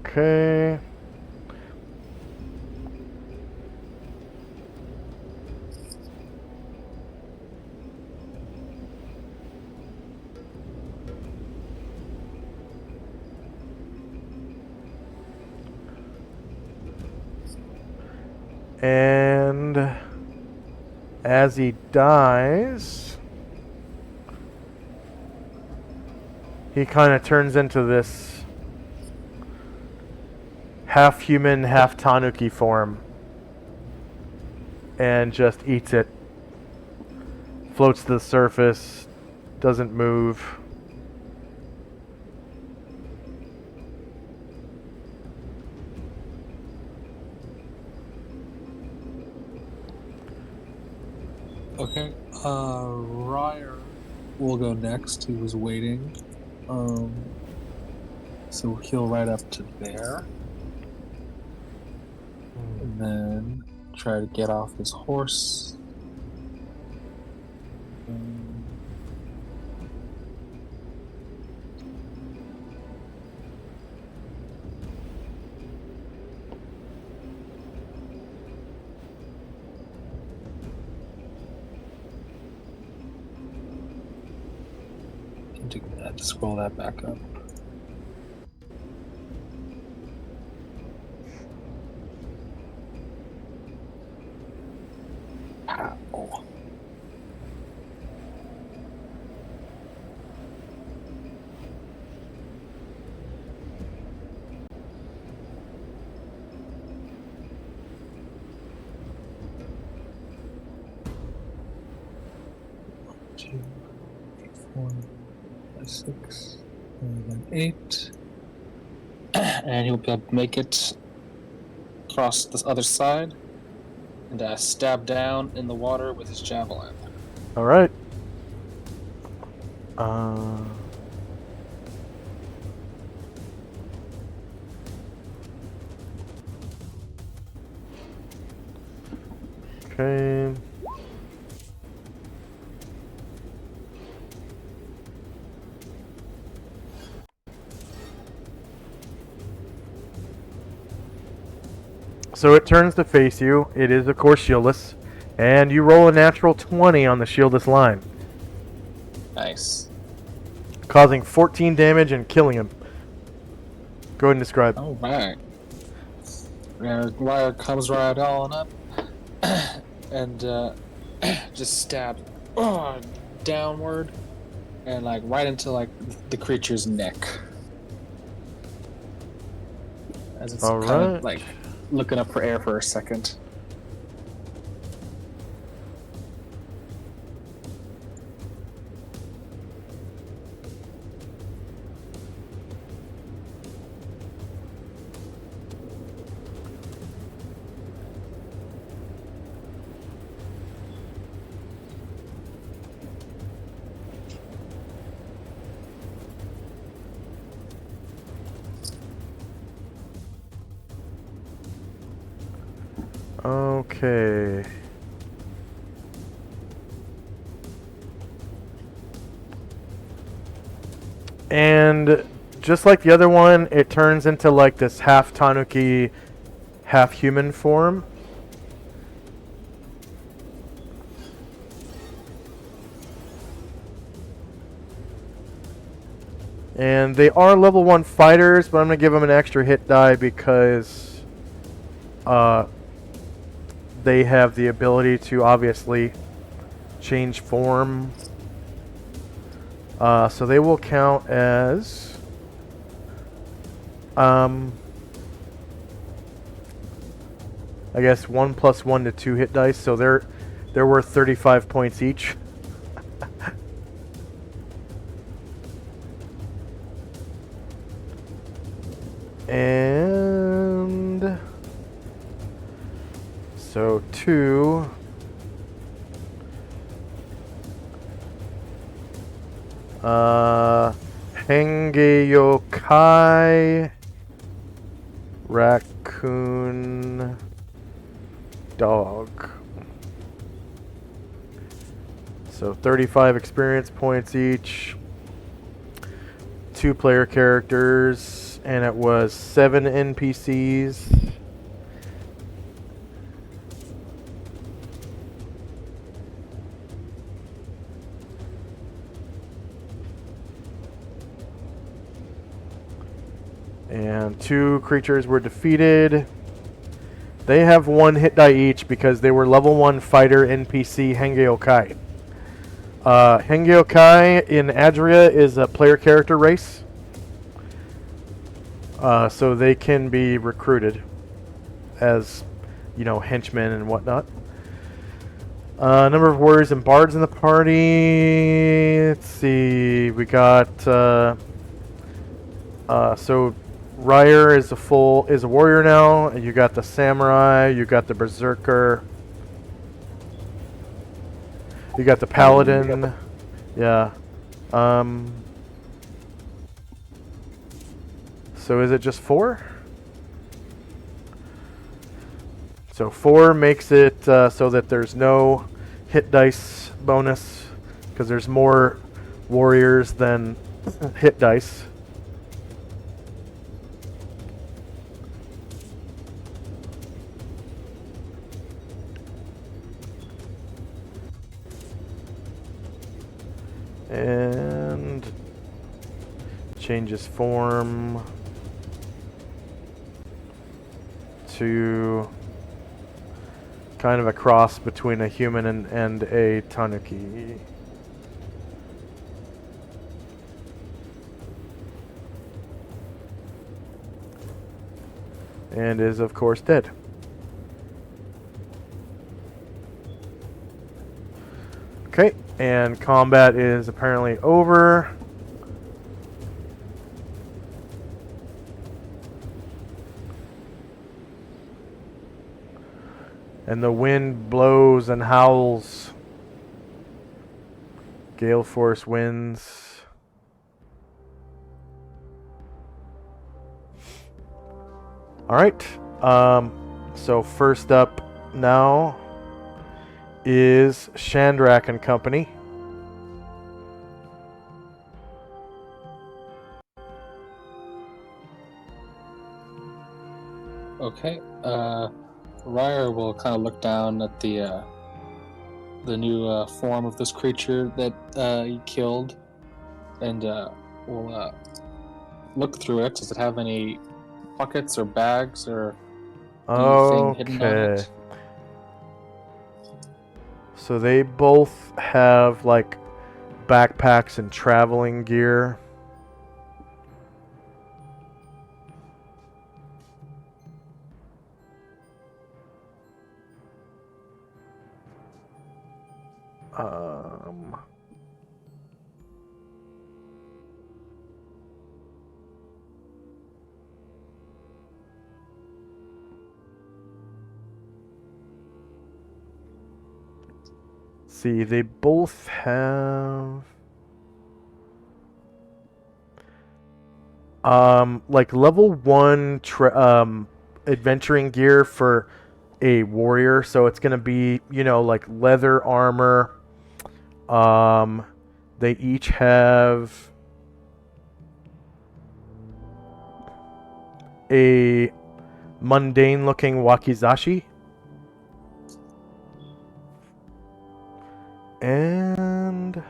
Speaker 5: Okay. And as he dies, he kind of turns into this half human, half tanuki form and just eats it. Floats to the surface, doesn't move.
Speaker 2: Okay. Ryer will go next. He was waiting. So he'll ride up to there. And then try to get off his horse. Do that. Scroll that back up. Ow. Two, 4, 6, and then 8. And he'll be able to make it across this other side and stab down in the water with his javelin.
Speaker 5: All right. Okay. So it turns to face you. It is, of course, shieldless. And you roll a natural 20 on the shieldless line,
Speaker 2: Nice.
Speaker 5: causing 14 damage and killing him. Go ahead and describe.
Speaker 2: Alright. Ryer comes right on up and just stab downward and like right into like the creature's neck. As it's kind
Speaker 5: Alright.
Speaker 2: of like looking up for air for a second.
Speaker 5: Okay. And just like the other one, it turns into like this half tanuki, half human form. And they are level 1 fighters, but I'm going to give them an extra hit die because they have the ability to obviously change form. So they will count as... I guess 1 plus 1 to 2 hit dice, so they're worth 35 points each. And so 2 Hengeyokai Raccoon Dog. So 35 experience points each. 2 player characters, and it was 7 NPCs. And 2 creatures were defeated. They have 1 hit die each because they were level 1 fighter NPC Hengeyokai. Hengeyokai in Adria is a player character race. So they can be recruited as, henchmen and whatnot. Number of warriors and bards in the party. Let's see. We got so Ryer is a warrior now. And you got the samurai. You got the berserker. You got the paladin. Yeah. So is it just 4? So 4 makes it so that there's no hit dice bonus because there's more warriors than hit dice. And changes form to kind of a cross between a human and a tanuki. And is of course dead. Okay, and combat is apparently over. And the wind blows and howls. Gale force winds. Alright. So first up now is Chandrak and Company.
Speaker 2: Okay. Ryer will kind of look down at the new form of this creature that he killed, and will look through it. Does it have any pockets or bags or anything hidden on
Speaker 5: Okay.
Speaker 2: it?
Speaker 5: So they both have like backpacks and traveling gear. See, they both have like level 1 adventuring gear for a warrior, so it's gonna be, you know, like leather armor. They each have a mundane-looking wakizashi. And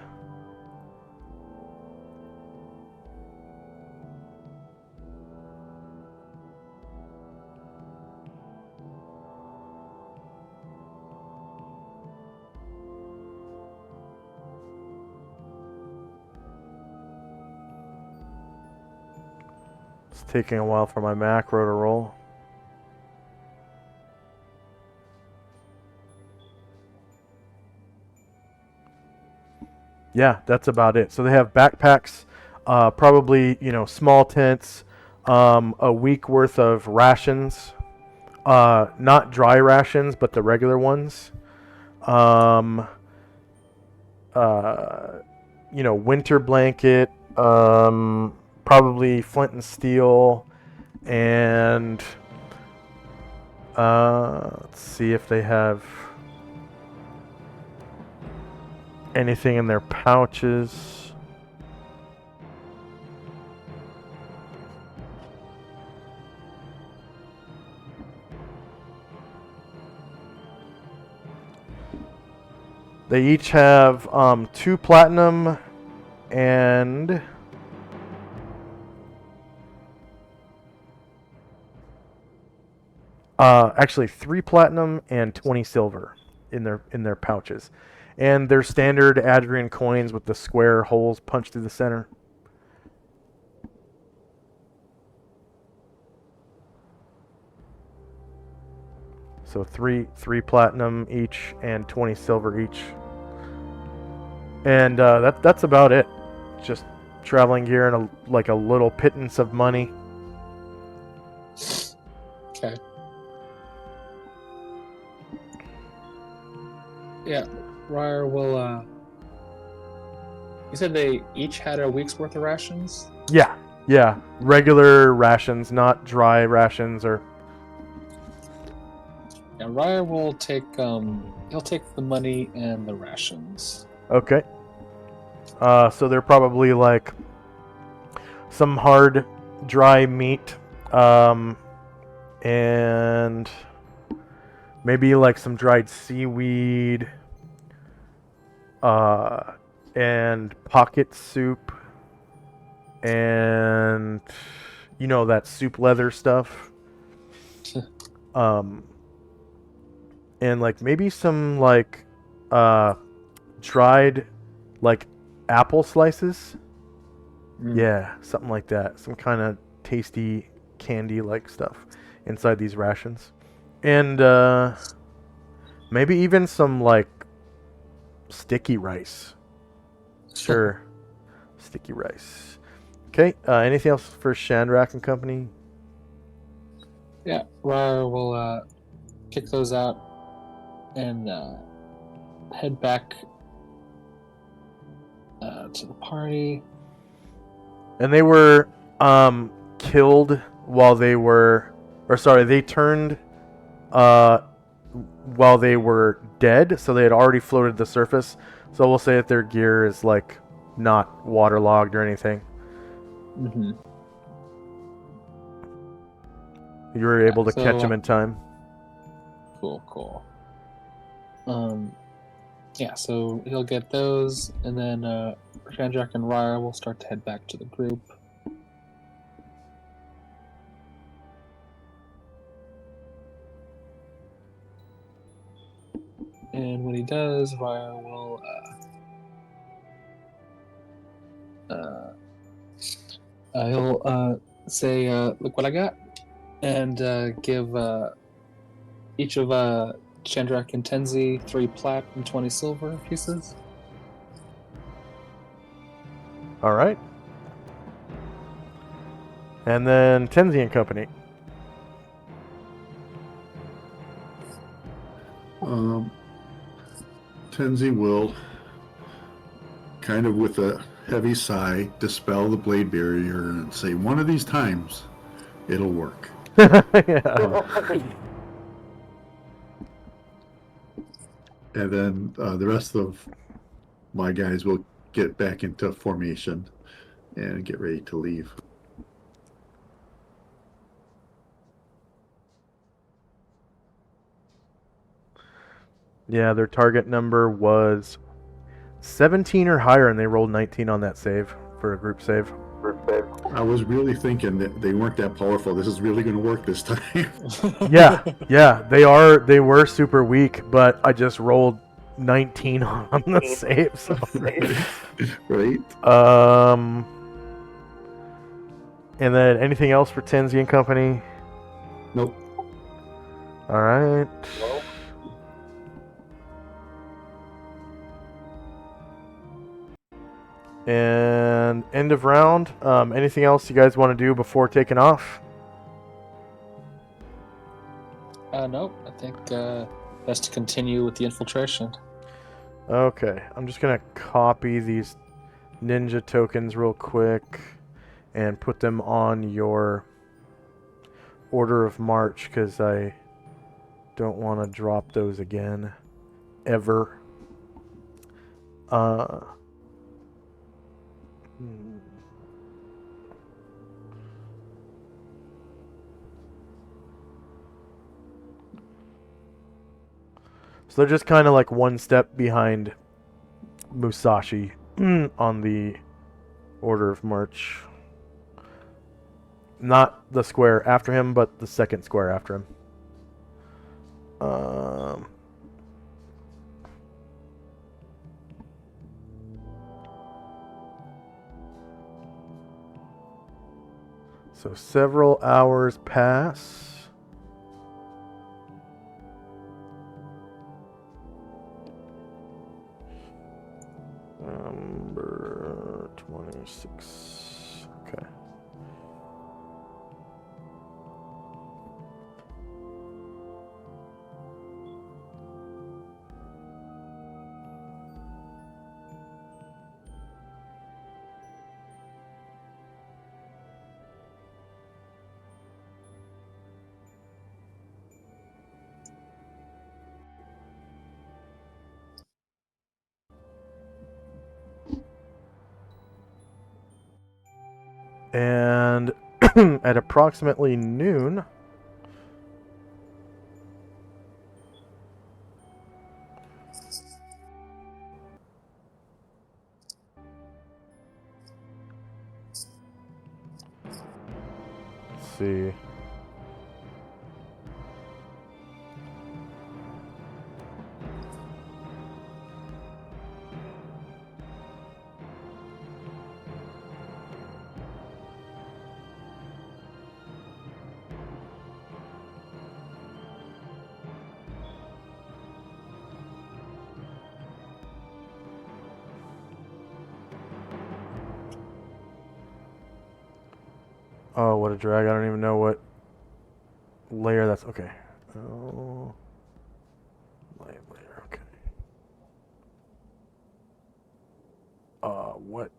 Speaker 5: it's taking a while for my macro to roll. Yeah, that's about it. So they have backpacks, probably, you know, small tents, a week worth of rations, not dry rations, but the regular ones. You know, winter blanket, probably flint and steel, and let's see if they have anything in their pouches. They each have 2 platinum and actually 3 platinum and 20 silver in their pouches. And their standard Adrian coins with the square holes punched through the center. So 3 platinum each and 20 silver each. And that's about it. Just traveling gear and like a little pittance of money.
Speaker 2: Okay. Yeah, Ryer will. You said they each had a week's worth of rations?
Speaker 5: Yeah. Regular rations, not dry rations or.
Speaker 2: Yeah, Ryer will take. He'll take the money and the rations.
Speaker 5: Okay. So they're probably like some hard, dry meat, and maybe like some dried seaweed, and pocket soup, and you know that soup leather stuff. And like maybe some like dried like apple slices. Yeah, something like that. Some kind of tasty candy like stuff inside these rations. And maybe even some like sticky rice. Sure. Sticky rice. Okay, anything else for Shandrak and company?
Speaker 2: Yeah, Ryer will kick those out and head back to the party.
Speaker 5: And they were killed while they were, or sorry, they turned while they were dead, so they had already floated to the surface. So we'll say that their gear is like not waterlogged or anything.
Speaker 2: Mm-hmm.
Speaker 5: You were able to
Speaker 2: So,
Speaker 5: catch them in time.
Speaker 2: Cool. Yeah, so he'll get those, and then Shandrak and Ryer will start to head back to the group. And when he does, Ryer will he'll say, "Look what I got," and give each of Shandrak and Tenzi 3 plat and 20 silver pieces.
Speaker 5: All right. And then Tenzi and company.
Speaker 3: Tenzi will, kind of with a heavy sigh, dispel the blade barrier and say, one of these times, it'll work.
Speaker 5: Yeah.
Speaker 3: and then the rest of my guys will get back into formation and get ready to leave.
Speaker 5: Yeah, their target number was 17 or higher, and they rolled 19 on that save for a group save.
Speaker 3: I was really thinking that they weren't that powerful. This is really going to work this time.
Speaker 5: Yeah, they were super weak, but I just rolled 19 on the save. So.
Speaker 3: Right?
Speaker 5: And then anything else for Tenzi and Company?
Speaker 3: Nope.
Speaker 5: All right. And end of round. Anything else you guys want to do before taking off?
Speaker 2: Nope. I think best to continue with the infiltration.
Speaker 5: Okay, I'm just gonna copy these ninja tokens real quick and put them on your order of march because I don't want to drop those again ever. So they're just kind of like one step behind Musashi on the order of march. Not the square after him, but the second square after him. So several hours pass. Number 26. Okay. And at approximately noon, let's see. Oh, what a drag. I don't even know what layer that's. Okay. Oh. Light layer. Okay. What?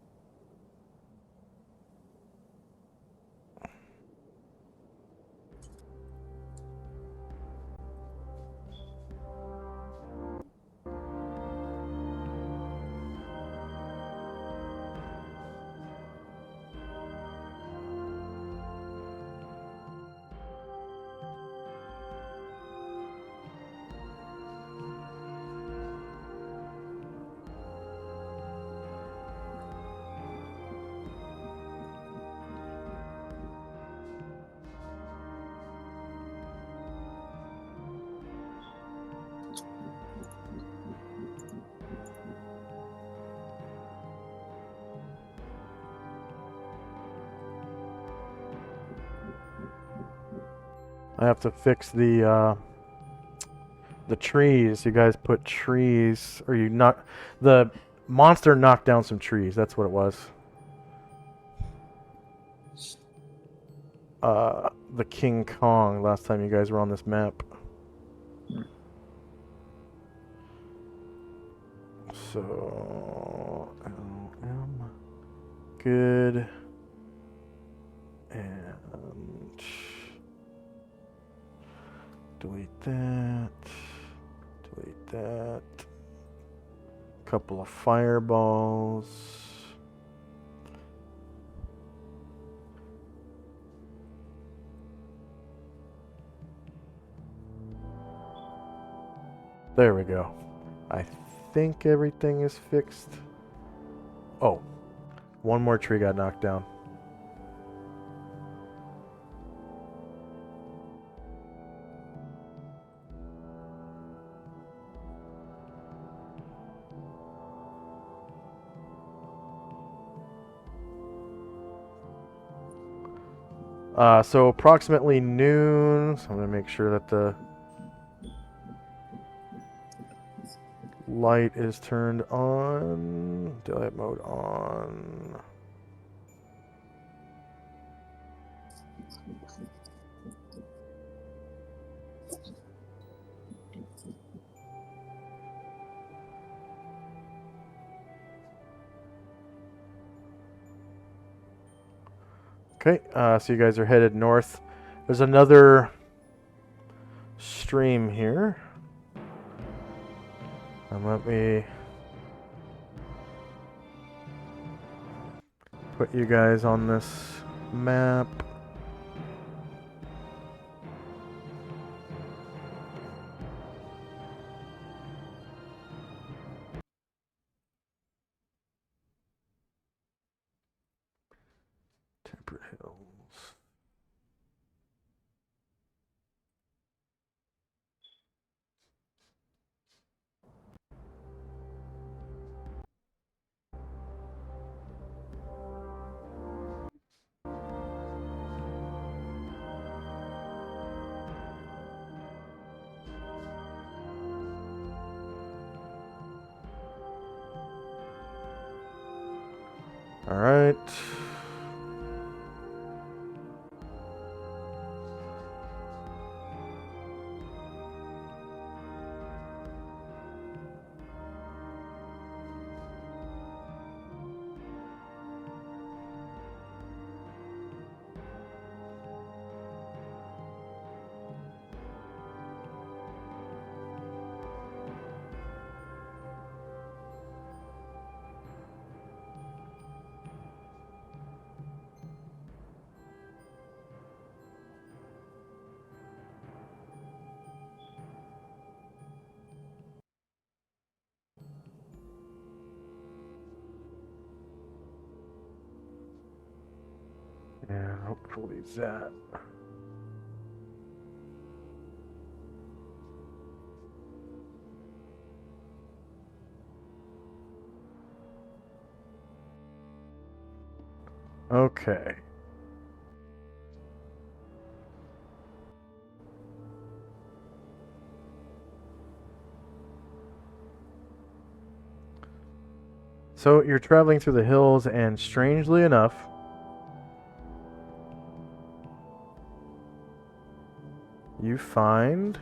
Speaker 5: I have to fix the trees. You guys put trees, or you knock the monster knocked down some trees. That's what it was. The King Kong last time you guys were on this map. So LM good and delete that. Delete that. Couple of fireballs. There we go. I think everything is fixed. Oh, one more tree got knocked down. So approximately noon. So I'm gonna make sure that the light is turned on. Daylight mode on. Okay, so you guys are headed north. There's another stream here. Let me put you guys on this map. Temperate Hills. All right. And hopefully that. Okay. So you're traveling through the hills, and strangely enough, you find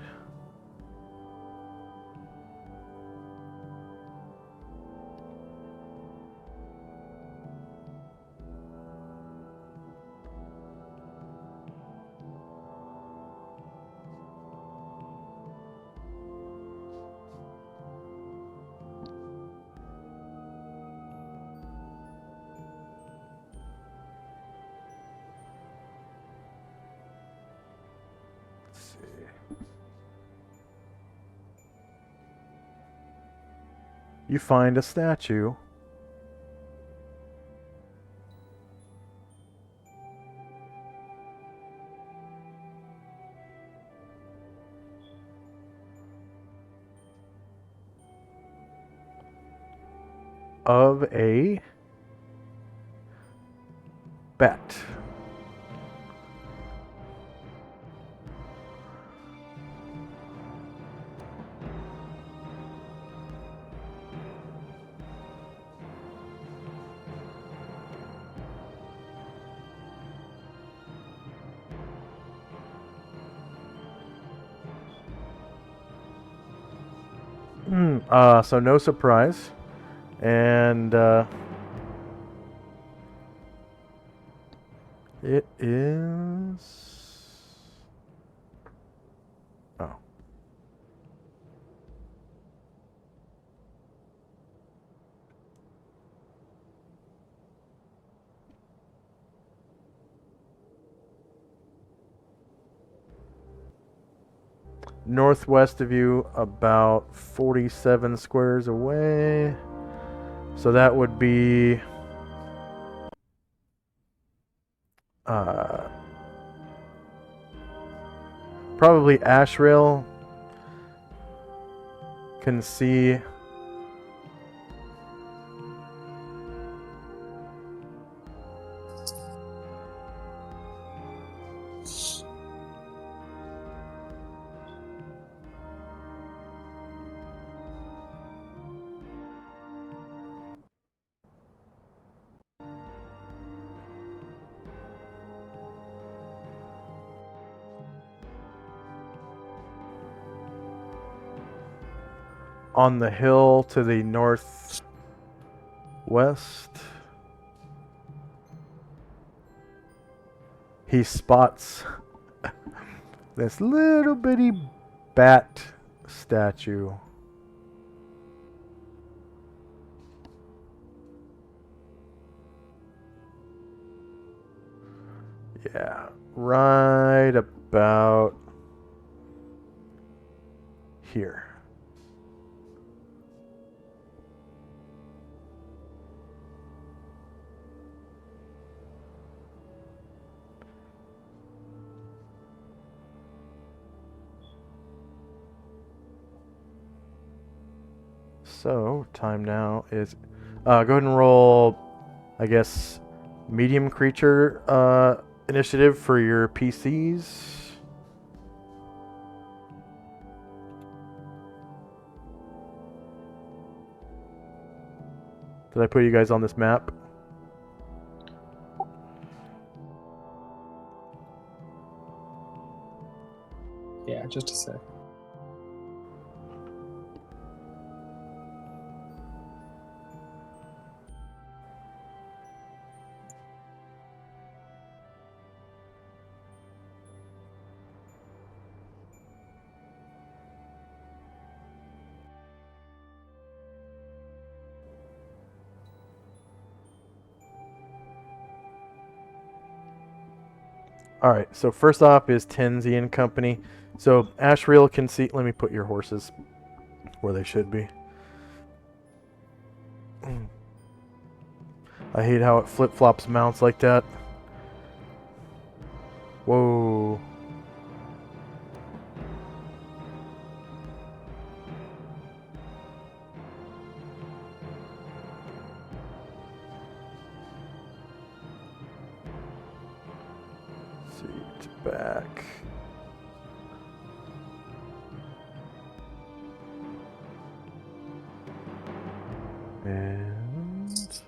Speaker 5: you find a statue of a bat. So no surprise. And it is... Oh. northwest of you, about 47 squares away. So that would be probably Ashrail can see on the hill to the northwest. He spots this little bitty bat statue. Yeah, right about here. So, time now is... go ahead and roll, I guess, medium creature initiative for your PCs. Did I put you guys on this map?
Speaker 2: Yeah, just a sec.
Speaker 5: Alright, so first off is Tenzi and Company. So Ashrail can see... Let me put your horses where they should be. I hate how it flip-flops mounts like that. Whoa. Seat back. And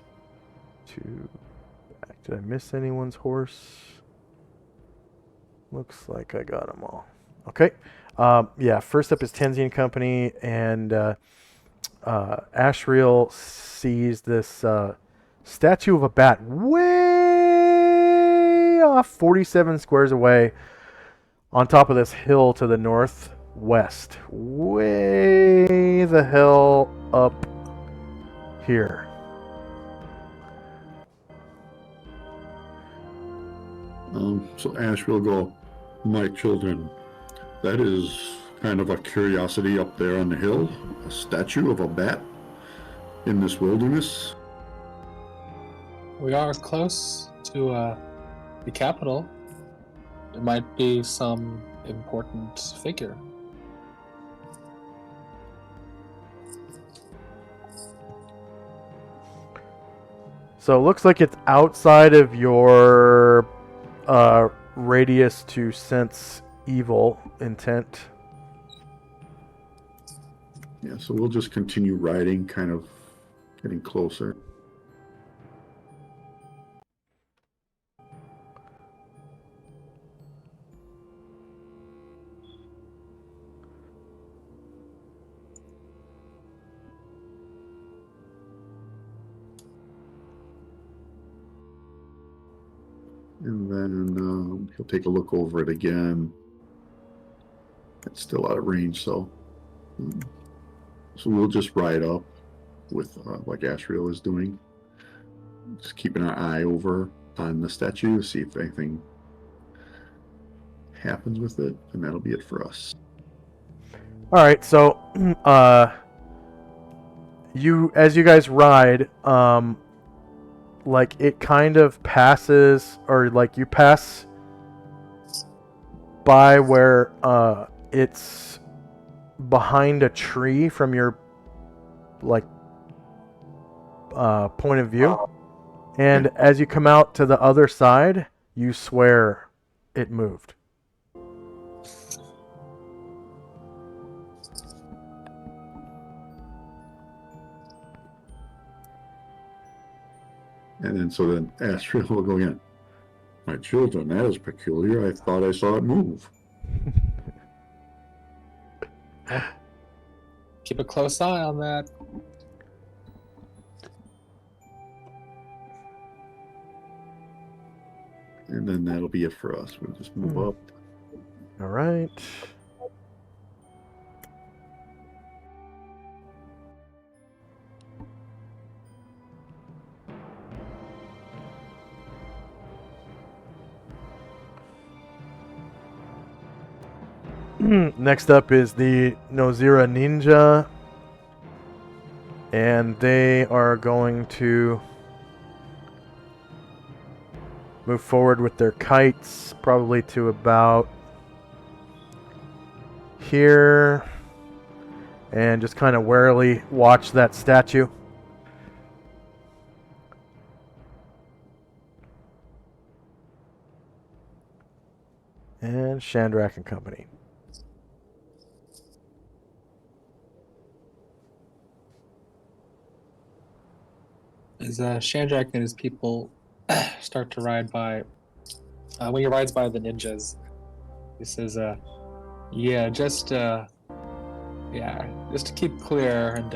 Speaker 5: two back. Did I miss anyone's horse? Looks like I got them all. Okay. Yeah, first up is Tenzi and Company, and Ashrail sees this statue of a bat way off 47 squares away on top of this hill to the northwest. Way the hell up here.
Speaker 3: So Ash will go, my children, that is kind of a curiosity up there on the hill, a statue of a bat in this wilderness.
Speaker 2: We are close to the capital. There might be some important figure.
Speaker 5: So it looks like it's outside of your radius to sense evil intent.
Speaker 3: Yeah, so we'll just continue riding, kind of getting closer. And then he'll take a look over it again. It's still out of range, so we'll just ride up with like Ashrail is doing. Just keeping our eye over on the statue to see if anything happens with it, and that'll be it for us.
Speaker 5: All right, so as you guys ride, like it kind of passes, or like you pass by where it's behind a tree from your like point of view, and as you come out to the other side, you swear it moved.
Speaker 3: And then so then Astrid will go in. My children, that is peculiar. I thought I saw it move.
Speaker 2: Keep a close eye on that.
Speaker 3: And then that'll be it for us. We'll just move up.
Speaker 5: All right. Next up is the Nozira Ninja, and they are going to move forward with their kites, probably to about here, and just kind of warily watch that statue. And Shandrak and company.
Speaker 2: As Shandrak and his people start to ride by, when he rides by the ninjas, he says, "Yeah, just to keep clear, and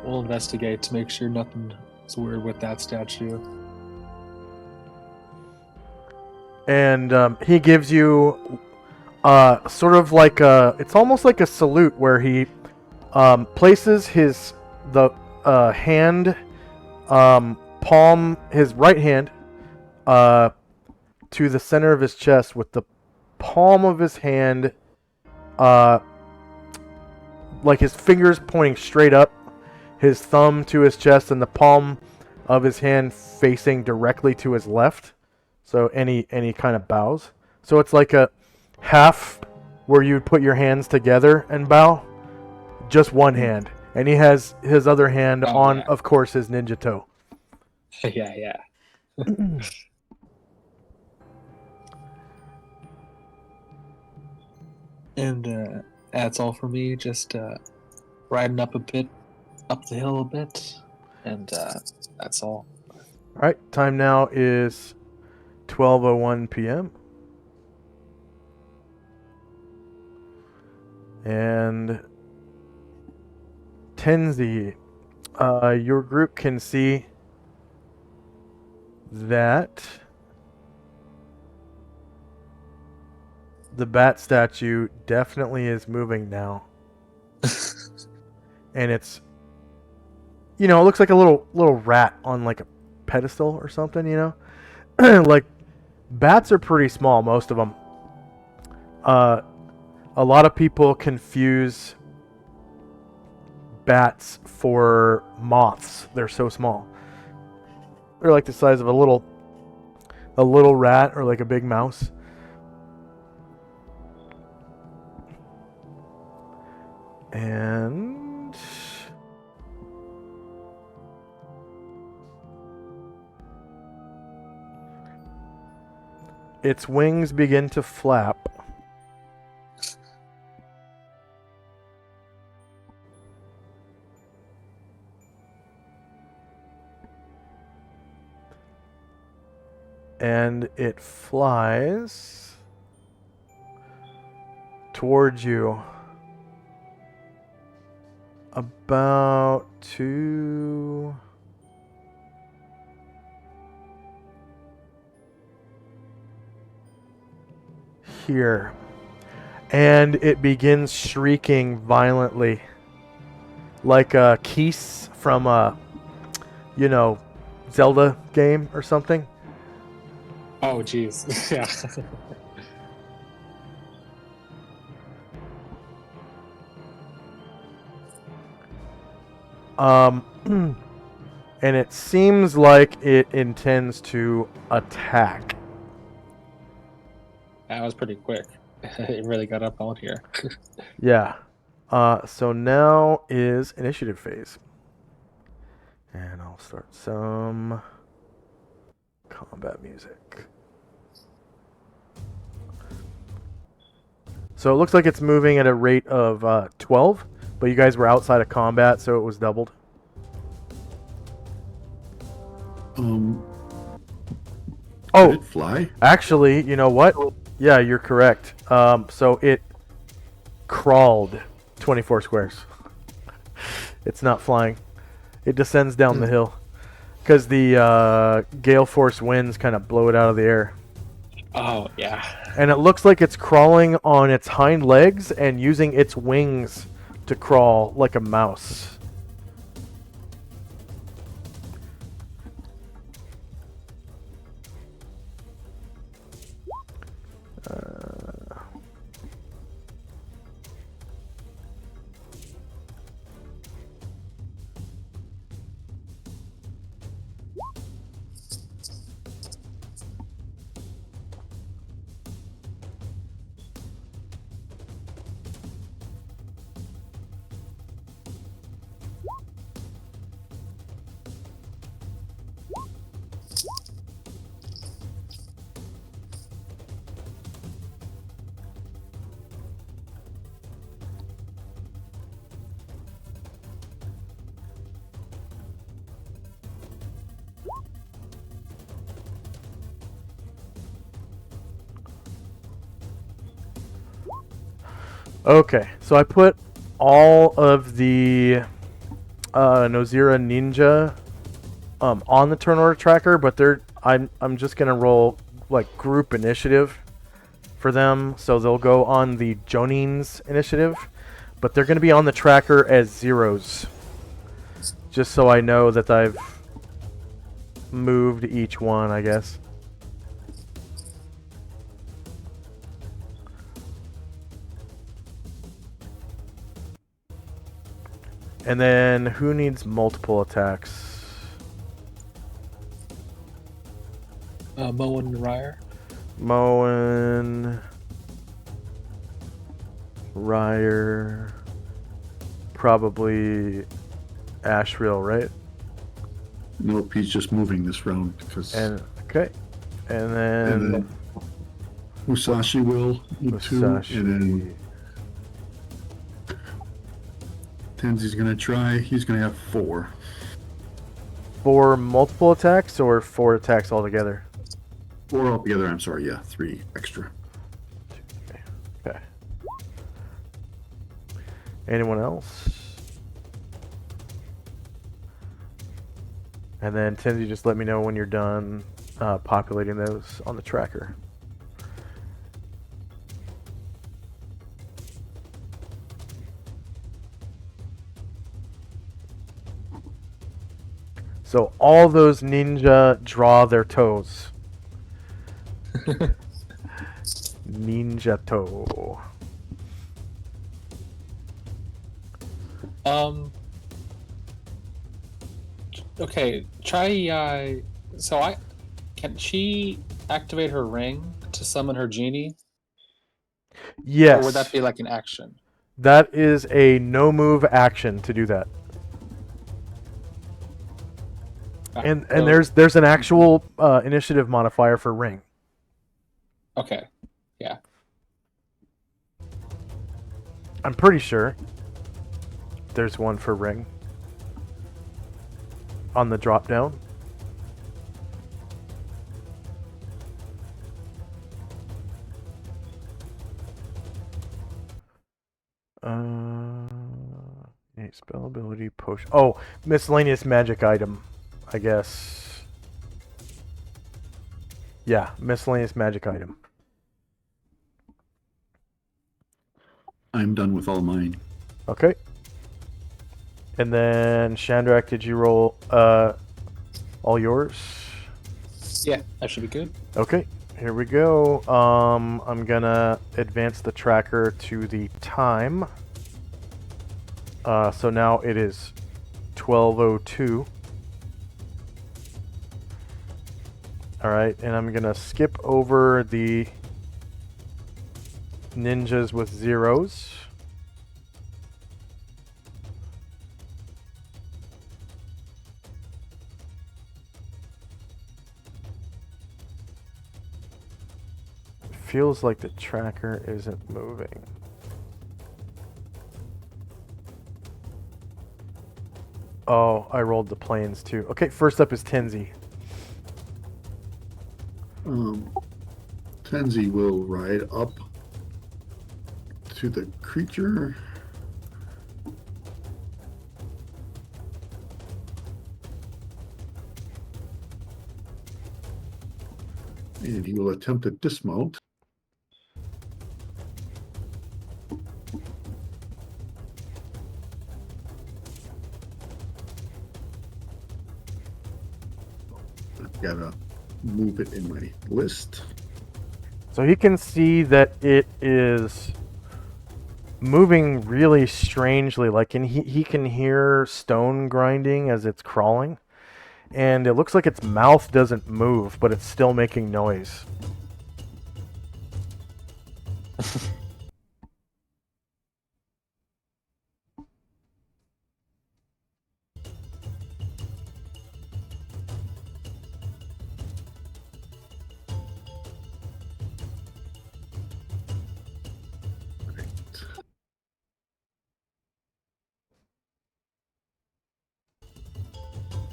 Speaker 2: we'll investigate to make sure nothing's weird with that statue."
Speaker 5: And he gives you sort of like it's almost like a salute, where he places the hand, palm, his right hand to the center of his chest, with the palm of his hand like his fingers pointing straight up, his thumb to his chest, and the palm of his hand facing directly to his left. So any kind of bows. So it's like a half where you'd put your hands together and bow. Just one hand. And he has his other hand on, of course, his ninja toe.
Speaker 2: Yeah. And that's all for me. Just riding up the hill a bit, and that's all.
Speaker 5: All right, time now is 12:01 p.m. And Tenzi, your group can see that the bat statue definitely is moving now. And it's, it looks like a little rat on like a pedestal or something, like bats are pretty small, most of them. A lot of people confuse bats for moths. They're so small. They're like the size of a little rat or like a big mouse. And its wings begin to flap. And it flies towards you about to here, and it begins shrieking violently like a Keese from a Zelda game or something.
Speaker 2: Oh, jeez. Yeah.
Speaker 5: And it seems like it intends to attack.
Speaker 2: That was pretty quick. It really got up out here.
Speaker 5: Yeah. So now is initiative phase. And I'll start some combat music. So it looks like it's moving at a rate of 12, but you guys were outside of combat, so it was doubled.
Speaker 3: Did
Speaker 5: Oh,
Speaker 3: it fly?
Speaker 5: actually, you know what? Yeah, you're correct. So it crawled 24 squares. It's not flying. It descends down the hill because the gale force winds kind of blow it out of the air.
Speaker 2: Oh, yeah.
Speaker 5: And it looks like it's crawling on its hind legs and using its wings to crawl like a mouse. Okay, so I put all of the Nozira Ninja on the turn order tracker, but I'm just gonna roll like group initiative for them, so they'll go on the Jonin's initiative, but they're gonna be on the tracker as zeros, just so I know that I've moved each one, I guess. And then who needs multiple attacks?
Speaker 2: Moen and Ryer.
Speaker 5: Moen, Ryer, probably Ashriel, right?
Speaker 3: Nope, he's just moving this round because.
Speaker 5: And okay, and then,
Speaker 3: And then Musashi will need two,
Speaker 5: Musashi.
Speaker 3: and then Tenzi's gonna try. He's gonna have 4.
Speaker 5: 4 multiple attacks or 4 attacks altogether?
Speaker 3: 4 altogether. I'm sorry. Yeah, 3 extra.
Speaker 5: Okay. Anyone else? And then Tenzi, just let me know when you're done populating those on the tracker. So all those ninja draw their toes. Ninja toe.
Speaker 2: Okay, try. Can she activate her ring to summon her genie?
Speaker 5: Yes.
Speaker 2: Or would that be like an action?
Speaker 5: That is a no move action to do that. And
Speaker 2: So-
Speaker 5: there's an actual initiative modifier for ring.
Speaker 2: Okay. Yeah.
Speaker 5: I'm pretty sure there's one for ring on the drop down. Spell ability potion. Oh, miscellaneous magic item, I guess. Yeah, miscellaneous magic item.
Speaker 3: I'm done with all mine.
Speaker 5: Okay. And then Shandrak, did you roll all yours?
Speaker 2: Yeah, that should be good.
Speaker 5: Okay, here we go. I'm gonna advance the tracker to the time. So now it is 1202. Alright, and I'm gonna skip over the ninjas with zeros. Feels like the tracker isn't moving. Oh, I rolled the planes too. Okay, first up is Tenzi.
Speaker 3: Tenzi will ride up to the creature. And he will attempt to dismount. I've got to move it in my list.
Speaker 5: So he can see that it is moving really strangely, like, and he can hear stone grinding as it's crawling, and it looks like its mouth doesn't move, but it's still making noise.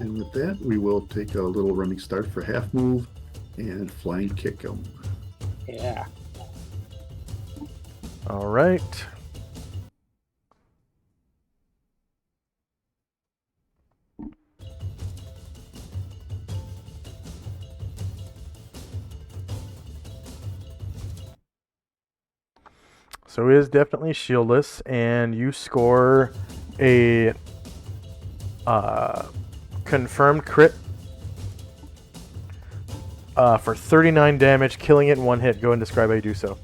Speaker 3: And with that, we will take a little running start for half move and flying kick him.
Speaker 2: Yeah.
Speaker 5: All right. So he is definitely shieldless, and you score a confirmed crit for 39 damage, killing it in one hit. Go and describe how you do so.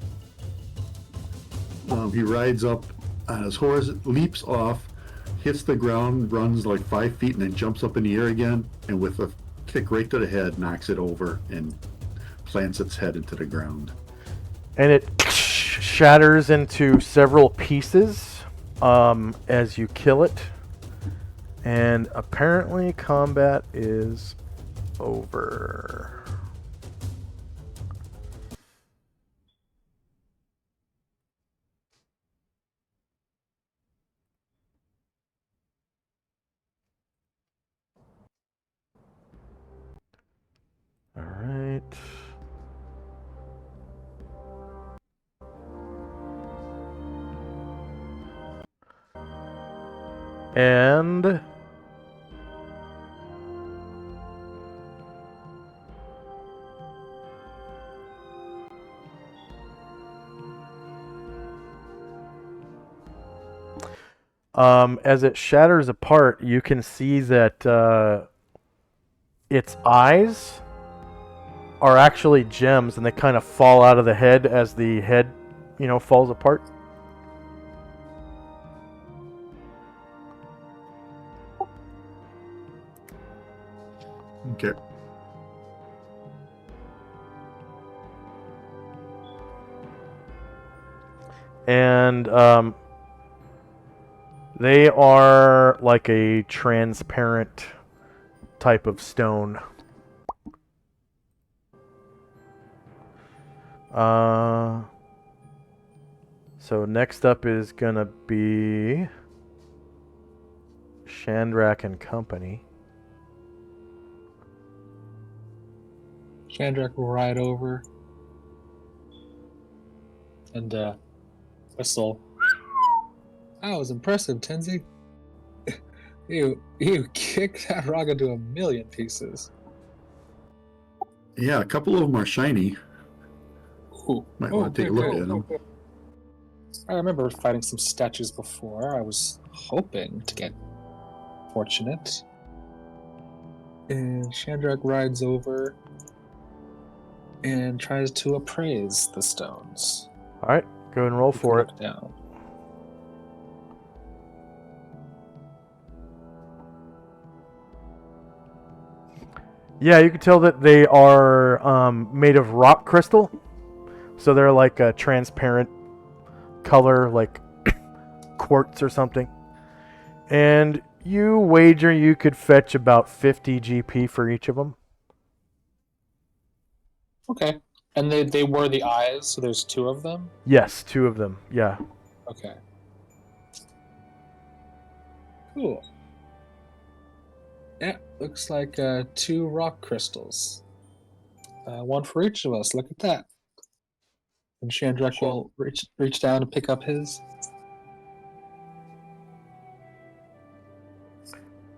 Speaker 3: He rides up on his horse, leaps off, hits the ground, runs like 5 feet, and then jumps up in the air again, and with a kick right to the head, knocks it over and plants its head into the ground.
Speaker 5: And it shatters into several pieces as you kill it. And apparently combat is over. All right. And as it shatters apart, you can see that its eyes are actually gems, and they kind of fall out of the head as the head, falls apart.
Speaker 3: Okay.
Speaker 5: And they are like a transparent type of stone. So next up is gonna be Chandrak and Company.
Speaker 2: Chandrak will ride over and whistle. That was impressive, Tenzi. You kicked that rock into a million pieces.
Speaker 3: Yeah, a couple of them are shiny.
Speaker 2: Ooh.
Speaker 3: Might want to take a look at them.
Speaker 2: I remember fighting some statues before. I was hoping to get fortunate. And Chandrak rides over and tries to appraise the stones.
Speaker 5: All right, go and roll for it.
Speaker 2: Look down.
Speaker 5: Yeah, you can tell that they are made of rock crystal. So they're like a transparent color, like quartz or something. And you wager you could fetch about 50 GP for each of them.
Speaker 2: Okay. And they were the eyes, so there's 2 of them?
Speaker 5: Yes, 2 of them. Yeah.
Speaker 2: Okay. Cool. Yeah, looks like 2 rock crystals. 1 for each of us. Look at that. And Shandrak will reach down and pick up his.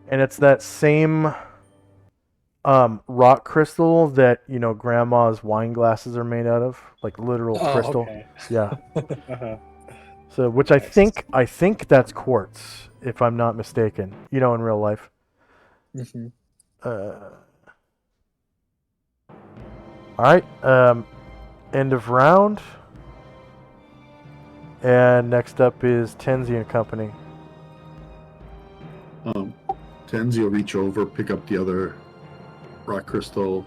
Speaker 5: And it's that same rock crystal that, grandma's wine glasses are made out of, like literal crystal.
Speaker 2: Okay.
Speaker 5: Yeah.
Speaker 2: Uh-huh.
Speaker 5: So, which I think that's quartz, if I'm not mistaken. In real life.
Speaker 2: Mm-hmm.
Speaker 5: All right. End of round. And next up is Tenzi and Company.
Speaker 3: Tenzi will reach over, pick up the other rock crystal,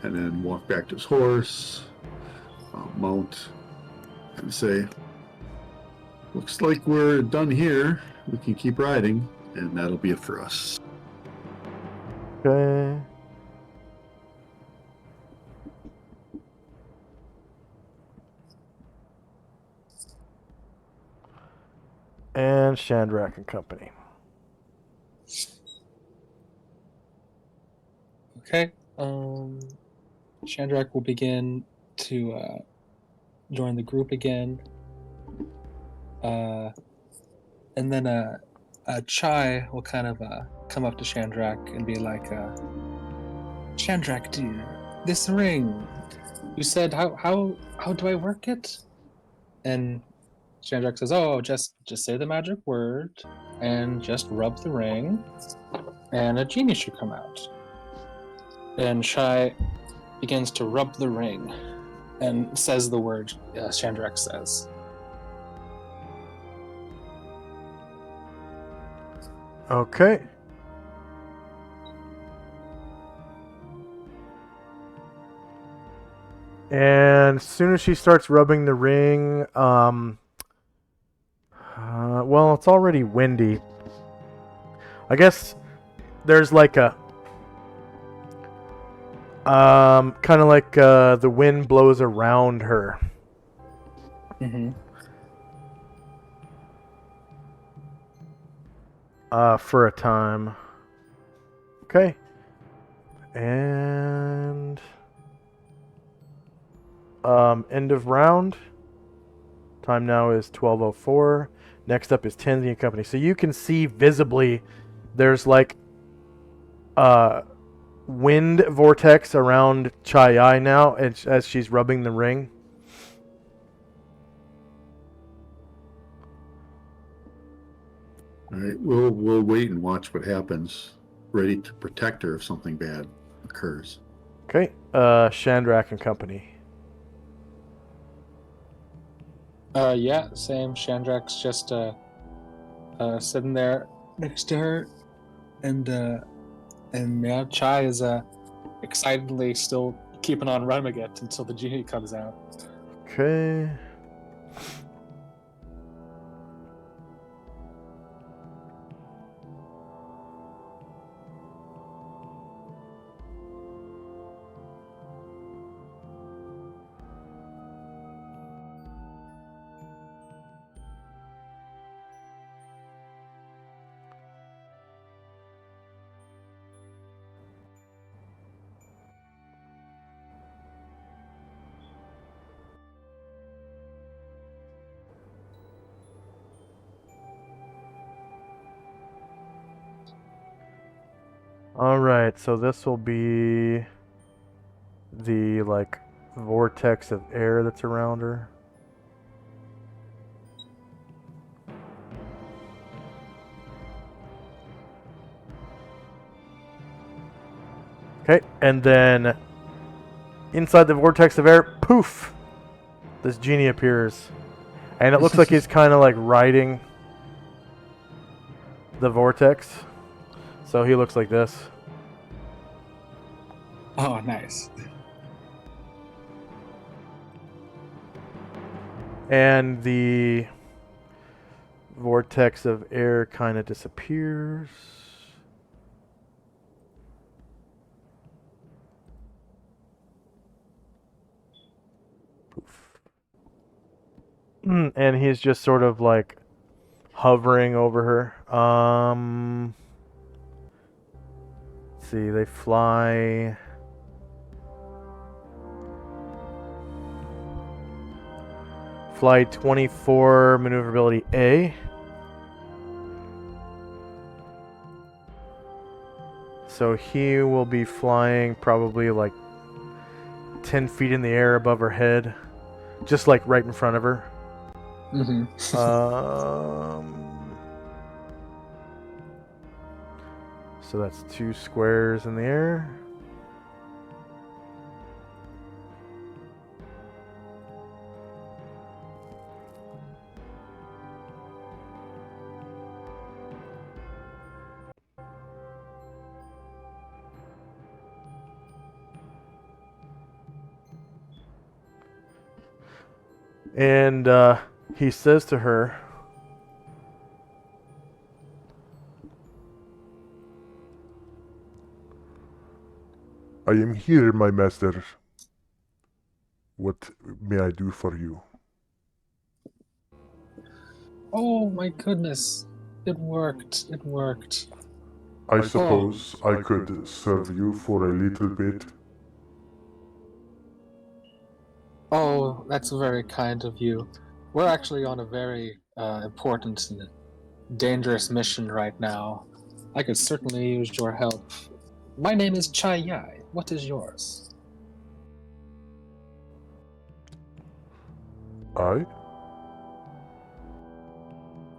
Speaker 3: and then walk back to his horse, mount, and say, "Looks like we're done here. We can keep riding, and that'll be it for us."
Speaker 5: Okay. And Shandrak and Company.
Speaker 2: Okay. Shandrak will begin to join the group again. And then Chai will kind of come up to Shandrak and be like, Shandrak, dear, this ring. You said how do I work it? And Shandrak says, "Oh, just say the magic word and just rub the ring, and a genie should come out." And Shai begins to rub the ring and says the word Shandrak says.
Speaker 5: Okay. And as soon as she starts rubbing the ring, well, it's already windy. I guess there's like a kind of like the wind blows around her.
Speaker 2: Mm-hmm.
Speaker 5: For a time. Okay. And end of round. Time now is 12:04. Next up is Tenzi and Company. So you can see visibly there's like wind vortex around Chai now as she's rubbing the ring.
Speaker 3: All right, we'll wait and watch what happens, ready to protect her if something bad occurs.
Speaker 5: Okay. Shandrak and Company.
Speaker 2: Yeah, same. Shandrak's just sitting there next to her, and yeah, Chai is excitedly still keeping on running it until the genie comes out.
Speaker 5: Okay. Alright, so this will be the, like, vortex of air that's around her. Okay, and then inside the vortex of air, poof! This genie appears. And it looks like he's kind of like riding the vortex. So he looks like this.
Speaker 2: Oh, nice.
Speaker 5: And the vortex of air kind of disappears. Poof. And he's just sort of like hovering over her. Let's see, they fly. Fly 24, maneuverability A. So he will be flying probably like 10 feet in the air above her head, just like right in front of her.
Speaker 2: Mm-hmm.
Speaker 5: So that's 2 squares in the air. And he says to her,
Speaker 6: I am here, my master. What may I do for you?
Speaker 2: Oh my goodness. It worked. It worked.
Speaker 6: I suppose I could serve you for a little bit.
Speaker 2: Oh, that's very kind of you. We're actually on a very important and dangerous mission right now. I could certainly use your help. My name is Chai Yai. What is yours?
Speaker 6: I?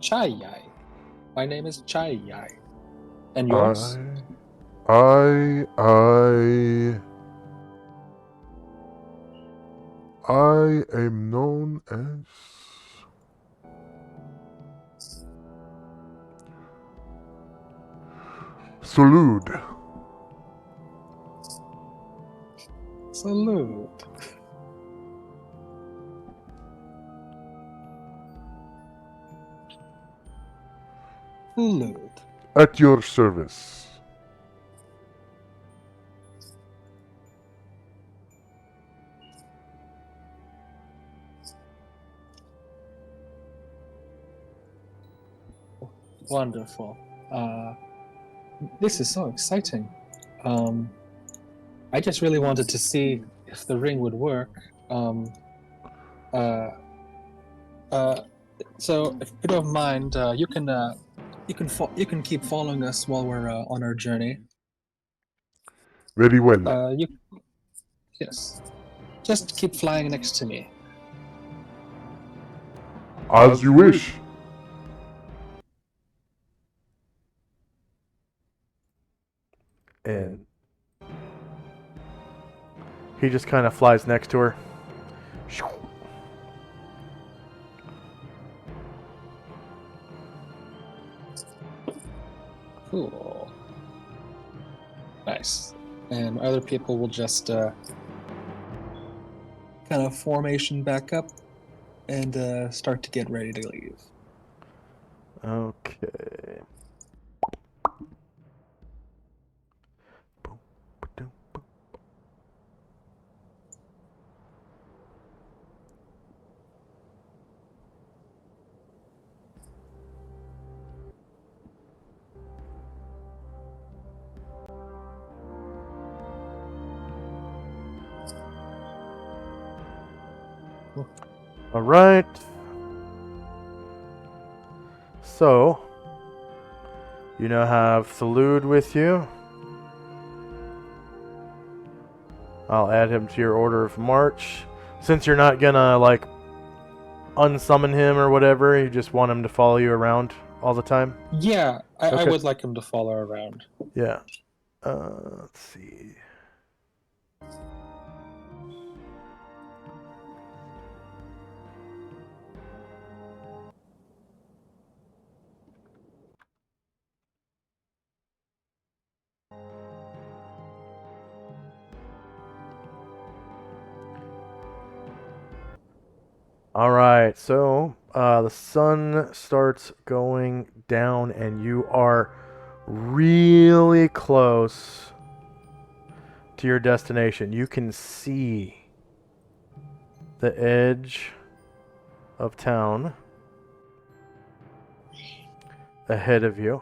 Speaker 2: Chai Yai. My name is Chai Yai. And
Speaker 6: I...
Speaker 2: yours?
Speaker 6: I am known as... Solynod.
Speaker 2: Salute. Salute.
Speaker 6: At your service.
Speaker 2: Wonderful. This is so exciting. I just really wanted to see if the ring would work. Uh, so if you don't mind, you can keep following us while we're on our journey.
Speaker 6: Very well.
Speaker 2: Yes, just keep flying next to me.
Speaker 6: As you wish.
Speaker 5: and he just kind of flies next to her.
Speaker 2: Cool. Nice. And other people will just kind of formation back up and start to get ready to leave.
Speaker 5: Okay. All right. So, you now have Solynod with you. I'll add him to your order of march. Since you're not gonna, like, unsummon him or whatever, you just want him to follow you around all the time?
Speaker 2: Yeah, I
Speaker 5: Okay.
Speaker 2: would like him to follow around.
Speaker 5: Yeah. Let's see. All right, so the sun starts going down, and you are really close to your destination. You can see the edge of town ahead of you.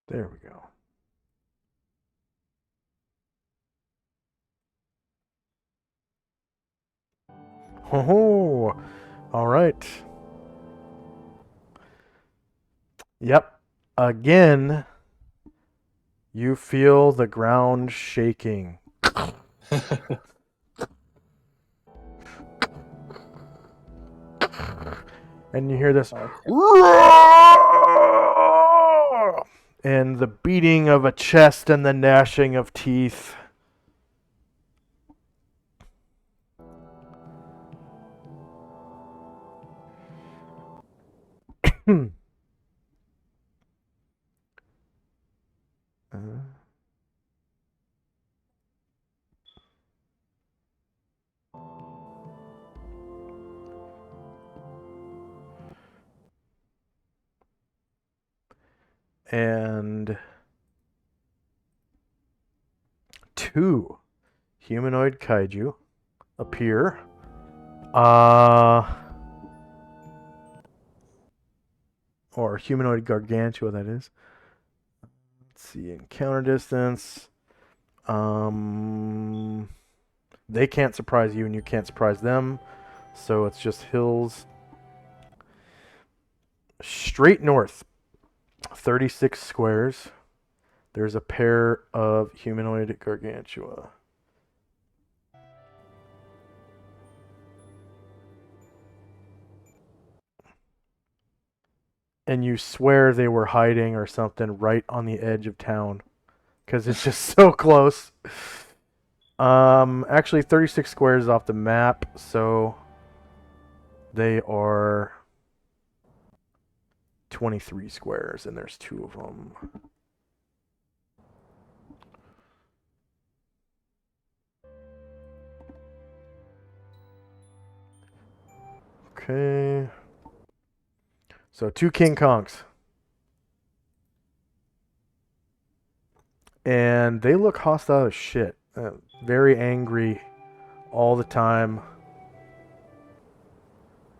Speaker 5: There we go. Oh, all right. Yep. Again, you feel the ground shaking. And you hear this roar! And the beating of a chest and the gnashing of teeth. And 2 humanoid kaiju appear. Or humanoid gargantua, that is. Let's see, encounter distance. They can't surprise you, and you can't surprise them. So it's just hills. Straight north, 36 squares. There's a pair of humanoid gargantua. And you swear they were hiding or something right on the edge of town. Because it's just so close. Actually, 36 squares off the map, so they are 23 squares, and there's 2 of them. Okay. So 2 King Kongs. And they look hostile as shit. Very angry all the time.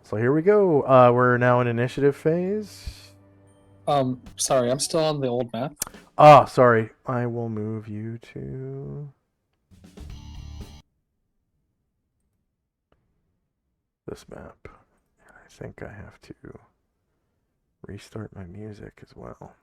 Speaker 5: So here we go. We're now in initiative phase.
Speaker 2: Sorry, I'm still on the old map.
Speaker 5: Ah, sorry. I will move you to this map. And I think I have to restart my music as well.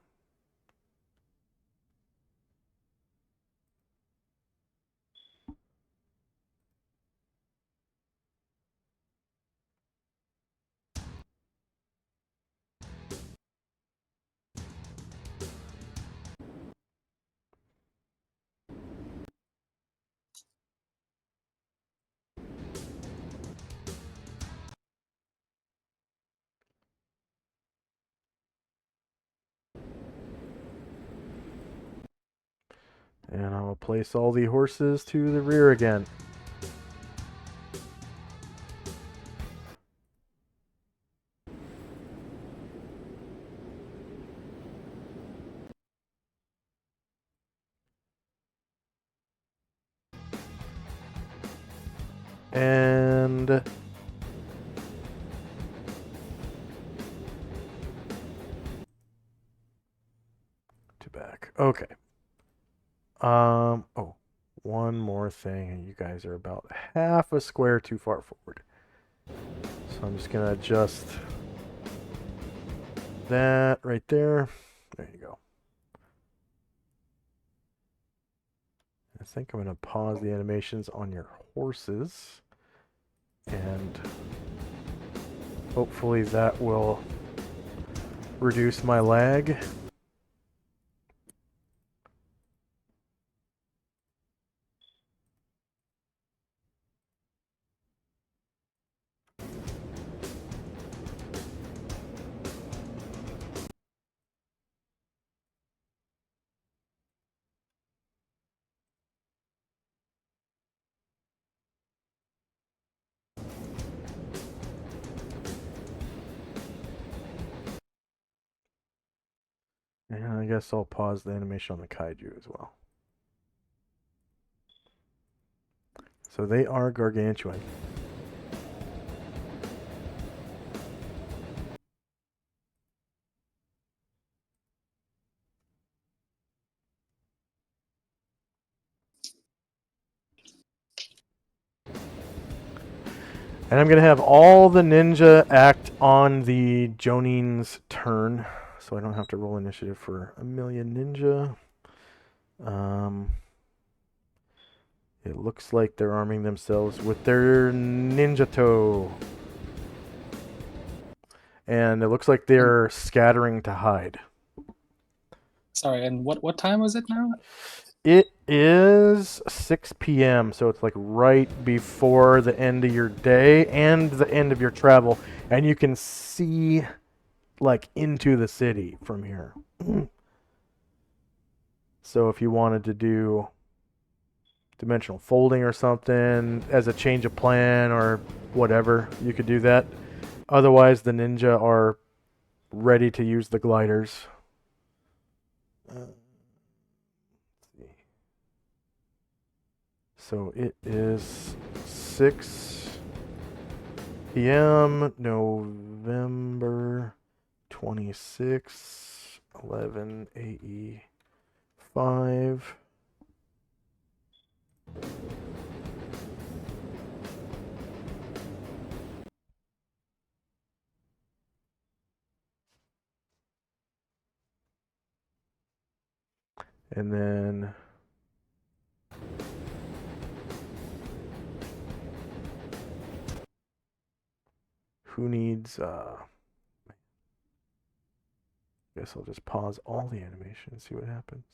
Speaker 5: And I will place all the horses to the rear again. And to back. Okay. Oh, one more thing, and you guys are about half a square too far forward. So I'm just gonna adjust that right there. There you go. I think I'm gonna pause the animations on your horses, and hopefully that will reduce my lag. And I guess I'll pause the animation on the kaiju as well. So they are gargantuan. And I'm going to have all the ninja act on the Jonin's turn, so I don't have to roll initiative for a million ninja. It looks like they're arming themselves with their ninja toe. And it looks like they're scattering to hide.
Speaker 2: Sorry, and what time was it now?
Speaker 5: It is 6 p.m., so it's like right before the end of your day and the end of your travel. And you can see like into the city from here. So if you wanted to do dimensional folding or something as a change of plan or whatever, you could do that. Otherwise, the ninja are ready to use the gliders. So it is 6 p.m. November 26, 11 AE 5. And then who needs guess I'll just pause all the animation and see what happens.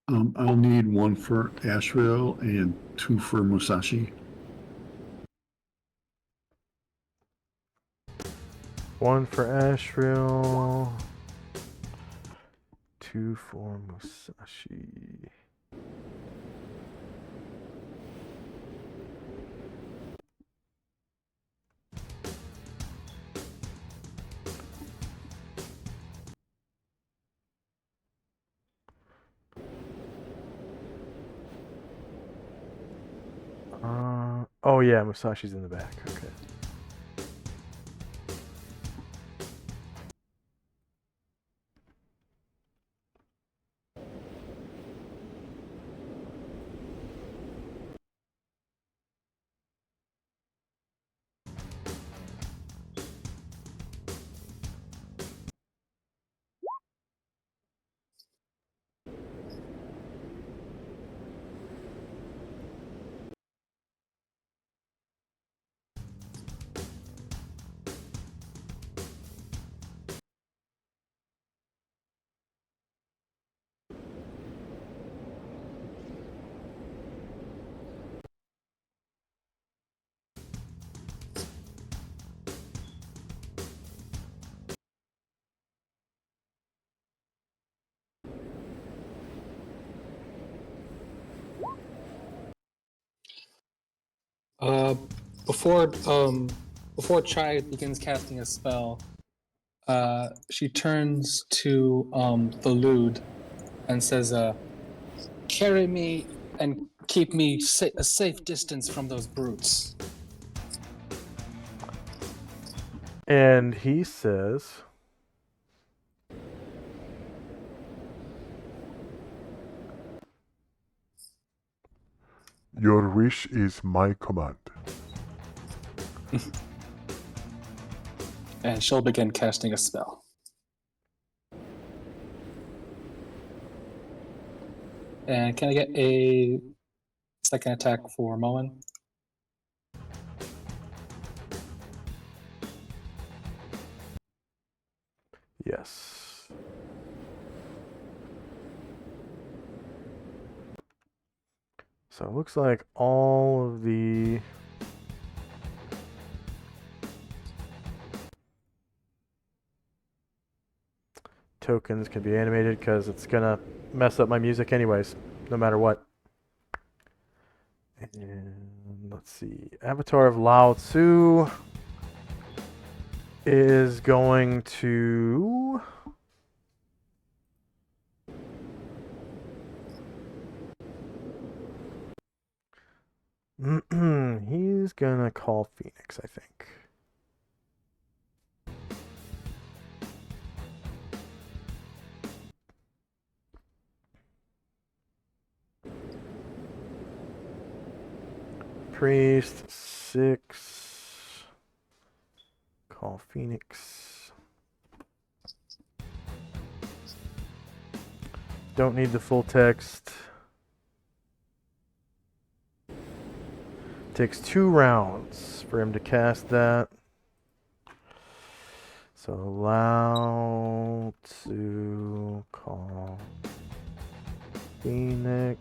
Speaker 3: I'll need one for Ashrael and 2 for Musashi.
Speaker 5: 1 for Ashriel, 2 for Musashi. Oh yeah, Musashi's in the back. Okay.
Speaker 2: Uh, before before Chai begins casting a spell, she turns to the Lude and says, "Carry me and keep me a safe distance from those brutes."
Speaker 5: And he says,
Speaker 6: Your wish is my command.
Speaker 2: And she'll begin casting a spell. And can I get a second attack for Moen?
Speaker 5: yes. So it looks like all of the tokens can be animated because it's gonna mess up my music anyways, no matter what. And let's see, Avatar of Lao Tzu is going to he's gonna call Phoenix, I think. Priest 6. Call Phoenix. Don't need the full text. Takes 2 rounds for him to cast that. So allow to call Phoenix.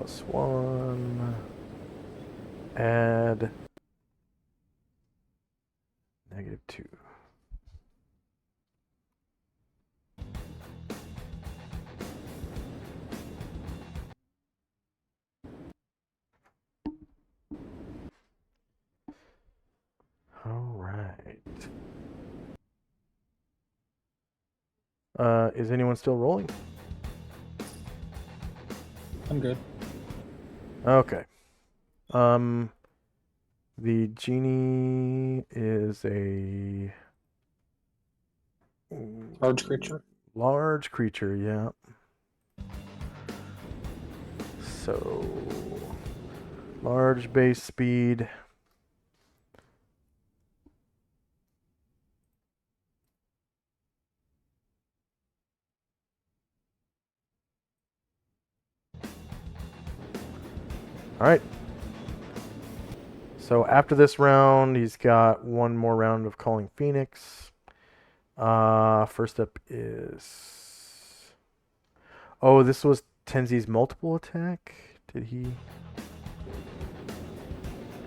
Speaker 5: +1. Add -2. All right. Is anyone still rolling?
Speaker 2: I'm good.
Speaker 5: Okay. The genie is a
Speaker 2: Large creature.
Speaker 5: large creature, yeah. So large base speed. All right. So after this round, he's got one more round of calling Phoenix. First up is... Oh, this was Tenzi's multiple attack? Did he...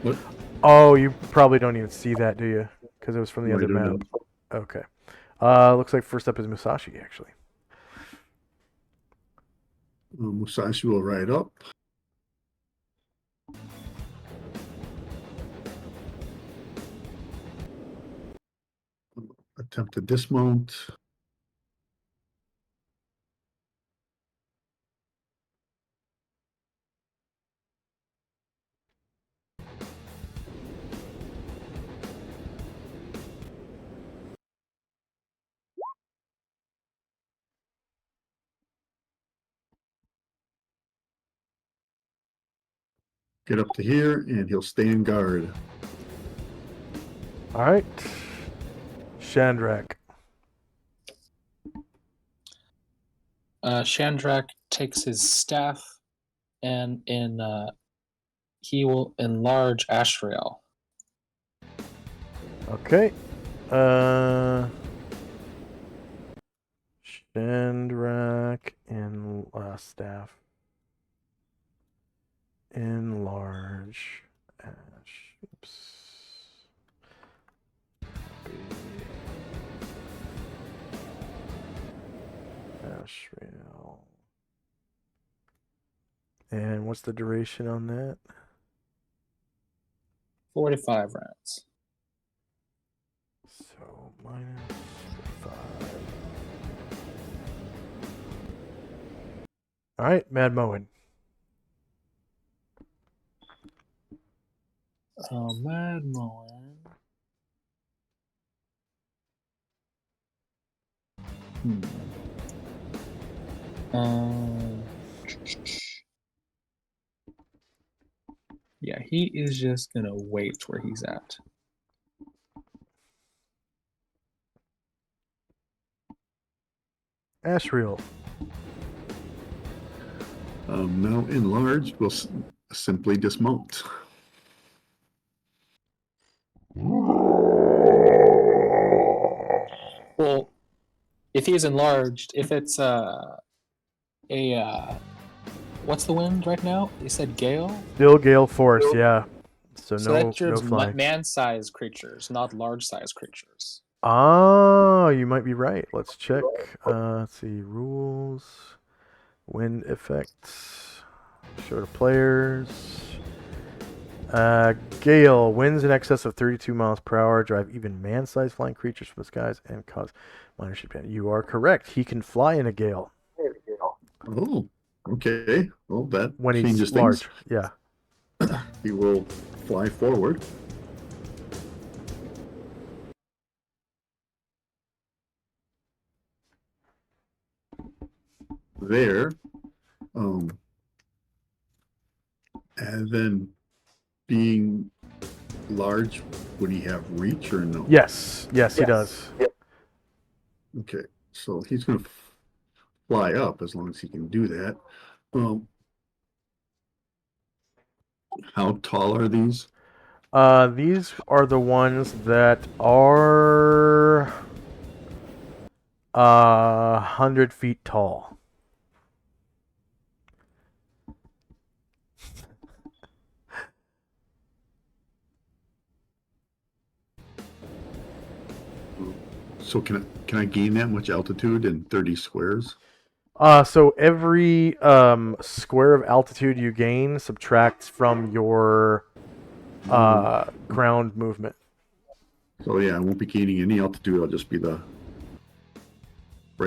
Speaker 3: What?
Speaker 5: Oh, you probably don't even see that, do you? Because it was from the
Speaker 3: No, I
Speaker 5: other
Speaker 3: don't
Speaker 5: map.
Speaker 3: know.
Speaker 5: Okay. Looks like first up is Musashi, actually.
Speaker 3: Musashi will ride up. Attempt to dismount. Get up to here, and he'll stand guard.
Speaker 5: All right. Chandrak.
Speaker 2: Chandrak takes his staff and he will enlarge Ashriel.
Speaker 5: Okay. Chandrak and staff. Enlarge Ash. Oops. Ashriel. And what's the duration on that?
Speaker 2: 45 rounds.
Speaker 5: So minus 5. All right, Mad Moen.
Speaker 2: Mad Moen. Yeah, he is just gonna wait where he's at.
Speaker 5: Ashriel.
Speaker 3: Now enlarged will simply dismount.
Speaker 2: Well, if he's enlarged, if it's what's the wind right now? You said gale?
Speaker 5: Still gale force, yeah. So
Speaker 2: that
Speaker 5: no
Speaker 2: turns
Speaker 5: flying.
Speaker 2: man-sized creatures, not large-sized creatures.
Speaker 5: Oh, you might be right. Let's check. Let's see. Rules. Wind effects. Show to players. Gale. Winds in excess of 32 miles per hour drive even man-sized flying creatures from the skies and cause minor ship damage. You are correct. He can fly in a gale.
Speaker 3: Oh, okay. Well, that
Speaker 5: When
Speaker 3: changes
Speaker 5: he's
Speaker 3: things.
Speaker 5: large. Yeah.
Speaker 3: He will fly forward. There. And then being large, would he have reach or no?
Speaker 5: Yes. Yes, he does.
Speaker 3: Okay, so he's going to fly up as long as he can do that. How tall are these?
Speaker 5: These are the ones that are 100 feet tall.
Speaker 3: So can I gain that much altitude in 30 squares?
Speaker 5: So every square of altitude you gain subtracts from your ground movement.
Speaker 3: So yeah, I won't be gaining any altitude. I'll just be right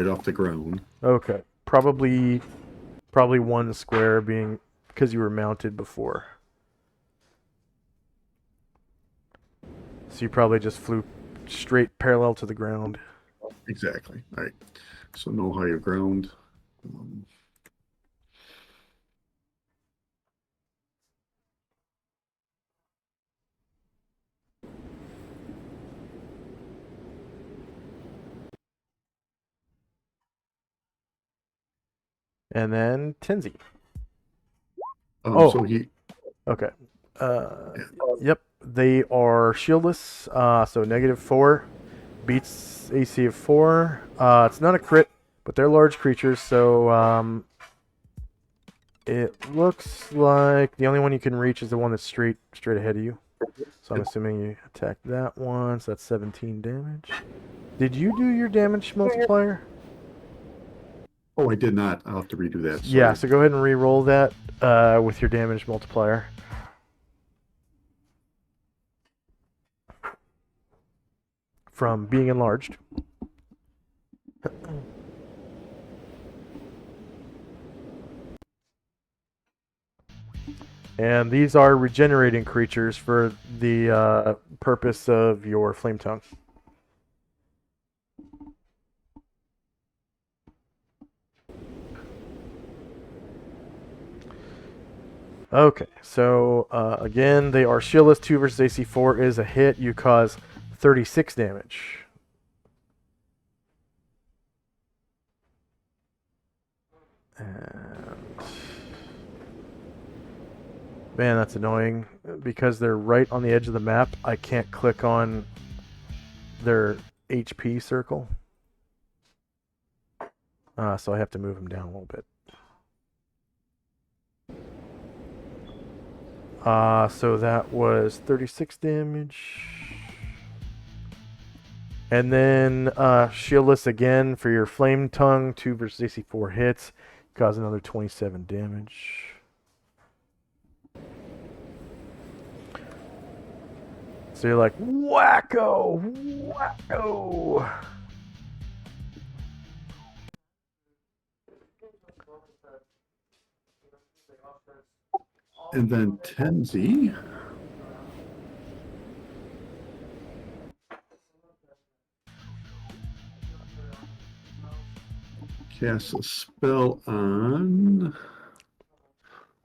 Speaker 3: off the ground.
Speaker 5: Okay, probably 1 square being because you were mounted before. So you probably just flew straight parallel to the ground.
Speaker 3: Exactly. All right. So no higher ground.
Speaker 5: And then Tenzi.
Speaker 3: So he.
Speaker 5: Okay. Yep. They are shieldless. So -4 beats AC of 4. It's not a crit, but they're large creatures, so it looks like the only one you can reach is the one that's straight ahead of you. So I'm assuming you attack that one. So that's 17 damage. Did you do your damage multiplier?
Speaker 3: Oh, I did not. I'll have to redo that. Sorry.
Speaker 5: Yeah, so go ahead and re-roll that with your damage multiplier. From being enlarged. And these are regenerating creatures for the purpose of your flame tongue. Okay, so again, they are shieldless. 2 versus AC 4 is a hit. You cause 36 damage. And man, that's annoying because they're right on the edge of the map. I can't click on their HP circle, so I have to move them down a little bit. So that was 36 damage. And then shieldless again for your flame tongue. 2 versus AC 4 hits. Cause another 27 damage. So you're like, wacko! Wacko!
Speaker 3: And then Tenzi. Cast a spell on.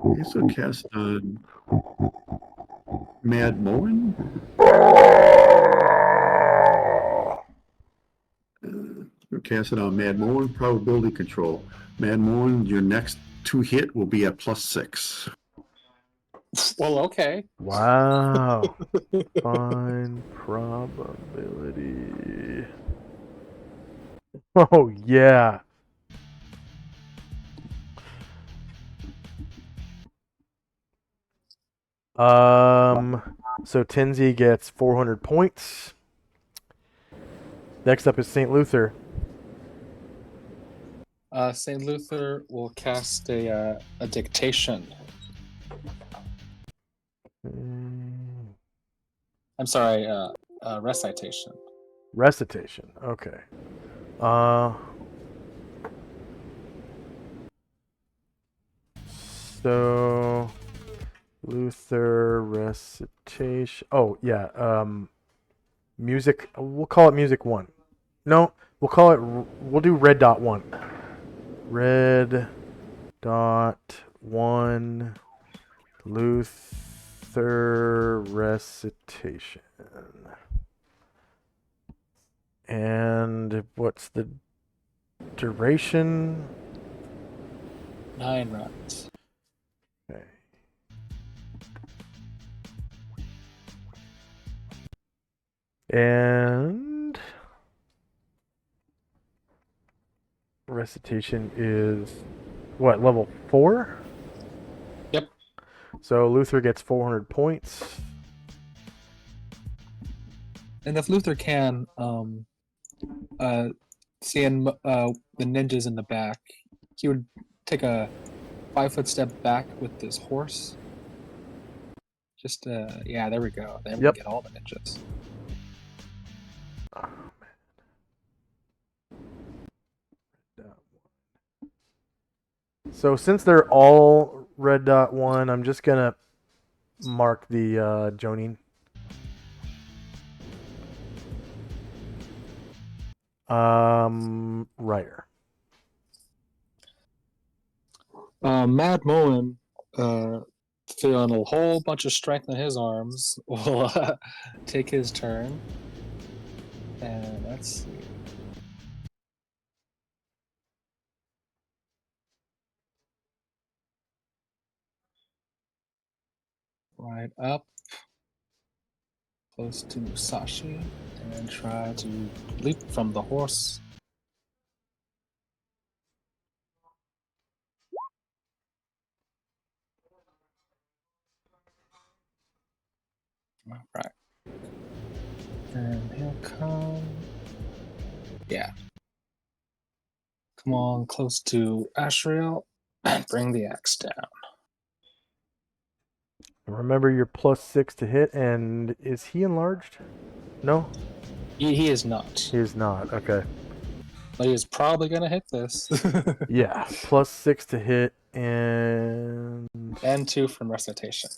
Speaker 3: I guess I'll cast on Mad Moen. We'll cast it on Mad Moen. Probability control. Mad Moen, your next 2 hit will be at +6.
Speaker 2: Well, okay.
Speaker 5: Wow. Fine probability. Oh, yeah. So Tenzi gets 400 points. Next up is St. Luther.
Speaker 2: St. Luther will cast a dictation. I'm sorry, recitation.
Speaker 5: Recitation. Okay. So Luther recitation. Oh yeah. Music. We'll call it music 1. No, we'll call it. We'll do red dot 1. Red dot 1. Luther recitation. And what's the duration?
Speaker 2: 9 rounds.
Speaker 5: Okay. And recitation is what, level 4?
Speaker 2: Yep.
Speaker 5: So Luther gets 400 points.
Speaker 2: And if Luther can, seeing the ninjas in the back, he would take a 5-foot step back with his horse. Just, yeah, there we go. Then
Speaker 5: Yep.
Speaker 2: we get all the ninjas.
Speaker 5: Oh, man. So since they're all red dot 1, I'm just gonna mark the Jonin. Ryder.
Speaker 2: Mad Moen, feeling a whole bunch of strength in his arms, will take his turn. And let's see. Right up close to Musashi and try to leap from the horse. All right. And he'll come Yeah. Come on, close to Ashriel. Bring the axe down.
Speaker 5: Remember your +6 to hit, and is he enlarged? No,
Speaker 2: He is not.
Speaker 5: he is not. Okay.
Speaker 2: But he is probably gonna hit this.
Speaker 5: Yeah, +6 to hit, and
Speaker 2: And 2 from recitation.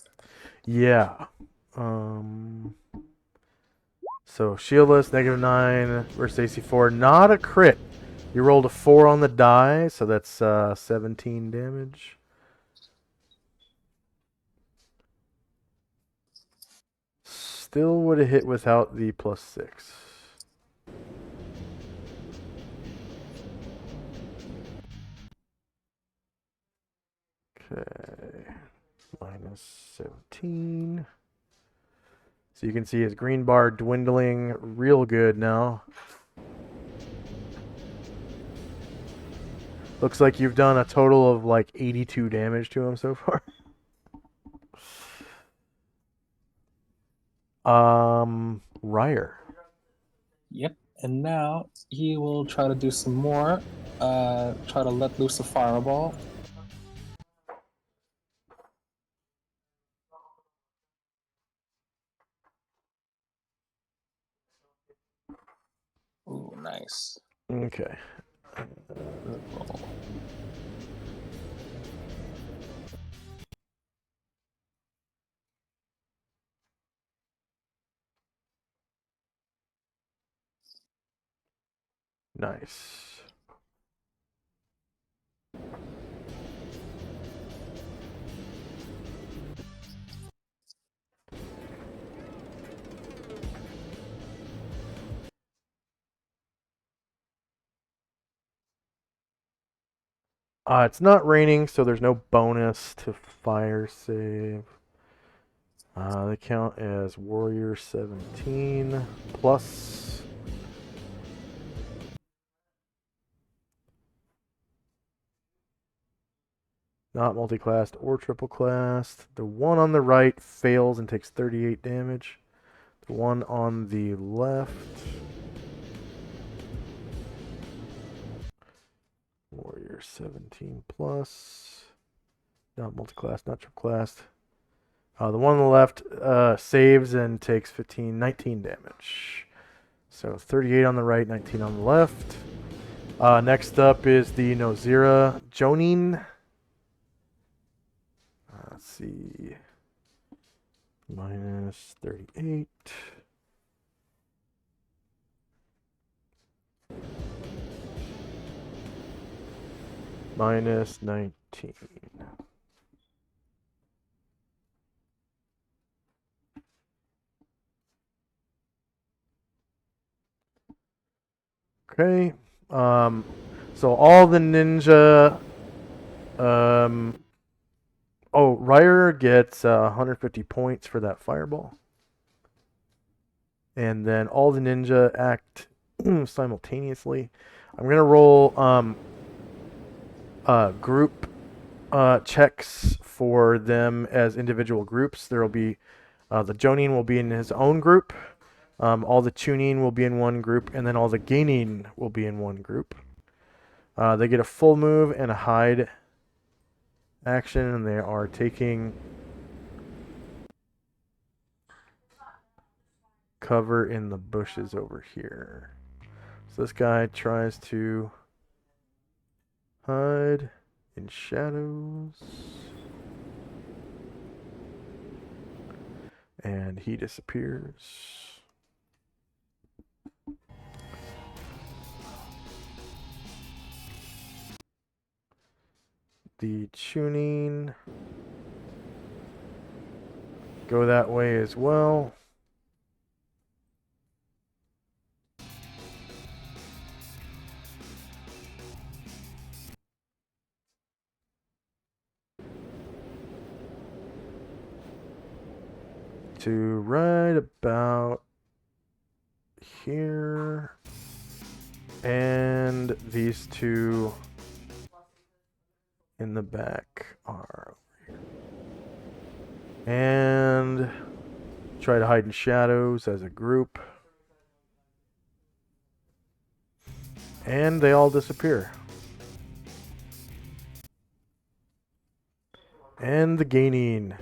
Speaker 5: yeah. So shieldless, -9 versus AC4, not a crit. You rolled a 4 on the die, so that's 17 damage. Still would have hit without the +6. Okay, -17. So you can see his green bar dwindling real good now. Looks like you've done a total of like 82 damage to him so far. Ryer.
Speaker 2: Yep. And now he will try to do some more. Try to let loose a fireball. Ooh, nice.
Speaker 5: Okay.
Speaker 2: Roll.
Speaker 5: Nice. It's not raining, so there's no bonus to fire save. They count as Warrior 17 plus. Not multi-classed or triple-classed. The one on the right fails and takes 38 damage. The one on the left. Warrior 17 plus. Not multi-classed, not triple-classed. The one on the left saves and takes 19 damage. So 38 on the right, 19 on the left. Next up is the Nozira Jonin. Let's see. -38. -19. Okay. So all the ninja. Oh, Ryer gets 150 points for that fireball. And then all the ninja act simultaneously. I'm gonna roll group checks for them as individual groups. There will be the Jonin will be in his own group. All the tuning will be in one group, and then all the gaining will be in one group. They get a full move and a hide action, and they are taking cover in the bushes over here. So this guy tries to hide in shadows. And he disappears. The tuning go that way as well. To right about here. And these two in the back are over here. And try to hide in shadows as a group. And they all disappear. And the gaining.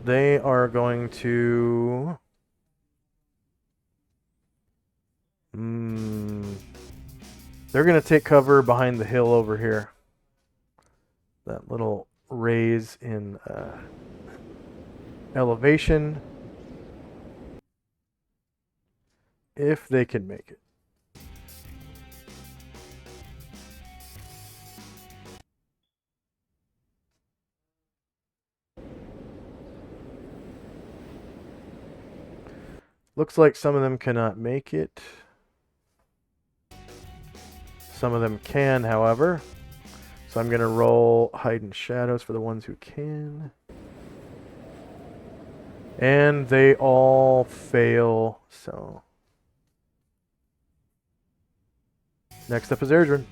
Speaker 5: They are going to... They're going to take cover behind the hill over here. That little raise in elevation. If they can make it. Looks like some of them cannot make it. Some of them can, however. So I'm going to roll Hide in Shadows for the ones who can. And they all fail, so... Next up is Airdrin.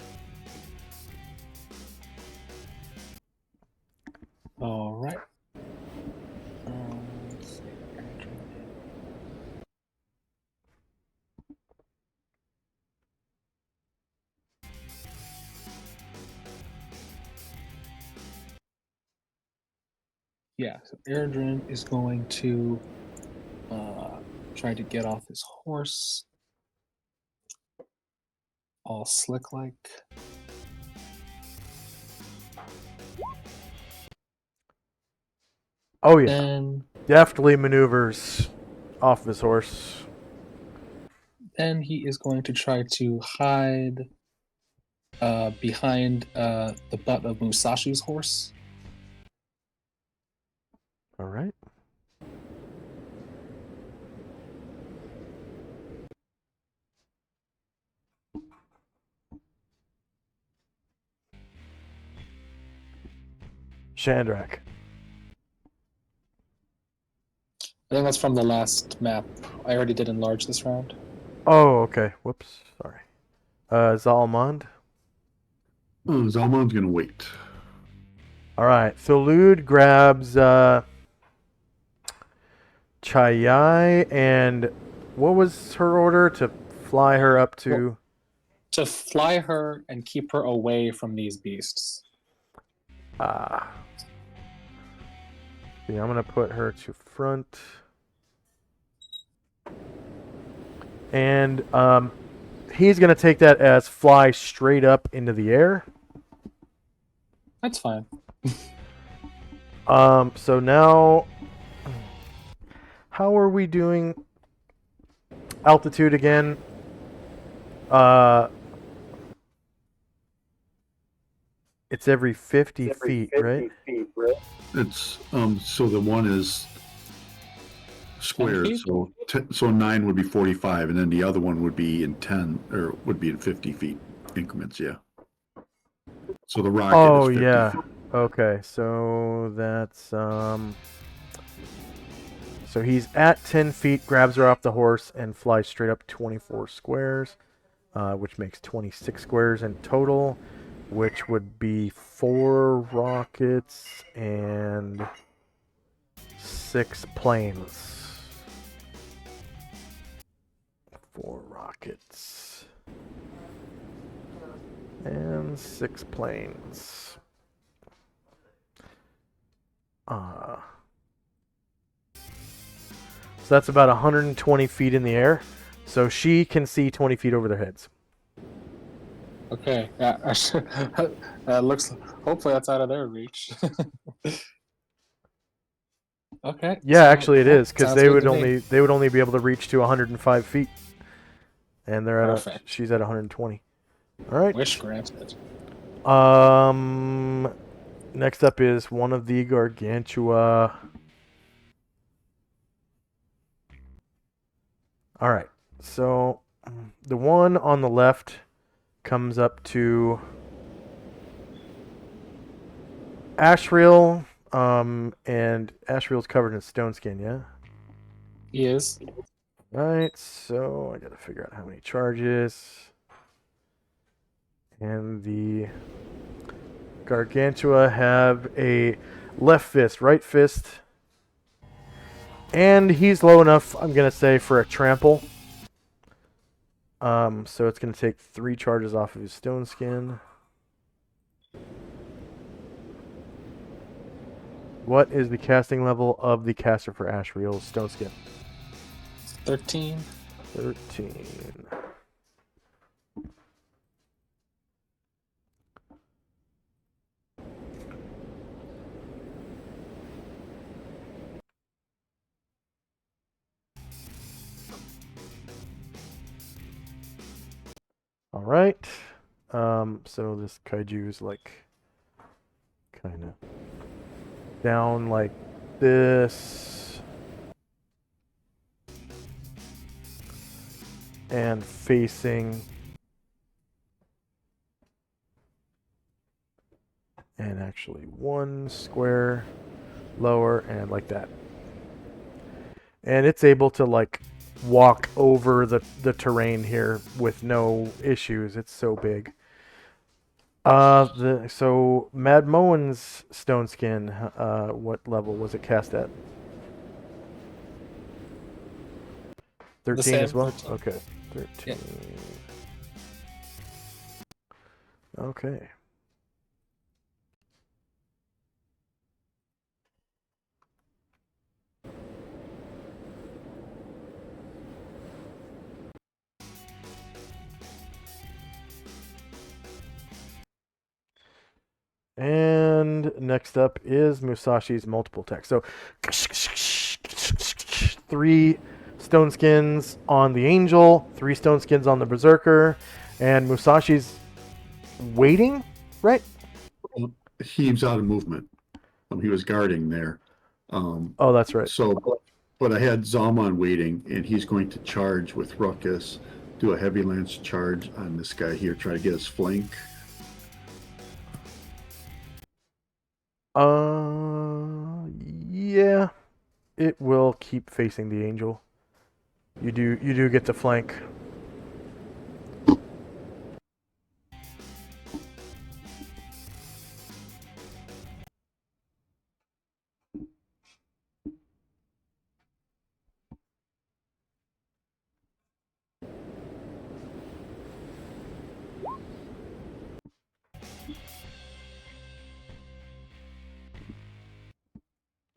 Speaker 2: All right. Let's see. Yeah, so Airdrin is going to try to get off his horse. All slick like.
Speaker 5: Oh yeah,
Speaker 2: Then
Speaker 5: deftly maneuvers off his horse.
Speaker 2: then he is going to try to hide behind the butt of Musashi's horse.
Speaker 5: All right. Shandrak.
Speaker 2: I think that's from the last map. I already did enlarge this round.
Speaker 5: Oh, okay. Whoops. Sorry. Zalmond.
Speaker 3: Zalman's gonna wait.
Speaker 5: All right. Solynod grabs Chayai, and what was her order? To fly her up to...
Speaker 2: To fly her and keep her away from these beasts.
Speaker 5: Yeah, I'm going to put her to front. And he's going to take that as fly straight up into the air.
Speaker 2: That's fine.
Speaker 5: So now, how are we doing altitude again? It's every 50 feet, right?
Speaker 3: It's so the one is squared,
Speaker 2: feet?
Speaker 3: so 9 would be 45, and then the other one would be in 10 or would be in 50 feet increments. Yeah. So the rocket is 50
Speaker 5: yeah.
Speaker 3: feet.
Speaker 5: Okay, so that's so he's at 10 feet, grabs her off the horse, and flies straight up 24 squares, which makes 26 squares in total, which would be 4 rockets and 6 planes. 4 rockets and 6 planes. So that's about 120 feet in the air. So she can see 20 feet over their heads.
Speaker 2: Okay. Yeah. Looks. Hopefully, that's out of their reach. Okay.
Speaker 5: Yeah,
Speaker 2: so
Speaker 5: actually it is, because
Speaker 2: sounds
Speaker 5: they
Speaker 2: good
Speaker 5: would
Speaker 2: to me.
Speaker 5: only be able to reach to 105 feet, and they're at
Speaker 2: Perfect.
Speaker 5: she's at 120. All right.
Speaker 2: Wish granted.
Speaker 5: Next up is one of the Gargantua. All right. So the one on the left comes up to Ashriel, and Ashriel's covered in stone skin, yeah?
Speaker 2: He is.
Speaker 5: Right, so I gotta figure out how many charges. And the Gargantua have a left fist, right fist. And he's low enough, I'm gonna say, for a trample. So it's going to take 3 charges off of his stone skin. What is the casting level of the caster for Ashriel's stone skin?
Speaker 2: 13.
Speaker 5: 13. All right. So this kaiju is like kind of down like this and facing and actually 1 square lower and like that. And it's able to like walk over the terrain here with no issues. It's so big. So Mad Moen's stone skin, what level was it cast at? 13
Speaker 2: same,
Speaker 5: as well?
Speaker 2: 13.
Speaker 5: Okay. 13. Okay. And next up is Musashi's multiple attack. So 3 stone skins on the angel, 3 stone skins on the berserker, and Musashi's waiting, right?
Speaker 3: He's out of movement. He was guarding there.
Speaker 5: Oh, that's right.
Speaker 3: So, but I had Zalman waiting, and he's going to charge with Ruckus, do a heavy lance charge on this guy here, try to get his flank.
Speaker 5: Yeah, it will keep facing the angel. You do get to flank.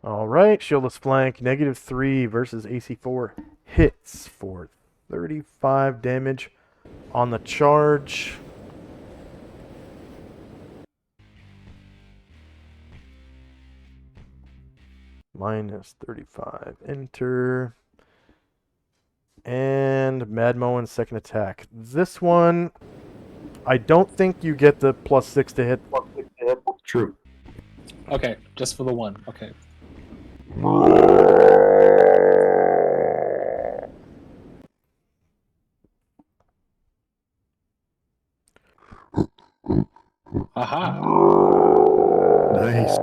Speaker 5: All right, shieldless flank, -3 versus AC 4. Hits for 35 damage on the charge. -35. Enter. And Mad Moen's second attack. This one, I don't think you get the +6 to hit.
Speaker 3: True.
Speaker 2: Okay, just for the one. Okay. Aha!
Speaker 3: Nice.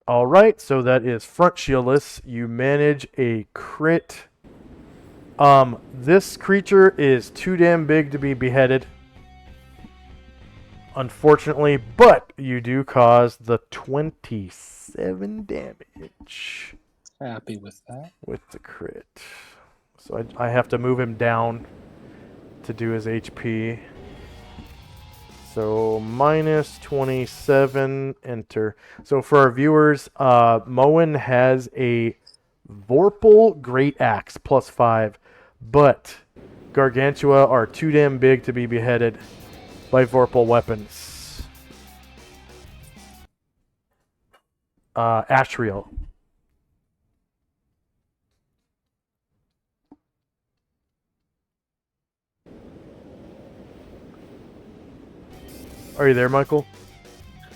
Speaker 5: All right, so that is front shieldless. You manage a crit. This creature is too damn big to be beheaded, unfortunately, but you do cause the 27 damage
Speaker 2: Happy with that.
Speaker 5: with the crit. So I have to move him down to do his HP. So -27, enter. So for our viewers, Moen has a Vorpal Great Axe +5, but Gargantua are too damn big to be beheaded by Vorpal weapons. Ashriel. Are you there, Michael?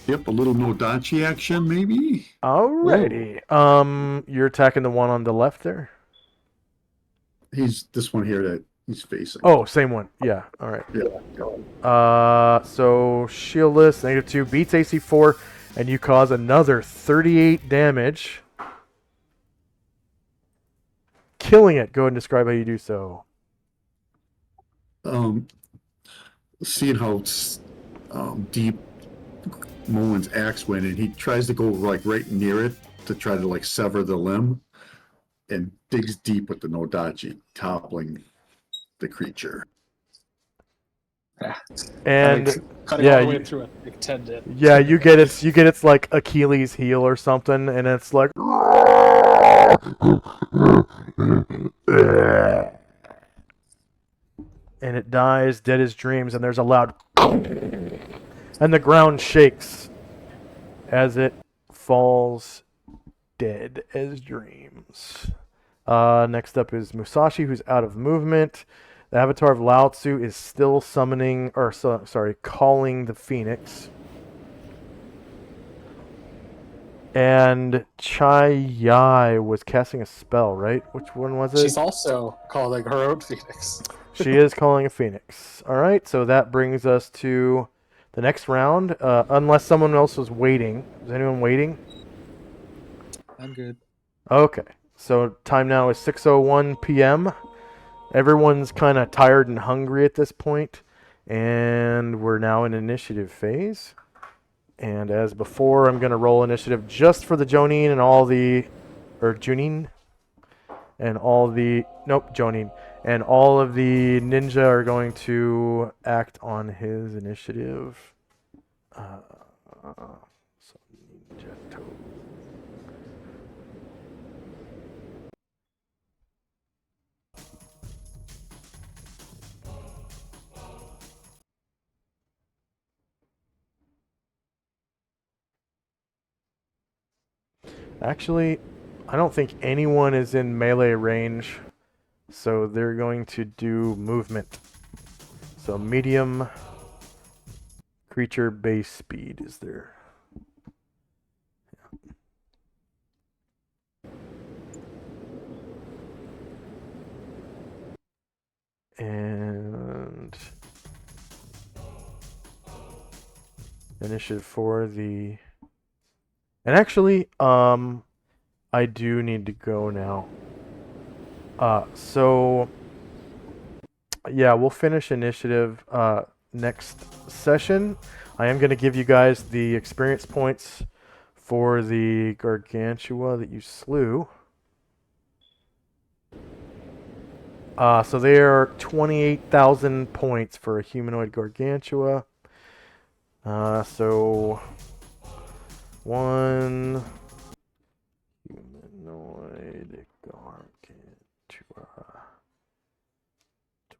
Speaker 3: Yep, a little Nodachi action, maybe?
Speaker 5: Alrighty. You're attacking the one on the left there?
Speaker 3: He's this one here that he's facing.
Speaker 5: Oh, same one. Yeah. All right.
Speaker 3: Yeah.
Speaker 5: So shieldless, -2, beats AC 4, and you cause another 38 damage. Killing it. Go ahead and describe how you do so.
Speaker 3: Seeing how deep Moen's axe went, and he tries to go like right near it to try to like sever the limb, and digs deep with the Nodachi, toppling the creature.
Speaker 5: And
Speaker 2: cutting
Speaker 5: yeah,
Speaker 2: all the way
Speaker 5: you,
Speaker 2: through it. Like Ted did.
Speaker 5: yeah, you get its like Achilles heel or something, and it's like. And it dies dead as dreams, and there's a loud and the ground shakes as it falls dead as dreams. Next up is Musashi, who's out of movement. The avatar of Lao Tzu is still summoning, or calling the Phoenix. And Chai Yai was casting a spell, right? Which one was it?
Speaker 2: She's also calling her own Phoenix.
Speaker 5: She is calling a Phoenix. All right, so that brings us to the next round. Unless someone else was waiting. Is anyone waiting?
Speaker 2: I'm good.
Speaker 5: Okay, so time now is 6:01 p.m. Everyone's kind of tired and hungry at this point, and we're now in initiative phase. And as before, I'm going to roll initiative just for the Jonin and all the... Or Junin? And all the... Nope, Jonin. And all of the ninja are going to act on his initiative. So ninja to... Actually, I don't think anyone is in melee range, so they're going to do movement. So medium creature base speed is there. And initiative for the... And actually, I do need to go now. So yeah, we'll finish initiative next session. I am going to give you guys the experience points for the Gargantua that you slew. So they are 28,000 points for a humanoid Gargantua. So one humanoid Gargantua.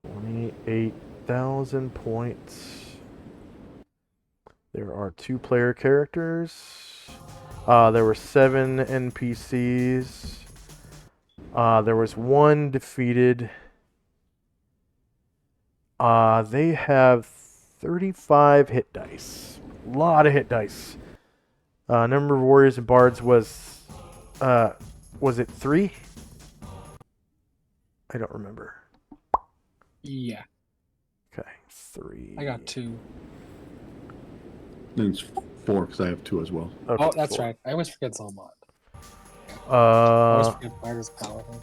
Speaker 5: 28,000 points. There are 2 player characters. There were 7 NPCs. There was 1 defeated. They have 35 hit dice. A lot of hit dice. Number of warriors and bards was it 3? I don't remember.
Speaker 2: Yeah.
Speaker 5: Okay, 3.
Speaker 2: I got 2.
Speaker 3: Then it's 4 because I have 2 as well.
Speaker 5: Okay,
Speaker 2: Oh, that's
Speaker 5: 4.
Speaker 2: right. I always forget Zalmot. I always
Speaker 5: Uh,
Speaker 2: forget Barter's Paladin.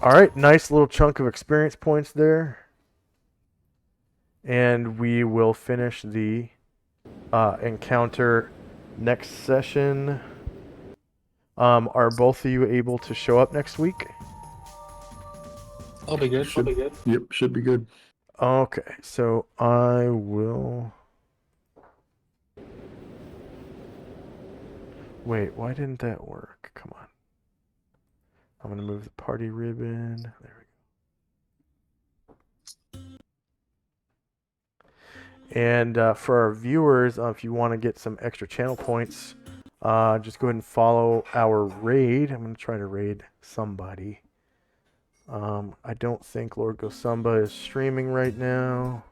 Speaker 5: all right, nice little chunk of experience points there. And we will finish the encounter next session. Are both of you able to show up next week?
Speaker 2: I'll be good.
Speaker 3: Should, Yep, should be good.
Speaker 5: Okay, so I will... Wait, why didn't that work? Come on. I'm going to move the party ribbon. There we go. And for our viewers, if you want to get some extra channel points, just go ahead and follow our raid. I'm going to try to raid somebody. I don't think Lord Gosumba is streaming right now.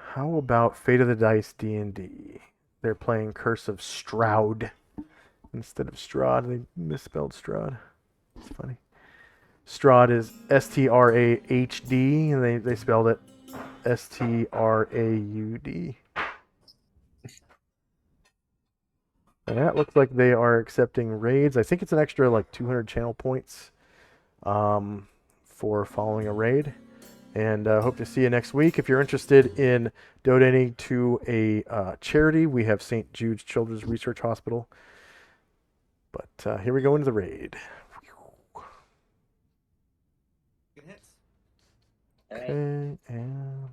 Speaker 5: How about Fate of the Dice D&D? They're playing Curse of Strahd instead of Strahd. They misspelled Strahd. It's funny. Strahd is S-T-R-A-H-D, and they spelled it S-T-R-A-U-D. And that looks like they are accepting raids. I think it's an extra like 200 channel points for following a raid. And hope to see you next week. If you're interested in donating to a charity, we have St. Jude's Children's Research Hospital. But here we go into the raid.
Speaker 2: Good hits.
Speaker 5: Okay, and